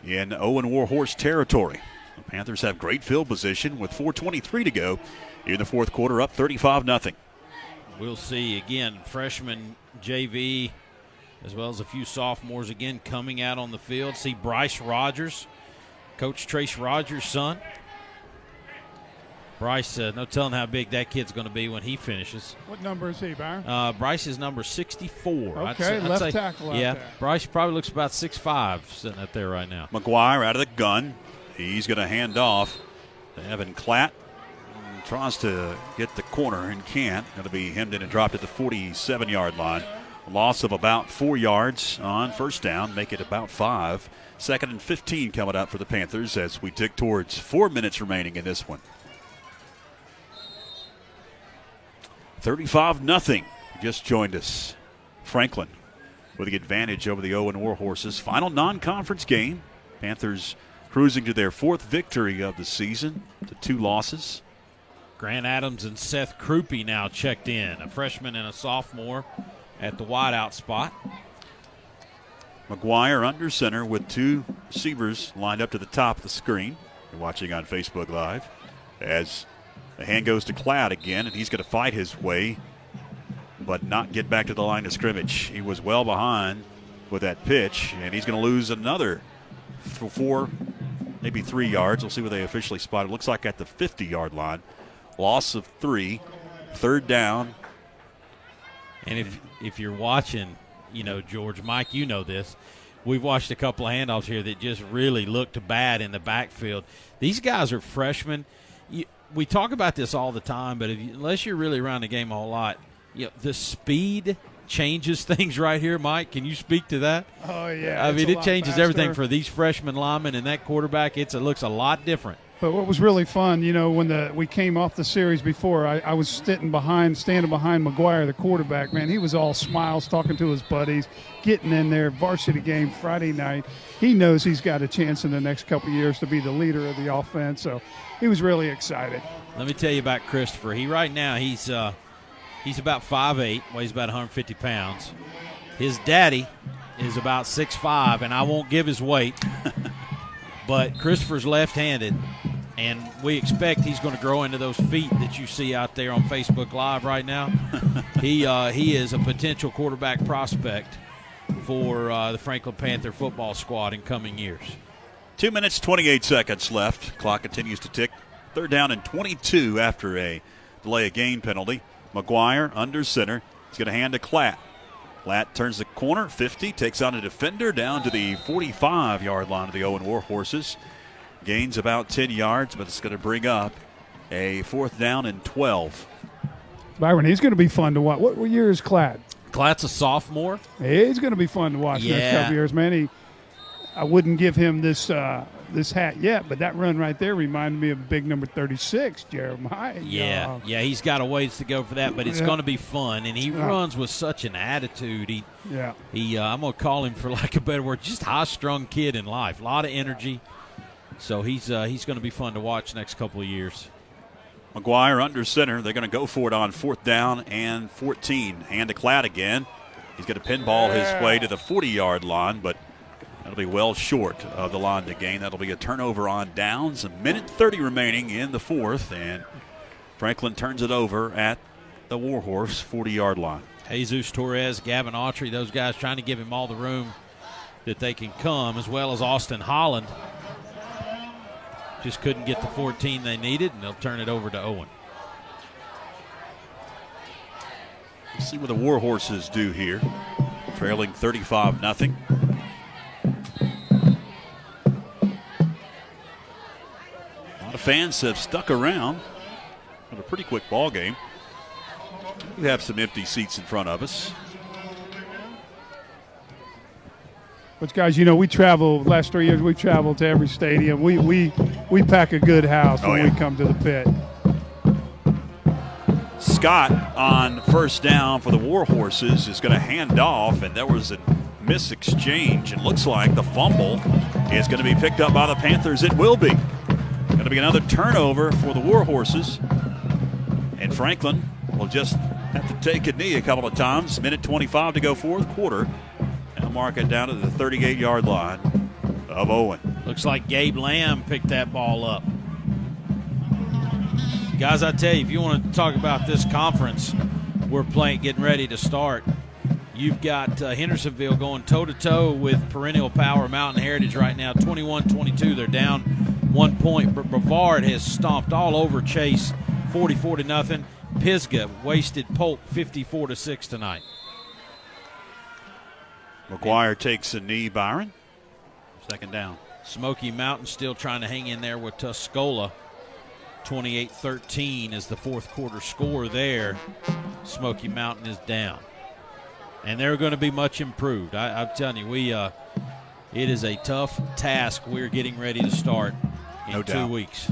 in Owen Warhorse territory. The Panthers have great field position with 4:23 to go in the fourth quarter, up 35-0. We'll see again freshman JV as well as a few sophomores again coming out on the field. See Bryce Rogers, Coach Trace Rogers' son. Bryce, no telling how big that kid's going to be when he finishes. What number is he, Byron? Bryce is number 64. Okay, left tackle out there. Bryce probably looks about 6'5", sitting up there right now. McGuire out of the gun. He's going to hand off to Evan Klatt. Tries to get the corner and can't. Going to be hemmed in and dropped at the 47-yard line. A loss of about 4 yards on first down, make it about 5. 2nd and 15 coming up for the Panthers as we tick towards 4 minutes remaining in this one. 35-0. Just joined us. Franklin with the advantage over the Owen Warhorses. Final non-conference game. Panthers cruising to their 4th victory of the season to 2 losses. Grant Adams and Seth Krupe now checked in, a freshman and a sophomore at the wideout spot. McGuire under center with 2 receivers lined up to the top of the screen. You're watching on Facebook Live as the hand goes to Klatt again, and he's going to fight his way but not get back to the line of scrimmage. He was well behind with that pitch, and he's going to lose another 4, maybe 3 yards. We'll see where they officially spot it. Looks like at the 50-yard line. Loss of 3, 3rd down. And if you're watching, you know, George, Mike, you know this. We've watched a couple of handoffs here that just really looked bad in the backfield. These guys are freshmen. we talk about this all the time, but unless you're really around the game a whole lot, the speed changes things right here. Mike, can you speak to that? Oh, yeah. I mean, it changes faster. everything for these freshman linemen and that quarterback. It looks a lot different. But what was really fun, when we came off the series before, I was standing behind McGuire, the quarterback. Man, he was all smiles, talking to his buddies, getting in there. Varsity game Friday night. He knows he's got a chance in the next couple of years to be the leader of the offense. So he was really excited. Let me tell you about Christopher. Right now he's about 5'8", weighs about 150 pounds. His daddy is about 6'5", and I won't give his weight. But Christopher's left-handed, and we expect he's going to grow into those feet that you see out there on Facebook Live right now. He is a potential quarterback prospect for the Franklin Panther football squad in coming years. 2 minutes, 28 seconds left. Clock continues to tick. 3rd down and 22 after a delay of game penalty. McGuire under center. He's going to hand to Klatt. Klatt turns the corner, 50, takes on a defender down to the 45-yard line of the Owen Warhorses. Gains about 10 yards, but it's going to bring up a 4th down and 12. Byron, he's going to be fun to watch. What year is Klatt? Klatt's a sophomore. He's going to be fun to watch next couple years, man. I wouldn't give him this hat yet, but that run right there reminded me of big number 36, Jeremiah. Yeah, he's got a ways to go for that, but it's going to be fun, and he runs with such an attitude. I'm going to call him, for lack of a better word, just high-strung kid in life. A lot of energy. So he's going to be fun to watch next couple of years. McGuire under center. They're going to go for it on 4th down and 14. Hand to Klatt again. He's going to pinball his way to the 40-yard line, but that'll be well short of the line to gain. That'll be a turnover on downs. 1:30 remaining in the 4th, and Franklin turns it over at the Warhorse 40-yard line. Jesus Torres, Gavin Autry, those guys trying to give him all the room that they can come, as well as Austin Holland. Just couldn't get the 14 they needed, and they'll turn it over to Owen. Let's see what the Warhorses do here. Trailing 35-0. A lot of fans have stuck around. Had a pretty quick ball game. We have some empty seats in front of us. But guys, we travel. Last 3 years, we've traveled to every stadium. We pack a good house when we come to the pit. Scott on 1st down for the Warhorses is going to hand off, and there was a mis-exchange. It looks like the fumble is going to be picked up by the Panthers. It will be. Going to be another turnover for the Warhorses. And Franklin will just have to take a knee a couple of times. 1:25 to go, 4th quarter. Now mark it down to the 38-yard line of Owen. Looks like Gabe Lamb picked that ball up. Guys, I tell you, if you want to talk about this conference we're playing, getting ready to start, you've got Hendersonville going toe-to-toe with perennial power Mountain Heritage right now, 21-22. They're down 1 point. But Brevard has stomped all over Chase, 44-0. Pisgah wasted Polk 54-6 tonight. McGuire takes a knee, Byron. 2nd down. Smoky Mountain still trying to hang in there with Tuscola. 28-13 is the 4th quarter score there. Smoky Mountain is down. And they're going to be much improved. I'm telling you, it is a tough task we're getting ready to start in 2 weeks.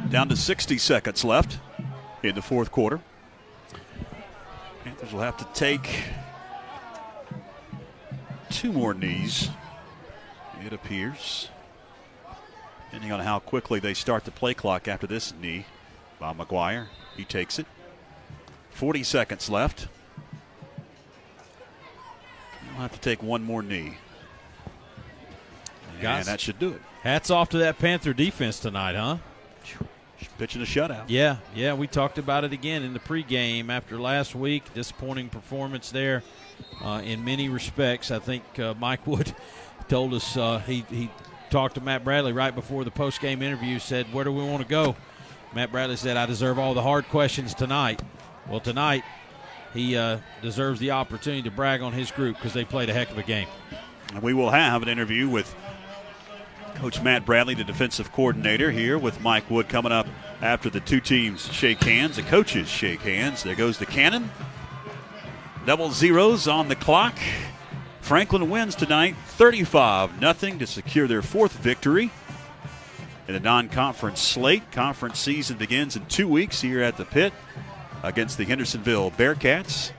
Down to 60 seconds left in the 4th quarter. Panthers will have to take 2 more knees, it appears, depending on how quickly they start the play clock after this knee by McGuire. He takes it. 40 seconds left. We'll have to take 1 more knee. Guys, and that should do it. Hats off to that Panther defense tonight, huh? Pitching a shutout. Yeah, we talked about it again in the pregame after last week. Disappointing performance there in many respects. I think Mike Wood told us he talked to Matt Bradley right before the postgame interview, said, where do we want to go? Matt Bradley said, I deserve all the hard questions tonight. Well, tonight he deserves the opportunity to brag on his group because they played a heck of a game. And we will have an interview with Coach Matt Bradley, the defensive coordinator, here with Mike Wood coming up after the two teams shake hands, the coaches shake hands. There goes the cannon. Double zeros on the clock. Franklin wins tonight 35-0 to secure their fourth victory in the non-conference slate. Conference season begins in 2 weeks here at the Pit against the Hendersonville Bearcats.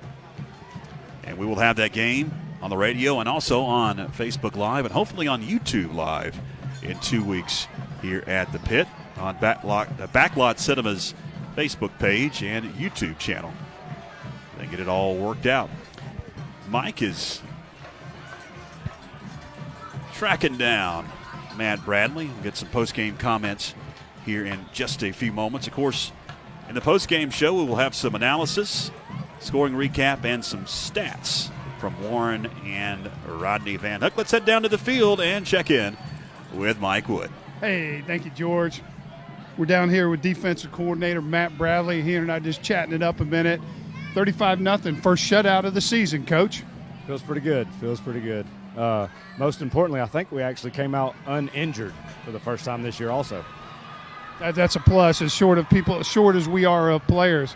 And we will have that game on the radio and also on Facebook Live and hopefully on YouTube Live in 2 weeks here at the Pit on Backlot Cinema's Facebook page and YouTube channel. They get it all worked out. Mike is tracking down Matt Bradley. We'll get some post-game comments here in just a few moments. Of course, in the post-game show, we will have some analysis, scoring recap, and some stats from Warren and Rodney Van Hook. Let's head down to the field and check in with Mike Wood. Hey, thank you, George. We're down here with defensive coordinator Matt Bradley. He and I just chatting it up a minute. 35-0, first shutout of the season, Coach. Feels pretty good. Most importantly, I think we actually came out uninjured for the first time this year also. That's a plus, as short as we are of players.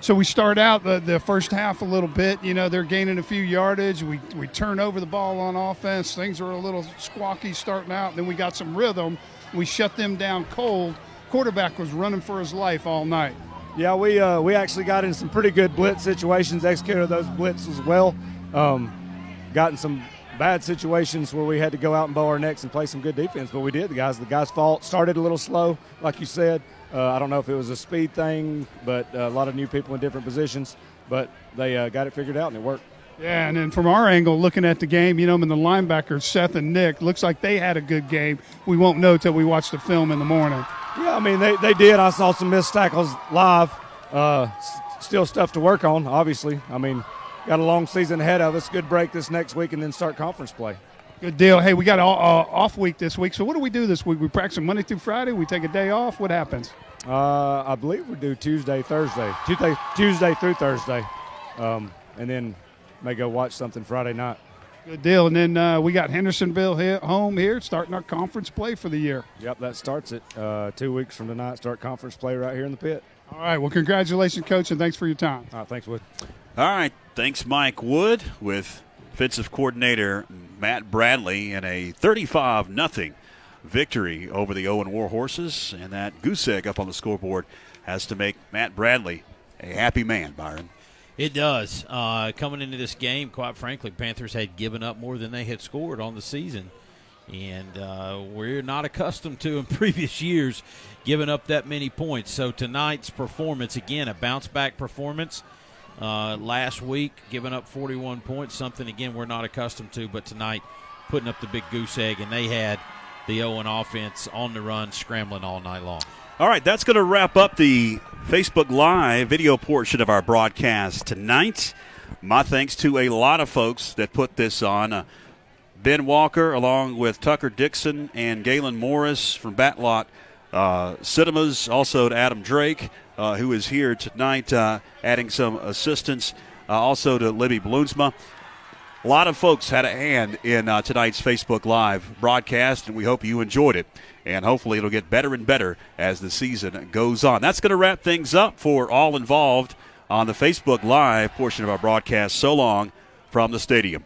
So we start out the first half a little bit. You know, they're gaining a few yardage. We turn over the ball on offense. Things are a little squawky starting out. Then we got some rhythm. We shut them down cold. Quarterback was running for his life all night. Yeah, we actually got in some pretty good blitz situations, executed those blitzes well. Got in some bad situations where we had to go out and bow our necks and play some good defense, but we did. The guys' fault. Started a little slow, like you said. I don't know if it was a speed thing, but a lot of new people in different positions. But they got it figured out, and it worked. Yeah, and then from our angle, looking at the game, you know, and the linebackers, Seth and Nick, looks like they had a good game. We won't know till we watch the film in the morning. Yeah, I mean, they did. I saw some missed tackles live. Still stuff to work on, obviously. I mean, got a long season ahead of us. Good break this next week and then start conference play. Good deal. Hey, we got an off week this week. So what do we do this week? We practice Monday through Friday? We take a day off? What happens? I believe we do Tuesday through Thursday. And then may go watch something Friday night. Good deal. And then we got Hendersonville home here starting our conference play for the year. Yep, that starts it 2 weeks from tonight. Start conference play right here in the Pit. All right. Well, congratulations, Coach, and thanks for your time. All right, thanks, Wood. All right. Thanks, Mike Wood, with defensive coordinator Matt Bradley in a 35-0 victory over the Owen Warhorses. And that goose egg up on the scoreboard has to make Matt Bradley a happy man, Byron. It does. Coming into this game, quite frankly, Panthers had given up more than they had scored on the season. And we're not accustomed to in previous years giving up that many points. So tonight's performance, again, a bounce-back performance. Last week, giving up 41 points, something, again, we're not accustomed to. But tonight, putting up the big goose egg, and they had the Owen offense on the run, scrambling all night long. All right, that's going to wrap up the Facebook Live video portion of our broadcast tonight. My thanks to a lot of folks that put this on. Ben Walker, along with Tucker Dixon and Galen Morris from Backlot Cinemas, also to Adam Drake, who is here tonight adding some assistance, also to Libby Bloomsma. A lot of folks had a hand in tonight's Facebook Live broadcast, and we hope you enjoyed it. And hopefully it'll get better and better as the season goes on. That's going to wrap things up for all involved on the Facebook Live portion of our broadcast. So long from the stadium.